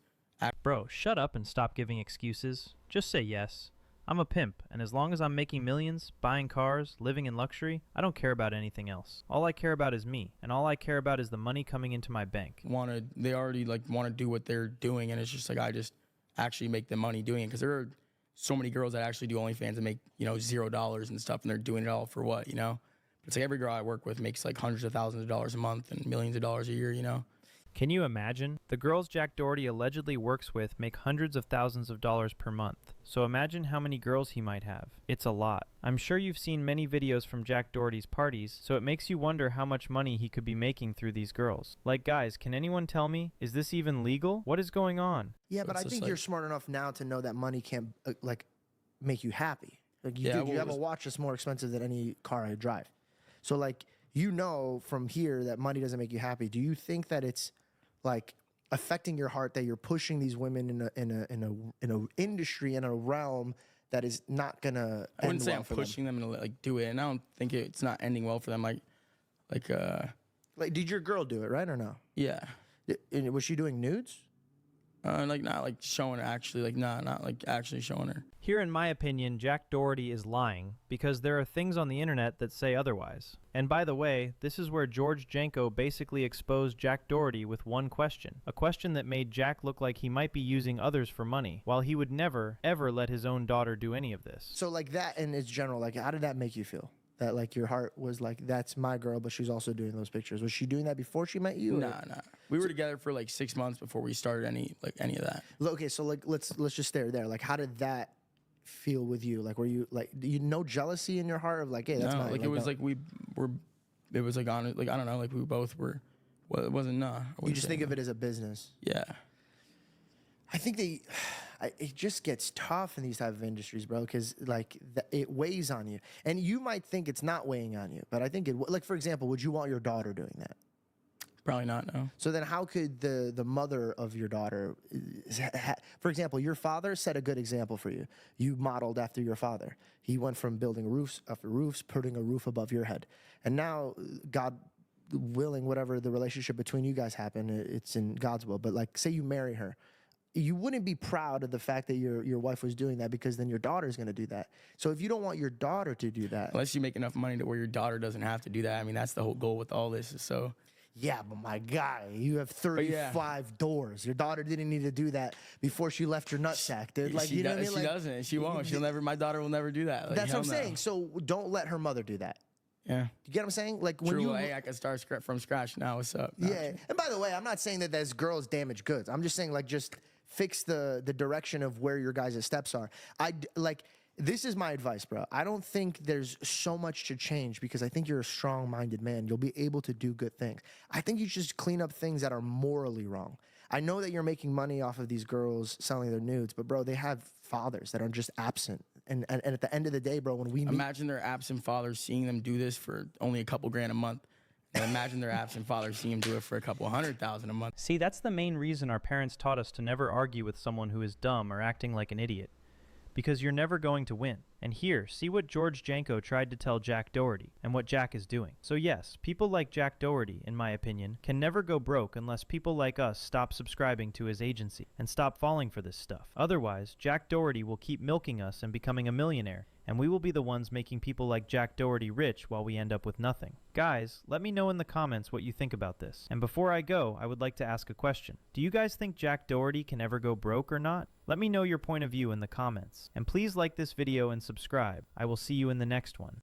Bro, shut up and stop giving excuses. Just say yes. I'm a pimp, and as long as I'm making millions, buying cars, living in luxury, I don't care about anything else. All I care about is me, and all I care about is the money coming into my bank.
They already like want to do what they're doing, and it's just like I just actually make the money doing it, because there are so many girls that actually do OnlyFans and make, you know, $0 and stuff, and they're doing it all for what, you know? But it's like every girl I work with makes like hundreds of thousands of dollars a month and millions of dollars a year, you know?
Can you imagine? The girls Jack Doherty allegedly works with make hundreds of thousands of dollars per month. So imagine how many girls he might have. It's a lot. I'm sure you've seen many videos from Jack Doherty's parties, so it makes you wonder how much money he could be making through these girls. Like, guys, can anyone tell me, is this even legal? What is going on?
Yeah, but I think you're smart enough now to know that money can't like make you happy. Like you have a watch that's more expensive than any car I drive. So like, you know from here that money doesn't make you happy. Do you think that it's like affecting your heart that you're pushing these women in a industry, in a realm that is not gonna
I wouldn't
end
say
well
I'm
for
pushing them to like do it, and I don't think it's not ending well for them. Like,
did your girl do it right or no?
Yeah.
Was she doing nudes?
Like not like showing her actually, like not like actually showing her.
Here, in my opinion, Jack Doherty is lying because there are things on the internet that say otherwise. And by the way, this is where George Janko basically exposed Jack Doherty with one question. A question that made Jack look like he might be using others for money, while he would never, ever let his own daughter do any of this.
So like that in its general, like how did that make you feel? That like your heart was like, that's my girl, but she's also doing those pictures. Was she doing that before she met you?
Nah. We were together for like 6 months before we started any of that.
Okay, so like let's just stay there. Like how did that feel with you? Like were you like, do you know jealousy in your heart of like, hey, that's
no,
my
like it was like it was like on it, like I don't know, like we both were. Well, it wasn't
You just think of it as a business.
Yeah.
I think it just gets tough in these type of industries, bro, because like it weighs on you, and you might think it's not weighing on you, but I think like for example, would you want your daughter doing that?
Probably not, no.
So then how could the mother of your daughter, for example, your father set a good example for you. You modeled after your father. He went from building roofs after roofs, putting a roof above your head, and now God willing, whatever the relationship between you guys happen, it's in God's will. But like, say you marry her. You wouldn't be proud of the fact that your wife was doing that, because then your daughter's going to do that. So if you don't want your daughter to do that,
unless you make enough money to where your daughter doesn't have to do that. I mean, that's the whole goal with all this. So
yeah, but my guy, you have 35 doors. Your daughter didn't need to do that before she left your nutsack, dude. Like you know what I mean?
She doesn't. She won't. She'll never. My daughter will never do that. Like,
that's what I'm saying. So don't let her mother do that.
Yeah.
You get what I'm saying? Like when
True, hey, I can start from scratch now. What's up?
No, yeah. And by the way, I'm not saying that there's girls damaged goods. I'm just saying like just fix the direction of where your guys' steps are. This is my advice, bro. I don't think there's so much to change, because I think you're a strong-minded man. You'll be able to do good things. I think you should just clean up things that are morally wrong. I know that you're making money off of these girls selling their nudes, but bro, they have fathers that are just absent. And at the end of the day, bro, when we
imagine their absent fathers seeing them do this for only a couple grand a month. And imagine their absent father seeing him do it for a couple $100,000 a month.
See, that's the main reason our parents taught us to never argue with someone who is dumb or acting like an idiot. Because you're never going to win. And here, see what George Janko tried to tell Jack Doherty, and what Jack is doing. So yes, people like Jack Doherty, in my opinion, can never go broke unless people like us stop subscribing to his agency, and stop falling for this stuff. Otherwise, Jack Doherty will keep milking us and becoming a millionaire, and we will be the ones making people like Jack Doherty rich while we end up with nothing. Guys, let me know in the comments what you think about this. And before I go, I would like to ask a question. Do you guys think Jack Doherty can ever go broke or not? Let me know your point of view in the comments. And please like this video and subscribe. I will see you in the next one.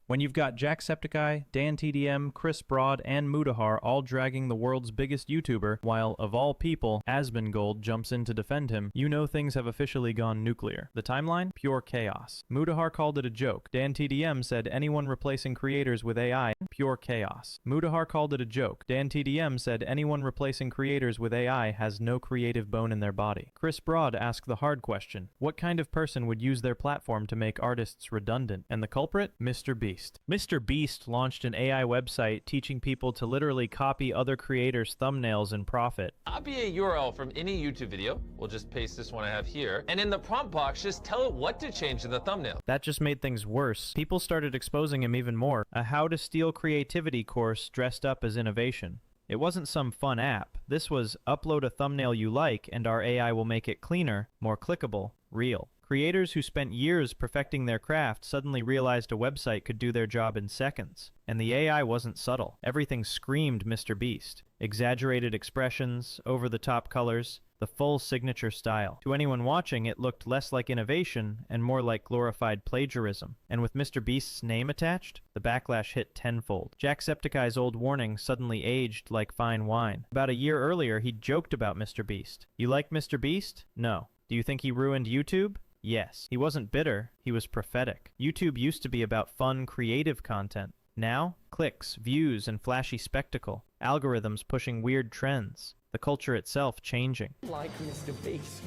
When you've got Jacksepticeye, Dan TDM, Chris Broad, and Mudahar all dragging the world's biggest YouTuber, while, of all people, Asmongold jumps in to defend him, you know things have officially gone nuclear. The timeline? Pure chaos. Mudahar called it a joke. Dan TDM said anyone replacing creators with AI, pure chaos. Mudahar called it a joke. Dan TDM said anyone replacing creators with AI has no creative bone in their body. Chris Broad asked the hard question: what kind of person would use their platform to make artists redundant? And the culprit? Mr. Beast. Mr. Beast launched an AI website teaching people to literally copy other creators' thumbnails and profit.
Copy a URL from any YouTube video. We'll just paste this one I have here. And in the prompt box, just tell it what to change in the thumbnail.
That just made things worse. People started exposing him even more. A how to steal creativity course dressed up as innovation. It wasn't some fun app. This was upload a thumbnail you like and our AI will make it cleaner, more clickable, real. Creators who spent years perfecting their craft suddenly realized a website could do their job in seconds. And the AI wasn't subtle. Everything screamed Mr. Beast. Exaggerated expressions, over-the-top colors, the full signature style. To anyone watching, it looked less like innovation and more like glorified plagiarism. And with Mr. Beast's name attached, the backlash hit tenfold. Jacksepticeye's old warning suddenly aged like fine wine. About a year earlier, he joked about Mr. Beast. You like Mr. Beast? No. Do you think he ruined YouTube? Yes. He wasn't bitter, he was prophetic. YouTube used to be about fun, creative content. Now, clicks, views, and flashy spectacle. Algorithms pushing weird trends. The culture itself changing.
Like Mr. Beast?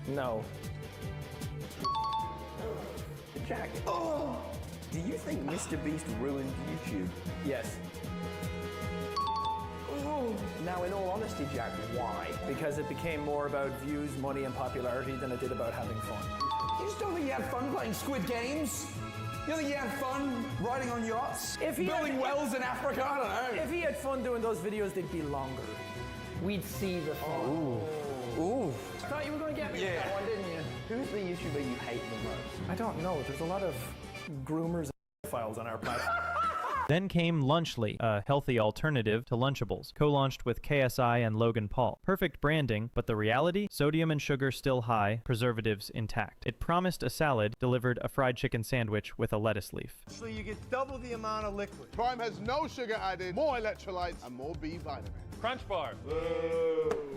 No. Jack, do you think Mr. Beast ruined YouTube? Yes. Now, in all honesty, Jack, why? Because it became more about views, money, and popularity than it did about having fun. You just don't think you had fun playing Squid Games? You think you had fun riding on yachts? Building wells in Africa? I don't know. If he had fun doing those videos, they'd be longer. We'd see the fun. Ooh. I thought you were going to get me with that one, didn't you? Who's the YouTuber you hate the most? I don't know. There's a lot of groomers and files on our platform.
Then came Lunchly, a healthy alternative to Lunchables, co-launched with KSI and Logan Paul. Perfect branding, but the reality? Sodium and sugar still high, preservatives intact. It promised a salad, delivered a fried chicken sandwich with a lettuce leaf.
So you get double the amount of liquid. Prime has no sugar added, more electrolytes, and more B vitamins.
Crunch Bar.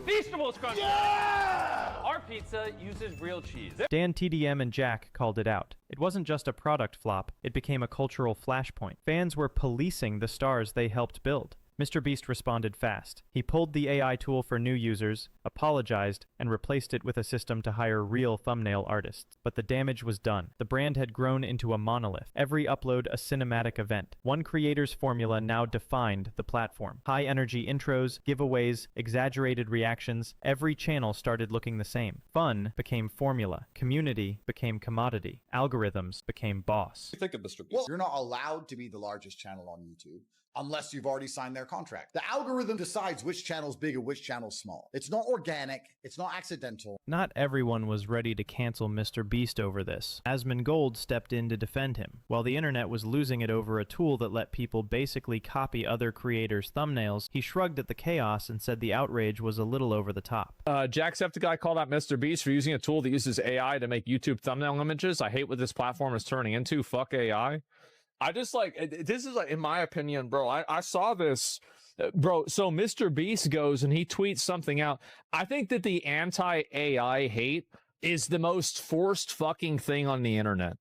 Feastables Crunch Bar.
Yeah!
Our pizza uses real cheese.
Dan TDM and Jack called it out. It wasn't just a product flop, it became a cultural flashpoint. Fans were policing the stars they helped build. Mr. Beast responded fast. He pulled the AI tool for new users, apologized, and replaced it with a system to hire real thumbnail artists. But the damage was done. The brand had grown into a monolith. Every upload a cinematic event. One creator's formula now defined the platform. High-energy intros, giveaways, exaggerated reactions. Every channel started looking the same. Fun became formula. Community became commodity. Algorithms became boss.
You think of Mr. Beast? Well, you're not allowed to be the largest channel on YouTube unless you've already signed their contract. The algorithm decides which channel's big and which channel's small. It's not organic. It's not accidental.
Not everyone was ready to cancel Mr. Beast over this. Asmongold stepped in to defend him. While the internet was losing it over a tool that let people basically copy other creators' thumbnails, he shrugged at the chaos and said the outrage was a little over the top.
Jacksepticeye called out Mr. Beast for using a tool that uses AI to make YouTube thumbnail images. I hate what this platform is turning into. Fuck AI. I just this is in my opinion, bro, I saw this, bro. So Mr. Beast goes and he tweets something out. I think that the anti-AI hate is the most forced fucking thing on the internet.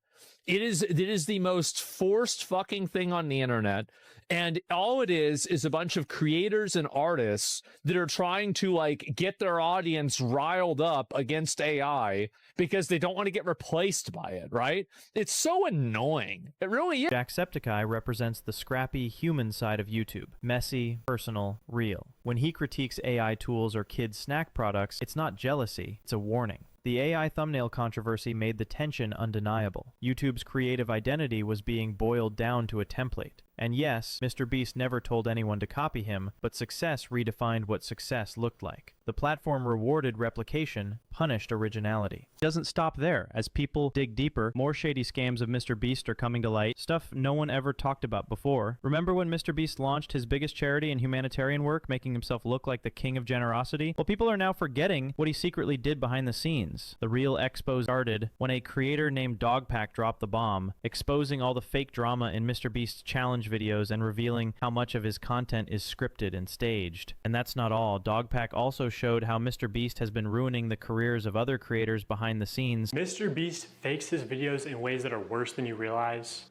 It is the most forced fucking thing on the internet. And all it is a bunch of creators and artists that are trying to get their audience riled up against AI because they don't want to get replaced by it, right? It's so annoying. It really is.
Jacksepticeye represents the scrappy human side of YouTube. Messy, personal, real. When he critiques AI tools or kids' snack products, it's not jealousy, it's a warning. The AI thumbnail controversy made the tension undeniable. YouTube's creative identity was being boiled down to a template. And yes, Mr. Beast never told anyone to copy him, but success redefined what success looked like. The platform rewarded replication, punished originality. It doesn't stop there. As people dig deeper, more shady scams of Mr. Beast are coming to light, stuff no one ever talked about before. Remember when Mr. Beast launched his biggest charity and humanitarian work, making himself look like the king of generosity? Well, people are now forgetting what he secretly did behind the scenes. The real expose started when a creator named Dogpack dropped the bomb, exposing all the fake drama in Mr. Beast's challenge videos and revealing how much of his content is scripted and staged. And that's not all. Dogpack also showed how Mr. Beast has been ruining the careers of other creators behind the scenes.
Mr. Beast fakes his videos in ways that are worse than you realize.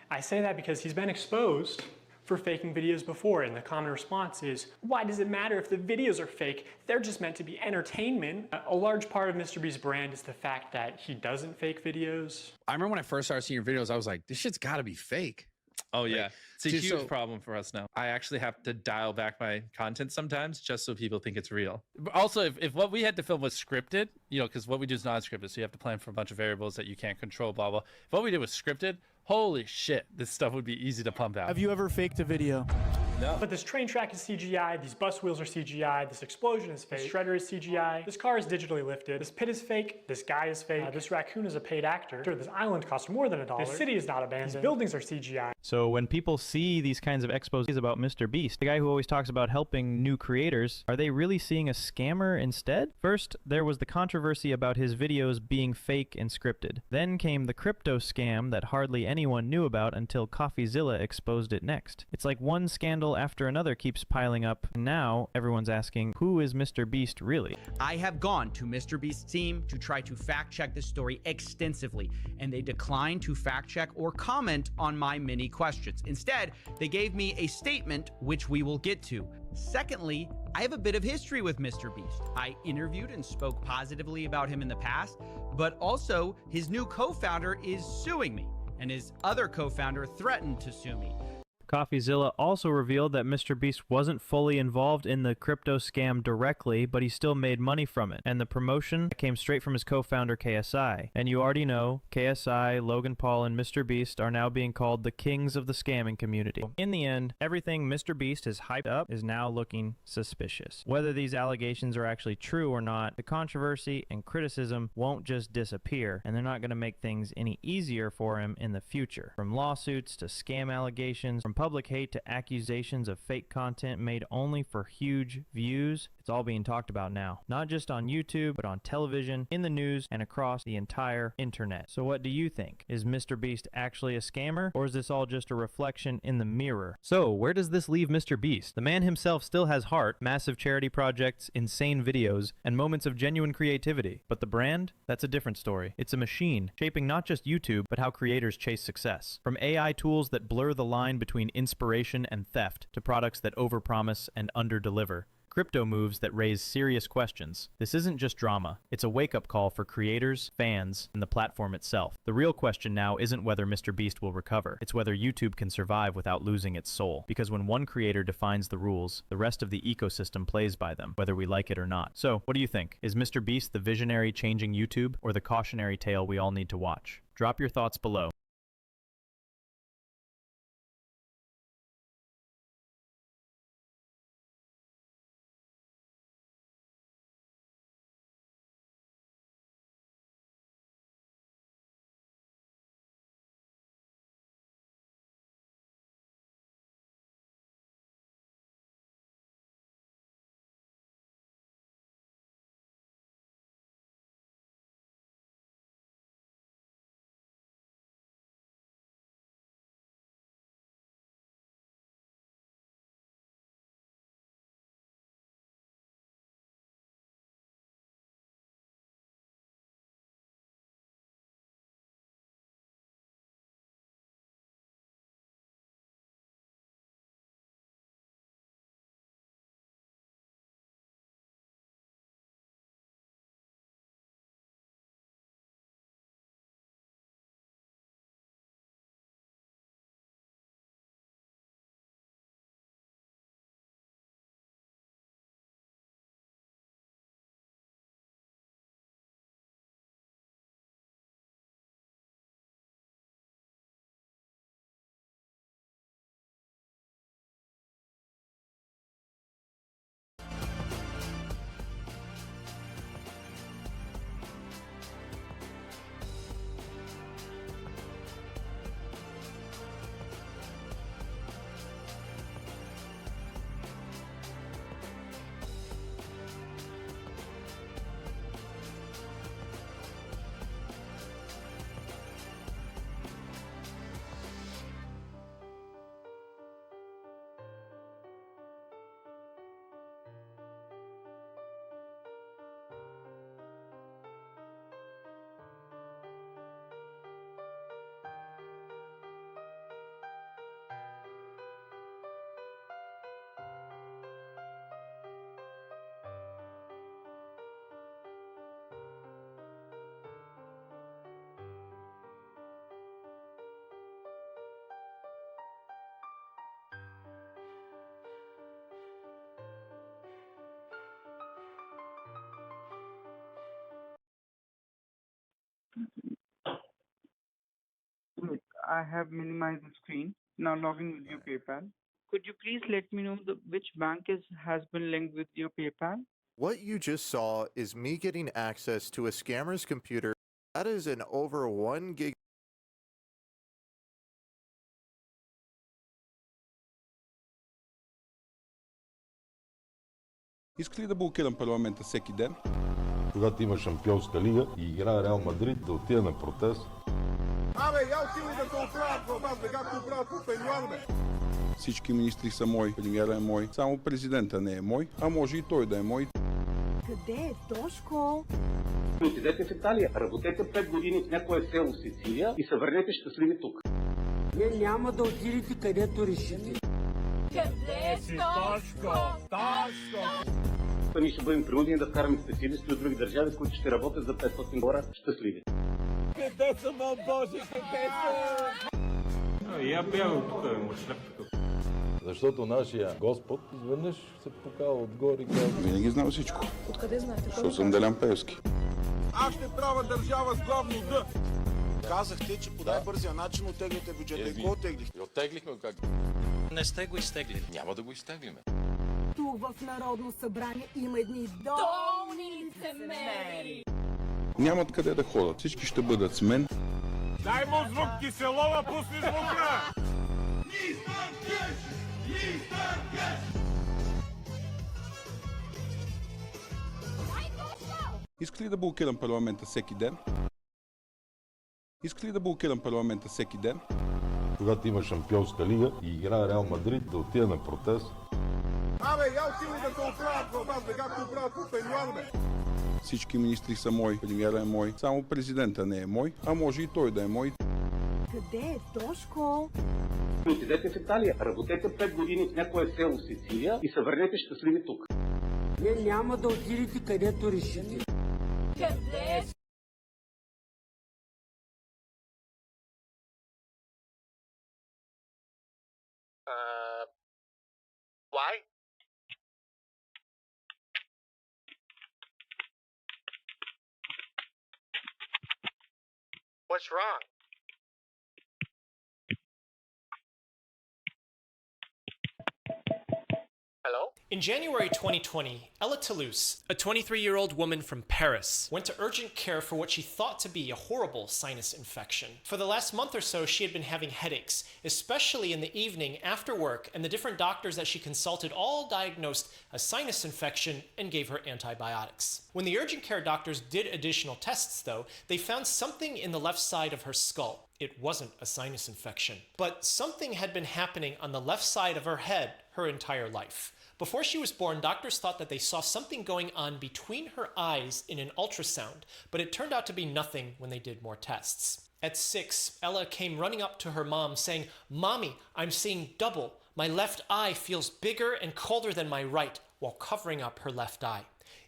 I say that because he's been exposed for faking videos before, and the common response is, why does it matter if the videos are fake? They're just meant to be entertainment. A large part of Mr. Beast's brand is the fact that he doesn't fake videos.
I remember when I first started seeing your videos, I was like, this shit's gotta be fake.
Oh yeah, it's a
dude,
huge
so-
problem for us now. I actually have to dial back my content sometimes just so people think it's real. But also, if what we had to film was scripted, you know, because what we do is not scripted, so you have to plan for a bunch of variables that you can't control, blah, blah. If what we did was scripted, holy shit, this stuff would be easy to pump out.
Have you ever faked a video?
No. But this train track is CGI, these bus wheels are CGI, this explosion is fake, this shredder is CGI, this car is digitally lifted, this pit is fake, this guy is fake, this raccoon is a paid actor, this island costs more than $1, this city is not abandoned, these buildings are CGI.
So when people see these kinds of exposes about Mr. Beast, the guy who always talks about helping new creators, are they really seeing a scammer instead? First, there was the controversy about his videos being fake and scripted. Then came the crypto scam that hardly anyone knew about until CoffeeZilla exposed it next. It's like one scandal after another keeps piling up, and now everyone's asking, who is Mr. Beast really?
I have gone to Mr. Beast's team to try to fact check this story extensively, and they declined to fact check or comment on my many questions. Instead, they gave me a statement, which we will get to. Secondly, I have a bit of history with Mr. Beast. I interviewed and spoke positively about him in the past, but also his new co-founder is suing me, and his other co-founder threatened to sue me.
CoffeeZilla also revealed that Mr. Beast wasn't fully involved in the crypto scam directly, but he still made money from it. And the promotion came straight from his co-founder KSI. And you already know, KSI, Logan Paul, and Mr. Beast are now being called the kings of the scamming community. In the end, everything Mr. Beast has hyped up is now looking suspicious. Whether these allegations are actually true or not, the controversy and criticism won't just disappear, and they're not going to make things any easier for him in the future. From lawsuits to scam allegations, from public hate to accusations of fake content made only for huge views, it's all being talked about now. Not just on YouTube, but on television, in the news, and across the entire internet. So what do you think? Is Mr. Beast actually a scammer, or is this all just a reflection in the mirror? So where does this leave Mr. Beast? The man himself still has heart, massive charity projects, insane videos, and moments of genuine creativity. But the brand? That's a different story. It's a machine, shaping not just YouTube, but how creators chase success. From AI tools that blur the line between inspiration and theft, to products that overpromise and underdeliver. Crypto moves that raise serious questions. This isn't just drama. It's a wake-up call for creators, fans, and the platform itself. The real question now isn't whether Mr. Beast will recover. It's whether YouTube can survive without losing its soul. Because when one creator defines the rules, the rest of the ecosystem plays by them, whether we like it or not. So, what do you think? Is Mr. Beast the visionary changing YouTube, or the cautionary tale we all need to watch? Drop your thoughts below.
Wait, I have minimized the screen. Now logging with your PayPal. Could you please let me know which bank has been linked with your PayPal?
What you just saw is me getting access to a scammer's computer. That is an over 1 gig.
Иска ли да блокирам парламента всеки ден?
Когато има шампионска лига и играе Реал Мадрид, да отида на протест.
Абе, я отивай да се оправят в вас, бе, както оправят по Пенюан, бе.
Всички министри са мои, премиера е мой, само президента не е мой, а може и той да е мой.
Къде е Тошко?
Отидете в Италия, работете 5 години в някое село Сицилия и се върнете щастливи тук.
Вие няма да отидете където решите.
Къде си, Тошко? Тошко! Ние ще бъдем принудени да вкараме специалисти от други държави, които ще работят за 500 хора щастливи.
Къде са, мой Боже, къде са?
Я бягам тук, мършляпка. Защото нашия Господ изведнъж се покава отгоре и казва...
Винаги знам всичко.
Откъде знаете?
Защото съм Делян Пеевски.
Аз ще правя държава с главно Д.
Казахте, че по най-бързия начин оттегляте бюджета. И кой оттеглихте?
Оттеглихме как?
Не сте го изтеглили.
Няма да го изтеглиме.
Тук в Народно събрание има едни долни лицемери.
Нямат къде да ходят. Всички ще бъдат с мен.
Дай му звук, Киселова, пусни звука!
Иска ли да блокирам парламента всеки ден? Иска ли да блокирам парламента всеки ден?
Когато има шампионска лига и играе Реал Мадрид, да отида на протест.
Абе, я отивай да се оправят в вас, бе, както оправят по Пенюан, бе.
Всички министри са мои, премиера е мой, само президента не е мой, а може и той да е мой.
Къде е Тошко?
Отидете в Италия, работете 5 години в някое село Сицилия и се върнете щастливи тук.
Вие няма да отидете където решите. Къде?
Why? What's wrong? Hello?
In January 2020, Ella Toulouse, a 23-year-old woman from Paris, went to urgent care for what she thought to be a horrible sinus infection. For the last month or so, she had been having headaches, especially in the evening after work, and the different doctors that she consulted all diagnosed a sinus infection and gave her antibiotics. When the urgent care doctors did additional tests, though, they found something in the left side of her skull. It wasn't a sinus infection, but something had been happening on the left side of her head her entire life. Before she was born, doctors thought that they saw something going on between her eyes in an ultrasound, but it turned out to be nothing when they did more tests. At 6, Ella came running up to her mom saying, "Mommy, I'm seeing double. My left eye feels bigger and colder than my right," while covering up her left eye.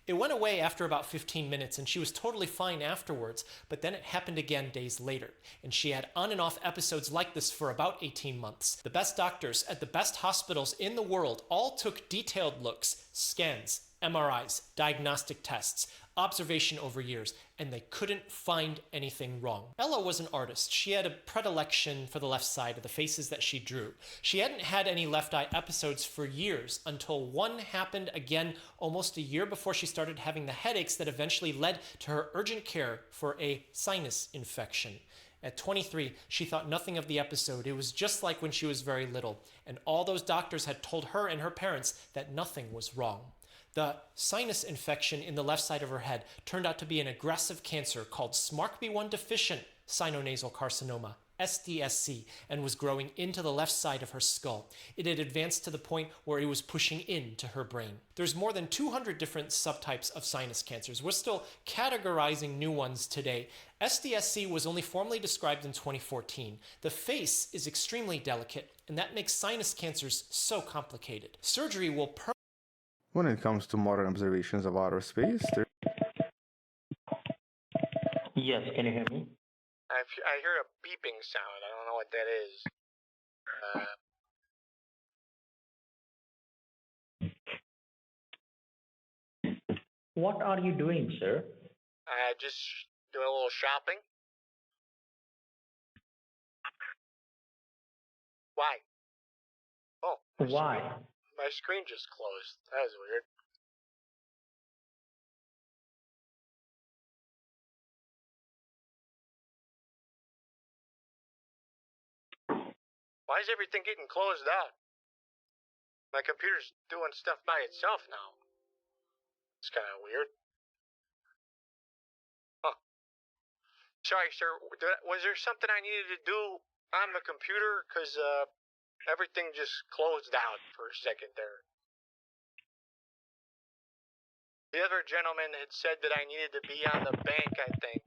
It went away after about 15 minutes and she was totally fine afterwards, but then it happened again days later. And she had on and off episodes like this for about 18 months. The best doctors at the best hospitals in the world all took detailed looks, scans, MRIs, diagnostic tests, observation over years, and they couldn't find anything wrong. Ella was an artist. She had a predilection for the left side of the faces that she drew. She hadn't had any left eye episodes for years until one happened again almost a year before she started having the headaches that eventually led to her urgent care for a sinus infection. At 23, she thought nothing of the episode. It was just like when she was very little, and all those doctors had told her and her parents that nothing was wrong. The sinus infection in the left side of her head turned out to be an aggressive cancer called SMARCB1 deficient sinonasal carcinoma, SDSC, and was growing into the left side of her skull. It had advanced to the point where it was pushing into her brain. There's more than 200 different subtypes of sinus cancers. We're still categorizing new ones today. SDSC was only formally described in 2014. The face is extremely delicate, and that makes sinus cancers so complicated. Surgery will
When it comes to modern observations of outer space,
Yes, can you hear me? I hear a beeping sound. I don't know what that is.
What are you doing, sir?
Just doing a little shopping. Why? Oh.
Why?
My screen just closed. That was weird. Why is everything getting closed out? My computer's doing stuff by itself now. It's kind of weird. Huh. Sorry, sir. Was there something I needed to do on the computer? Because everything just closed out for a second there. The other gentleman had said that I needed to be on the bank, I think.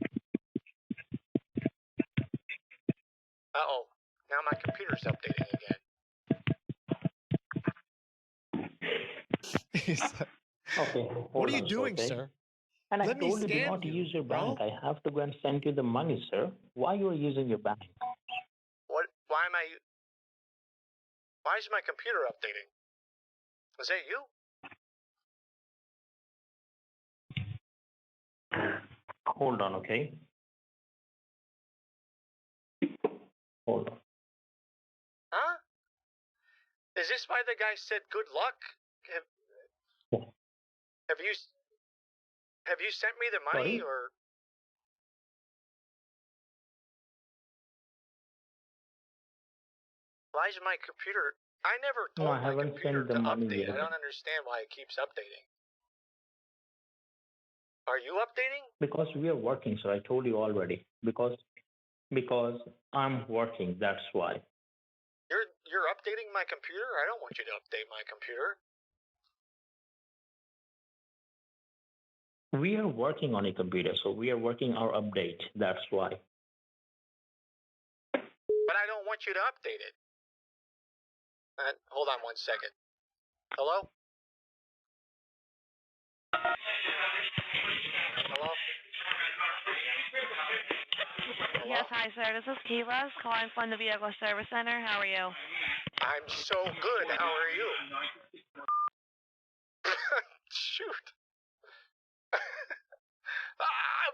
Uh-oh. Now my computer's updating again.
Okay.
What are
hold
you
on,
doing,
okay?
sir?
And I
Let me
told you do
scam
not
you,
use your
bro.
bank. I have to go and send you the money, sir. Why you are using your bank?
What? Why am I... Why is my computer updating? Is that you?
Hold on, okay? Hold on.
Huh? Is this why the guy said good luck? Have you sent me the money,
Sorry?
or... Why is my computer... I never
No,
told
I
my
haven't
computer
sent the
to
money
update.
yet.
I don't understand why it keeps updating. Are you updating?
Because we are working, sir. I told you already. Because I'm working, that's why.
You're updating my computer? I don't want you to update my computer.
We are working on a computer, so we are working our update. That's why.
But I don't want you to update it. Hold on 1 second. Hello? Hello?
Yes, hi, sir. This is Keela calling from the Vehicle Service Center. How are you?
I'm so good. How are you? Shoot.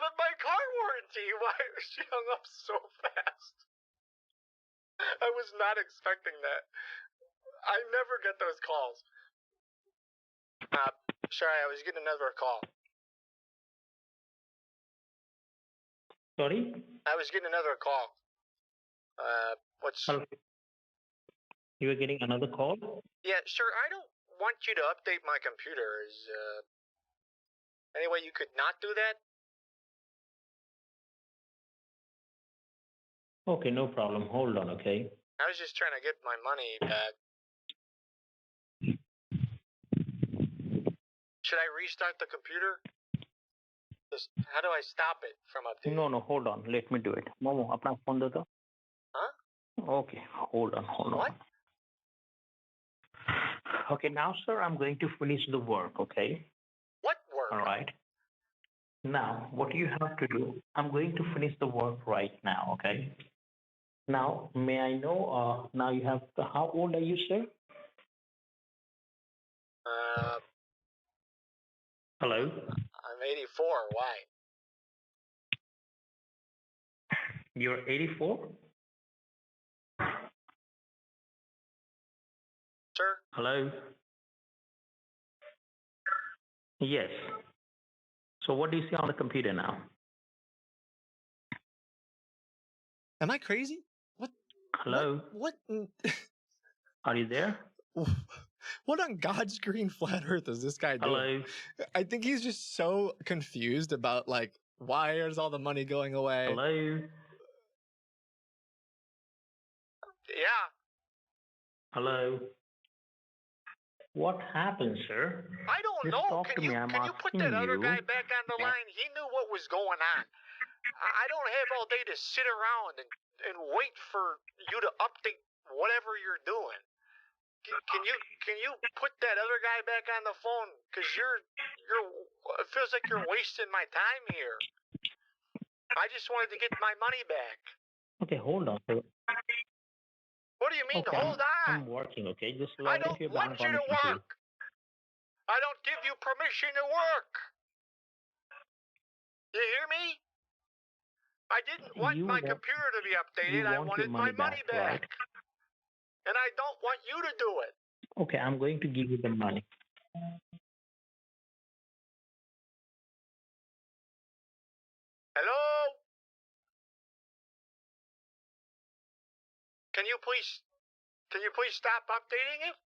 But my car warranty. Why she hung up so fast? I was not expecting that. I never get those calls. Sorry, I was getting another call.
Sorry?
I was getting another call. What's...
Hello. You were getting another call?
Yeah, sir, I don't want you to update my computer. Is, any way you could not do that?
Okay, no problem. Hold on, okay?
I was just trying to get my money back. Should I restart the computer? How do I stop it from updating?
No, hold on. Let me do it. Momo, apna phone do to.
Huh?
Okay, hold on.
What?
Okay, now, sir, I'm going to finish the work, okay?
What work?
All right. Now, what you have to do, I'm going to finish the work right now, okay? Now, may I know, now you have, how old are you, sir? Hello?
I'm 84. Why?
You're 84?
Sir?
Hello? Yes. So what do you see on the computer now?
Am I crazy? What?
Hello?
What?
Are you there?
What on God's green flat earth is this guy doing?
Hello?
I think he's just so confused about, like, why is all the money going away?
Hello?
Yeah.
Hello? What happened, sir?
I don't
Just
know.
talk to me. I'm
Can you put
asking
that other
you.
guy back on the line? He knew what was going on. I don't have all day to sit around and wait for you to update whatever you're doing. Can you put that other guy back on the phone? Because it feels like you're wasting my time here. I just wanted to get my money back.
Okay, hold on, sir.
What do you mean,
Okay,
hold on?
I'm working, okay? Just
I
log
don't
into your
want
bank
you
on
to
the computer.
work. I don't give you permission to work. You hear me? I didn't want my computer to be updated. I wanted my money back.
Right?
and I don't want you to do it.
Okay, I'm going to give you the money.
Hello? Can you please stop updating it?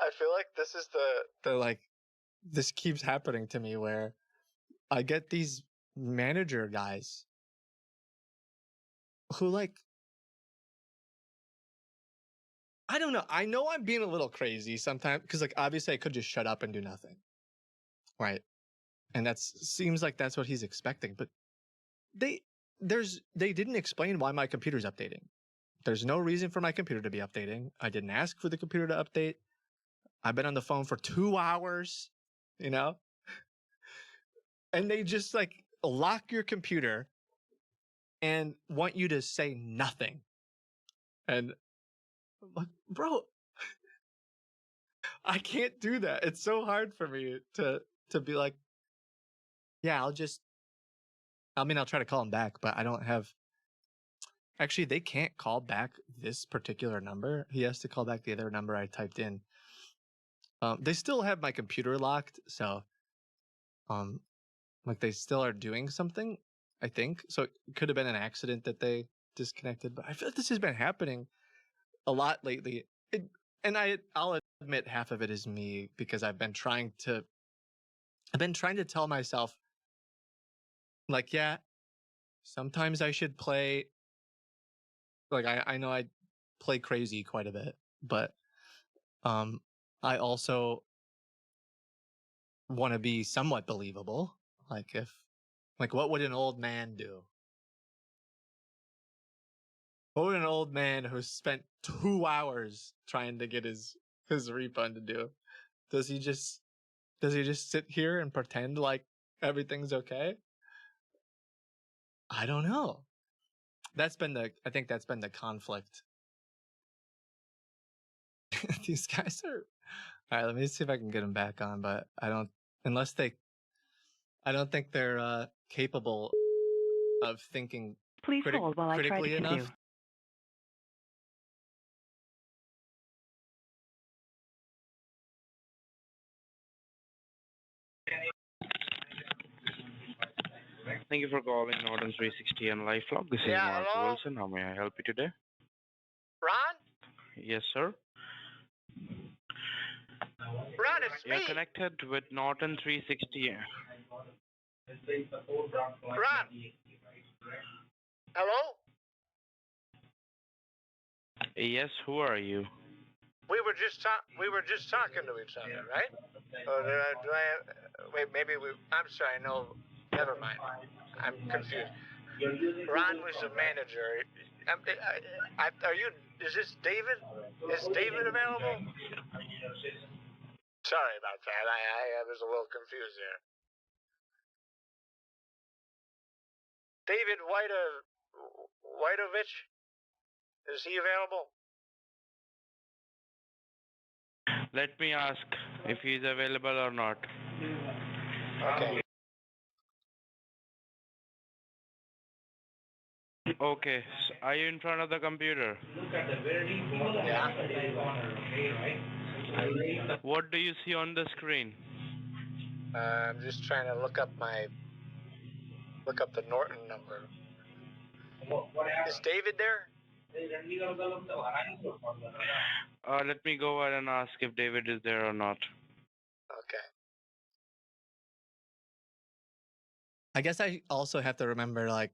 I feel like this is the like this keeps happening to me where I get these manager guys who like I don't know. I know I'm being a little crazy sometimes because like obviously I could just shut up and do nothing. Right. And seems like that's what he's expecting, but they didn't explain why my computer's updating. There's no reason for my computer to be updating. I didn't ask for the computer to update. I've been on the phone for 2 hours, you know? And they just like lock your computer and want you to say nothing. And like, bro, I can't do that. It's so hard for me to be like, yeah, I'll try to call him back, but I don't have. Actually, they can't call back this particular number. He has to call back the other number I typed in. They still have my computer locked, so like they still are doing something, I think. So it could have been an accident that they disconnected, but I feel like this has been happening a lot lately. I'll admit half of it is me because I've been trying to tell myself like, yeah, sometimes I should play. Like I know I play crazy quite a bit, but I also want to be somewhat believable. Like what would an old man do? What would an old man who spent 2 hours trying to get his refund to do? Does he just sit here and pretend like everything's okay? I don't know. I think that's been the conflict. These guys are. All right, let me see if I can get them back on, but I don't think they're capable of thinking
Please hold while I try to
critically
connect
enough.
you.
Thank you for calling Norton 360 and LifeLock. This is Mark
hello?
Wilson. How may I help you today?
Ron?
Yes, sir.
Ron, it's
You're
me.
connected with Norton 360.
Ron. Hello?
Yes, who are you?
We were just talking to each other, right? Or I'm sorry, no, never mind. I'm confused. Ron was the manager. Is this David? Is David available? Sorry about that. I was a little confused there. David Whiteovich? Is he available?
Let me ask if he's available or not.
Okay.
Okay, are you in front of the computer?
Yeah.
What do you see on the screen?
I'm just trying to look up the Norton number. Is David there?
Let me go ahead and ask if David is there or not.
Okay.
I guess I also have to remember like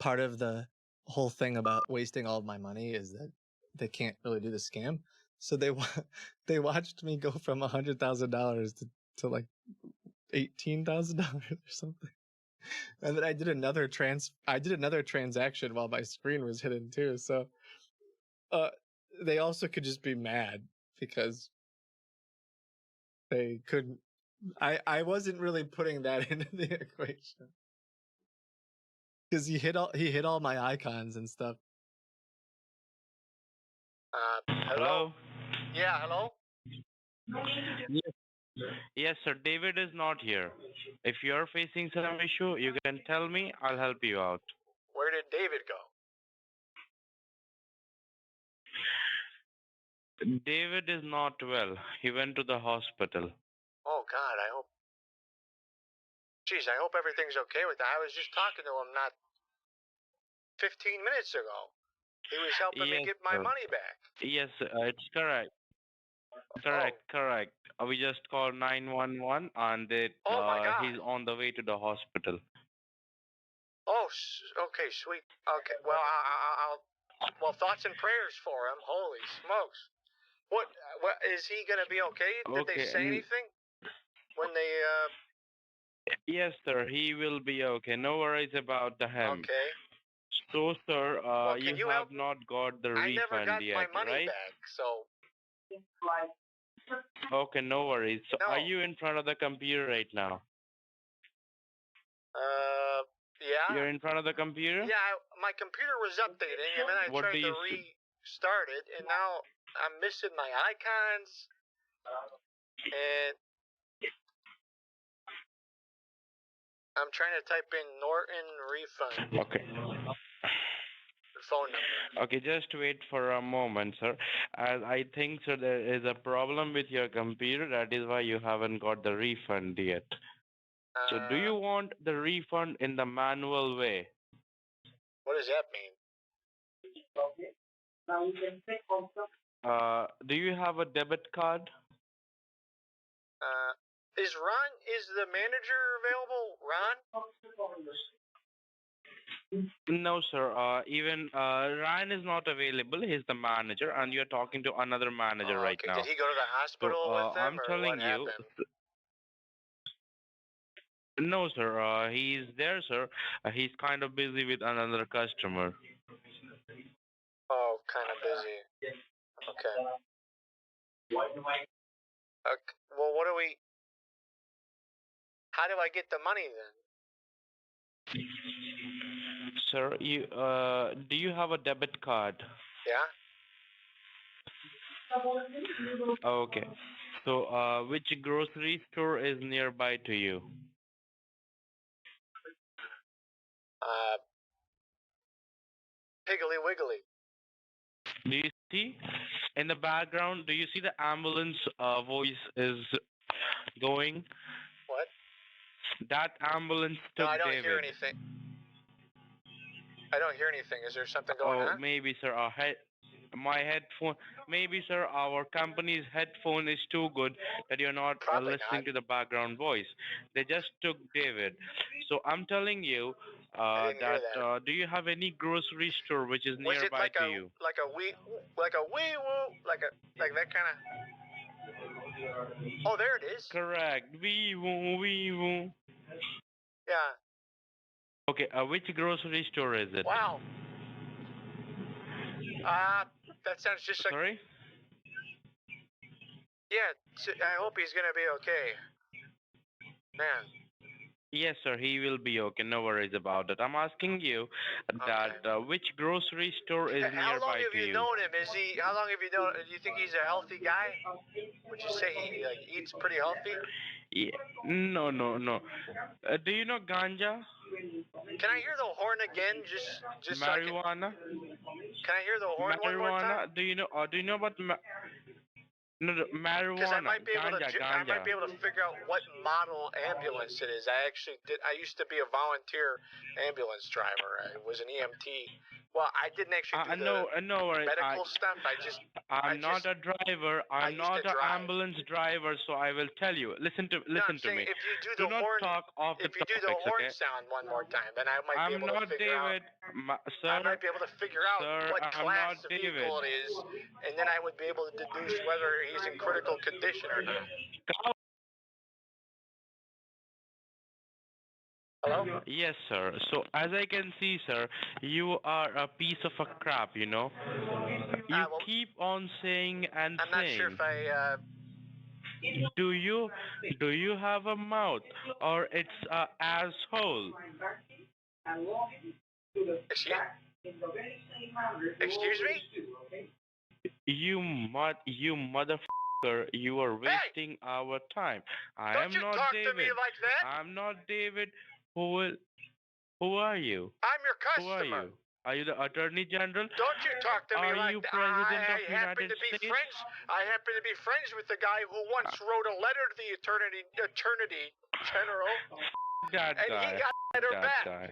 part of the whole thing about wasting all of my money is that they can't really do the scam. So they watched me go from $100,000 to like $18,000 or something. And then I did another transaction while my screen was hidden too. So they also could just be mad because they couldn't. I wasn't really putting that into the equation because he hit all my icons and stuff.
Hello? Yeah, hello?
Yes, sir. David is not here. If you're facing some issue, you can tell me. I'll help you out.
Where did David go?
David is not well. He went to the hospital.
Oh, God, I hope... Jeez, I hope everything's okay with that. I was just talking to him not 15 minutes ago. He was helping me get my money back.
Yes, it's correct. Correct. We just called 911 and he's on the way to the hospital.
Oh, okay, sweet. Okay, well, well, thoughts and prayers for him. Holy smokes. What is he going to be okay? Did they say anything? When they,
Yes, sir, he will be okay. No worries about him.
Okay.
So, sir, you have
help me?
not got the
I never
refund
got
yet,
my money
right?
back, so...
Okay, no worries. So,
No.
are you in front of the computer right now?
Yeah?
You're in front of the computer?
Yeah, my computer was updating, and then I
What
tried
do
to
you see?
restart it, and now I'm missing my icons, and I'm trying to type in Norton refund
Okay.
phone number.
Okay, just wait for a moment, sir. As I think, sir, there is a problem with your computer. That is why you haven't got the refund yet. So do you want the refund in the manual way?
What does that mean?
Do you have a debit card?
Is the manager available, Ron?
No, sir. Even Ryan is not available. He's the manager, and you're talking to another manager right now.
Did he go to the hospital with them,
I'm
or
telling
what
you.
happened?
No, sir. He's there, sir. He's kind of busy with another customer.
Oh, kind of busy. Okay. Well, what do we... How do I get the money then?
Sir, you do you have a debit card?
Yeah?
Okay. So, which grocery store is nearby to you?
Piggly Wiggly.
Do you see in the background? Do you see the ambulance voice is going?
What?
That ambulance took
No, I don't
David.
hear anything. I don't hear anything. Is there something going on?
Maybe, sir. My headphone. Maybe, sir. Our company's headphone is too good that you're not listening to the background voice. They just took David. So I'm telling you that. Do you have any grocery store which is
Was it
nearby
like
to
a
you?
like a wee woo, like that kind of? Oh, there it is.
Correct. Wee woo.
Yeah.
Okay. Which grocery store is it?
Wow. That sounds just like.
Sorry?
Yeah. I hope he's gonna be okay. Man.
Yes, sir. He will be okay. No worries about it. I'm asking you that which grocery store is
How long
nearby
have
to
you
you?
known him? How long have you known? Do you think he's a healthy guy? Would you say he eats pretty healthy?
Yeah. No. Do you know ganja?
Can I hear the horn again? Just so I can-
Marijuana?
Can I hear the horn one more time?
Marijuana? Do you know about marijuana?
Because I might be able
ganja,
to. I might be able to figure out what model ambulance it is. I actually did. I used to be a volunteer ambulance driver. I was an EMT. Well, I didn't actually do
no worries.
medical stuff.
I'm not a driver. I'm not an ambulance driver, so I will tell you. Listen to me.
If you do the
not
horn,
talk off the
if you do the
topics,
horn
okay?
sound one more time, then I might be
I'm
able
not
to figure
David.
out. I might be able to figure out
Sir,
what
I'm
class
not
of vehicle
David.
it is, and then I would be able to deduce whether he's in critical condition or not. Hello?
Yes, sir. So as I can see, sir, you are a piece of a crap, you know. You keep on saying and
I'm
saying.
not sure if I.
Do you have a mouth or it's a asshole?
Excuse me?
You motherfucker, you are wasting our time. I
Don't
am
you
not
talk
David.
to me like that.
I'm not David. Who are you?
I'm your
Who are
customer.
you? Are you the Attorney General?
Don't you talk to me
Are
like
you
that.
President
I
of
happen
United
to be
States?
friends. I happen to be friends with the guy who once wrote a letter to the Attorney General,
That
and
guy.
he got the letter
That
back.
guy.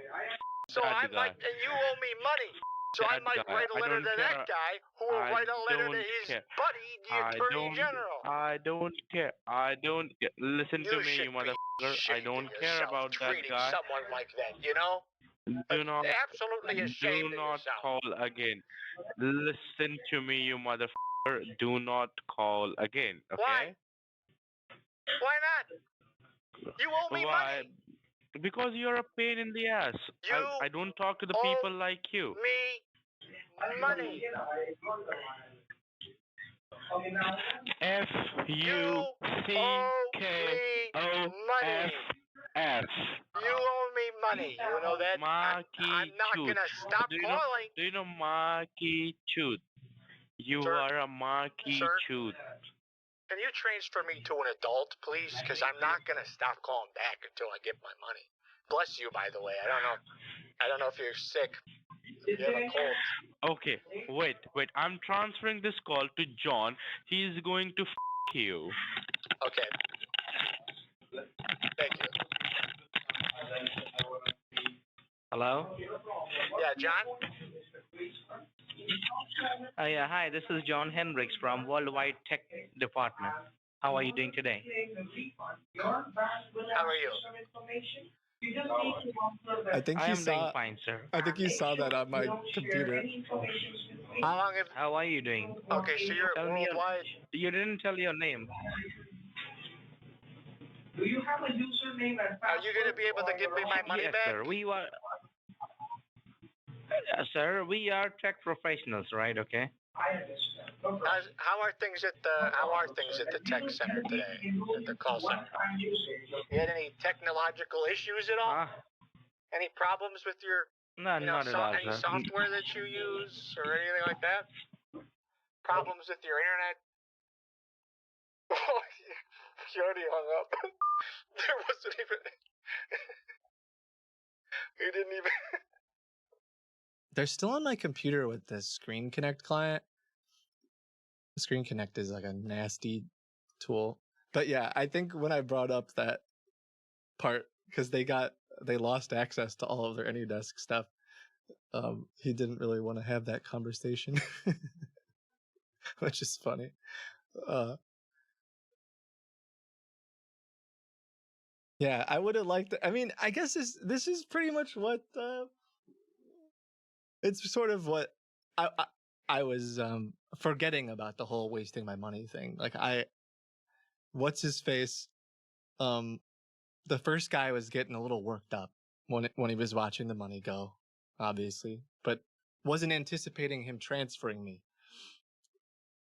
So
That
I
guy.
might, and you owe me money. So I
That
might
guy.
write a
I
letter
don't
to
care.
that guy who will
I
write a letter to
don't
his
care.
buddy, the Attorney General.
I don't care. I don't care. Listen to me, you motherfucker. I don't care about that
Treating
guy.
someone like that, you know?
Do not.
Absolutely ashamed
Do
of
not
yourself.
call again. Listen to me, you motherfucker. Do not call again. Okay?
Why? Why not? You owe me
Why?
money.
Because you're a pain in the ass. I don't talk to the people like you.
Me money.
FUCKOFF.
You owe me money. You know that? I'm not going to stop calling.
Do you know Marky Tooth? You
Sir?
are a Marky
Sir?
Tooth.
Can you transfer me to an adult, please? Because I'm not going to stop calling back until I get my money. Bless you, by the way. I don't know if you're sick. If you have a cold.
Okay, wait. I'm transferring this call to John. He's going to you.
Okay. Thank you.
Hello?
Yeah, John?
Yeah, hi, this is John Hendricks from Worldwide Tech Department. How are you doing today?
How are you?
I think
I
you
am doing
saw.
fine, sir.
I think you saw that on my computer.
How long have...
How are you doing?
Okay, so you're
Tell me
worldwide.
You didn't tell your name.
Do you have a username and password? Are you going to be able to give me my money
Yes,
back?
sir. Sir, we are tech professionals, right? Okay.
I understand. How are things at the tech center today? At the call center? You had any technological issues at all? Any problems with your
No, not at all,
any
sir.
software that you use or anything like that? Problems with your internet? Oh, you already hung up. There wasn't even. You didn't even.
They're still on my computer with the Screen Connect client. Screen Connect is like a nasty tool. But yeah, I think when I brought up that part, because they lost access to all of their AnyDesk stuff, he didn't really want to have that conversation, which is funny. Yeah, I would have liked. I mean, I guess this is pretty much what it's sort of what I was forgetting about the whole wasting my money thing. Like what's his face? The first guy was getting a little worked up when he was watching the money go, obviously, but wasn't anticipating him transferring me.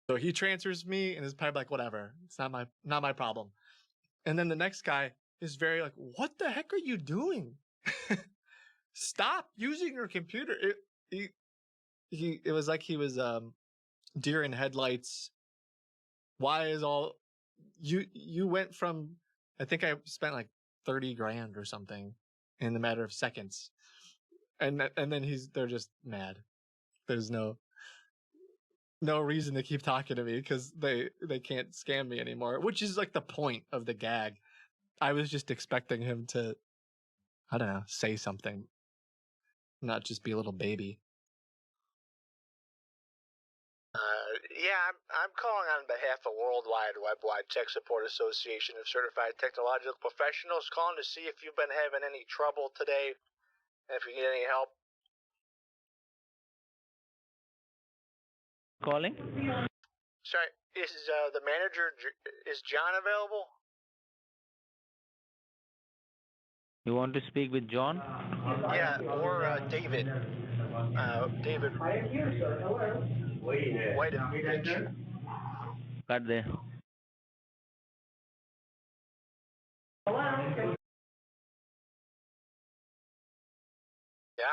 So he transfers me and is probably like, whatever, it's not my problem. And then the next guy is very like, what the heck are you doing? Stop using your computer. It was like he was deer in headlights. Why is all you went from, I think I spent like 30 grand or something in the matter of seconds. And then they're just mad. There's no reason to keep talking to me because they can't scam me anymore, which is like the point of the gag. I was just expecting him to, I don't know, say something, not just be a little baby.
Yeah, I'm calling on behalf of Worldwide Webwide Tech Support Association of Certified Technological Professionals, calling to see if you've been having any trouble today, and if you need any help.
Calling?
Sorry, is the manager, is John available?
You want to speak with John?
Yeah, or David. David. I am here, sir. Hello. Wait a minute.
Got there.
Hello. Yeah?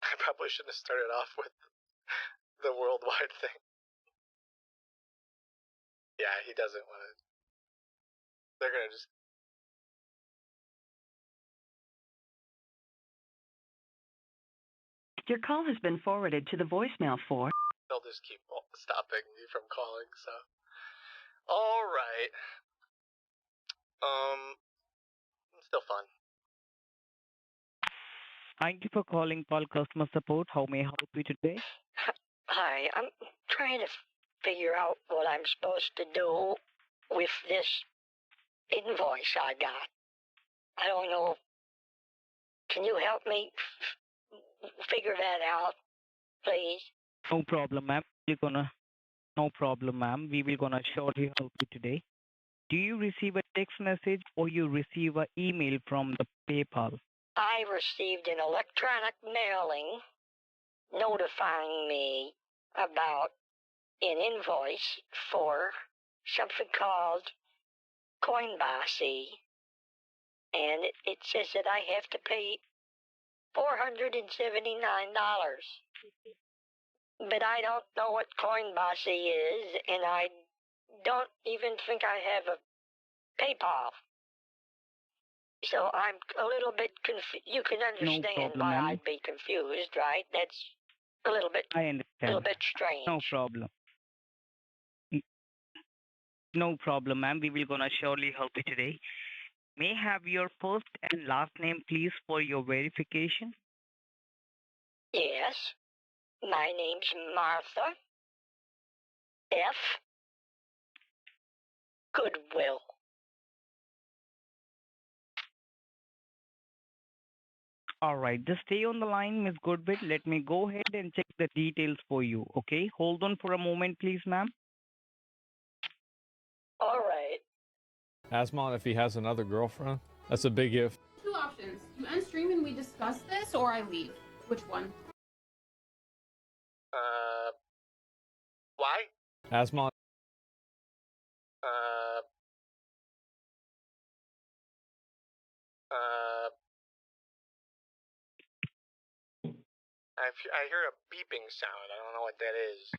I probably shouldn't have started off with the worldwide thing. Yeah, he doesn't want to. They're gonna just.
Your call has been forwarded to the voicemail for.
They'll just keep stopping me from calling. So, all right. It's still fun.
Thank you for calling Paul Customer Support. How may I help you today?
Hi, I'm trying to figure out what I'm supposed to do with this invoice I got. I don't know. Can you help me figure that out, please?
No problem, ma'am. No problem, ma'am. We will gonna surely help you today. Do you receive a text message or you receive an email from the PayPal?
I received an electronic mailing notifying me about an invoice for something called Coinbase, and it says that I have to pay $479. But I don't know what Coinbase is, and I don't even think I have a PayPal. So I'm a little bit confused. You can understand
problem,
why
ma'am.
I'd be confused, right? That's a little bit,
I understand.
a little bit strange.
No problem. No problem, ma'am. We will gonna surely help you today. May I have your first and last name, please, for your verification?
Yes. My name's Martha F. Goodwill.
All right, just stay on the line, Miss Goodwill. Let me go ahead and check the details for you, okay? Hold on for a moment, please, ma'am.
All right.
Asmon, if he has another girlfriend, that's a big if.
Two options. You end stream and we discuss this, or I leave. Which one?
Why?
Asmon.
I hear a beeping sound. I don't know what that is.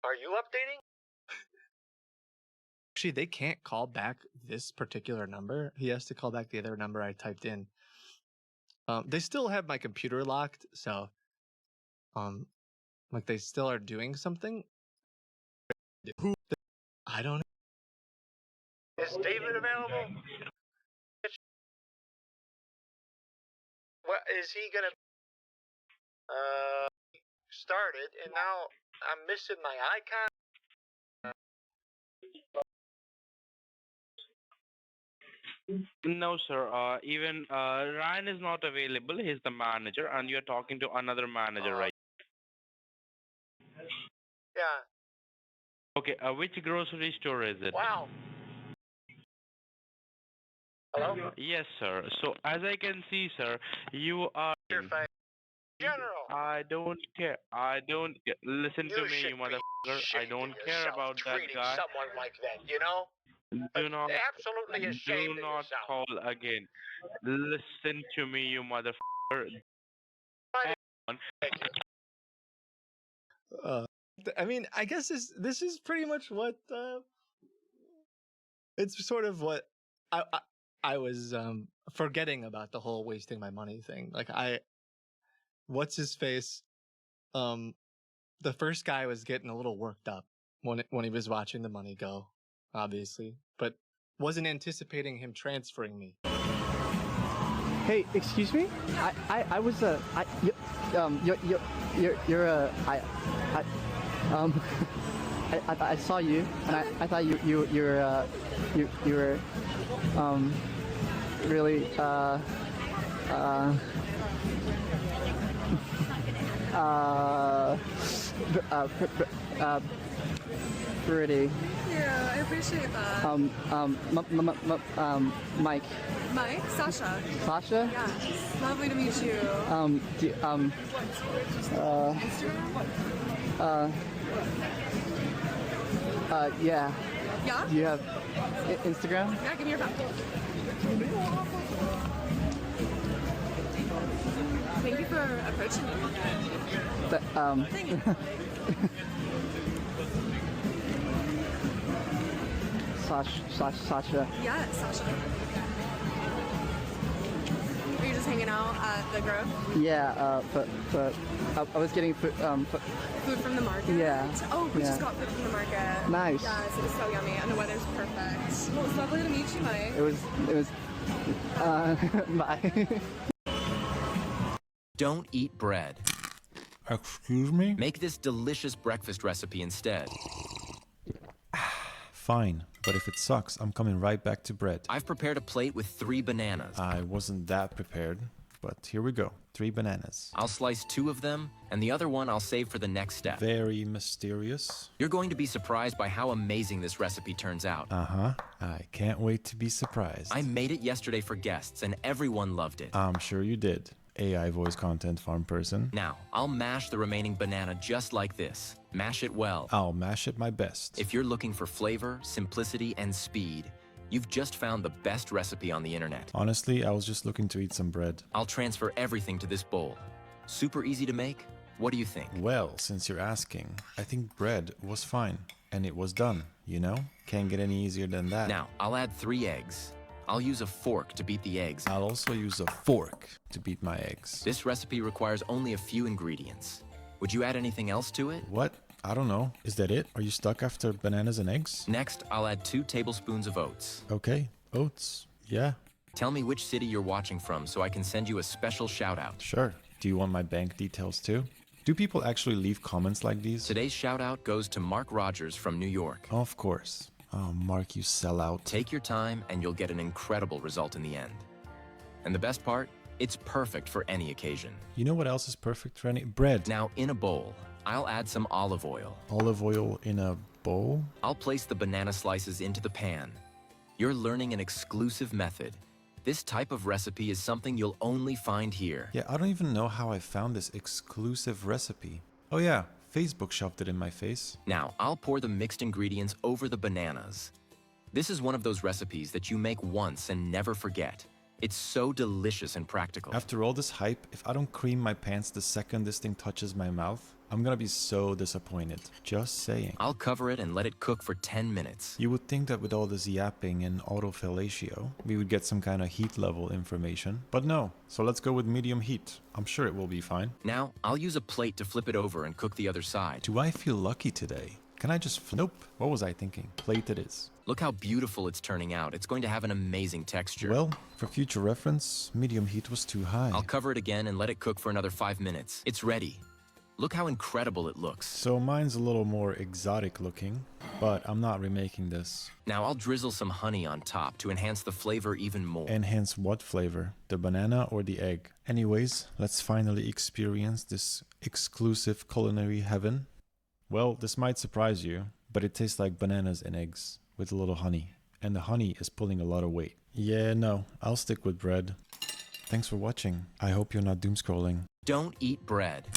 Are you updating?
Actually, they can't call back this particular number. He has to call back the other number I typed in. They still have my computer locked, so like they still are doing something. Who? I don't know.
Is David available? What is he gonna? Started, and now I'm missing my icon.
No, sir. Even Ryan is not available. He's the manager, and you're talking to another manager, right?
Yeah.
Okay. Which grocery store is it?
Wow. Hello?
Yes, sir. So as I can see, sir, you are.
General.
I don't care. I don't care. Listen to me, you motherfucker. I don't care about that
Treating
guy.
someone like that, you know?
Do not.
Absolutely ashamed
Do
of
not
yourself.
call again. Listen to me, you motherfucker.
I mean, I guess this is pretty much what it's sort of what I was forgetting about the whole wasting my money thing. Like what's his face? The first guy was getting a little worked up when he was watching the money go, obviously, but wasn't anticipating him transferring me.
Hey, excuse me? I was I saw you and I thought you were really pretty.
Yeah, I appreciate that.
Mike.
Mike? Sasha.
Sasha?
Yeah. Lovely to meet you.
Yeah.
Yeah?
Do you have Instagram?
Yeah, give me your phone. Thank you for approaching me.
Thank you. Sasha.
Yeah, Sasha. Are you just hanging out at the Grove?
Yeah, but I was getting food.
Food from the market?
Yeah.
Oh, we
Yeah.
just got food from the market.
Nice.
Yes, it was so yummy, and the weather's perfect. Well, it's lovely to meet you, Mike.
It was. Bye.
Don't eat bread.
Excuse me?
Make this delicious breakfast recipe instead.
Fine, but if it sucks, I'm coming right back to bread.
I've prepared a plate with 3 bananas.
I wasn't that prepared, but here we go. 3 bananas.
I'll slice 2 of them, and the other one I'll save for the next step.
Very mysterious.
You're going to be surprised by how amazing this recipe turns out.
Uh-huh. I can't wait to be surprised.
I made it yesterday for guests, and everyone loved it.
I'm sure you did. AI voice content farm person.
Now, I'll mash the remaining banana just like this. Mash it well.
I'll mash it my best.
If you're looking for flavor, simplicity, and speed, you've just found the best recipe on the internet.
Honestly, I was just looking to eat some bread.
I'll transfer everything to this bowl. Super easy to make? What do you think?
Well, since you're asking, I think bread was fine. And it was done, you know? Can't get any easier than that.
Now, I'll add 3 eggs. I'll use a fork to beat the eggs.
I'll also use a fork to beat my eggs.
This recipe requires only a few ingredients. Would you add anything else to it?
What? I don't know. Is that it? Are you stuck after bananas and eggs?
Next, I'll add 2 tablespoons of oats.
Okay, oats. Yeah.
Tell me which city you're watching from so I can send you a special shout out.
Sure. Do you want my bank details too? Do people actually leave comments like these?
Today's shout out goes to Mark Rogers from New York.
Of course. Oh, Mark, you sell out.
Take your time and you'll get an incredible result in the end. And the best part? It's perfect for any occasion.
You know what else is perfect for any? Bread.
Now, in a bowl, I'll add some olive oil.
Olive oil in a bowl?
I'll place the banana slices into the pan. You're learning an exclusive method. This type of recipe is something you'll only find here.
Yeah, I don't even know how I found this exclusive recipe. Oh yeah, Facebook shoved it in my face.
Now, I'll pour the mixed ingredients over the bananas. This is one of those recipes that you make once and never forget. It's so delicious and practical.
After all this hype, if I don't cream my pants the second this thing touches my mouth, I'm gonna be so disappointed. Just saying.
I'll cover it and let it cook for 10 minutes.
You would think that with all this yapping and autofellatio, we would get some kind of heat level information. But no. So let's go with medium heat. I'm sure it will be fine.
Now, I'll use a plate to flip it over and cook the other side.
Do I feel lucky today? Can I just... Nope. What was I thinking? Plate it is.
Look how beautiful it's turning out. It's going to have an amazing texture.
Well, for future reference, medium heat was too high.
I'll cover it again and let it cook for another 5 minutes. It's ready. Look how incredible it looks.
So mine's a little more exotic looking, but I'm not remaking this.
Now I'll drizzle some honey on top to enhance the flavor even more.
Enhance what flavor? The banana or the egg? Anyways, let's finally experience this exclusive culinary heaven. Well, this might surprise you, but it tastes like bananas and eggs with a little honey. And the honey is pulling a lot of weight. Yeah, no, I'll stick with bread. Thanks for watching. I hope you're not doom scrolling.
Don't eat bread.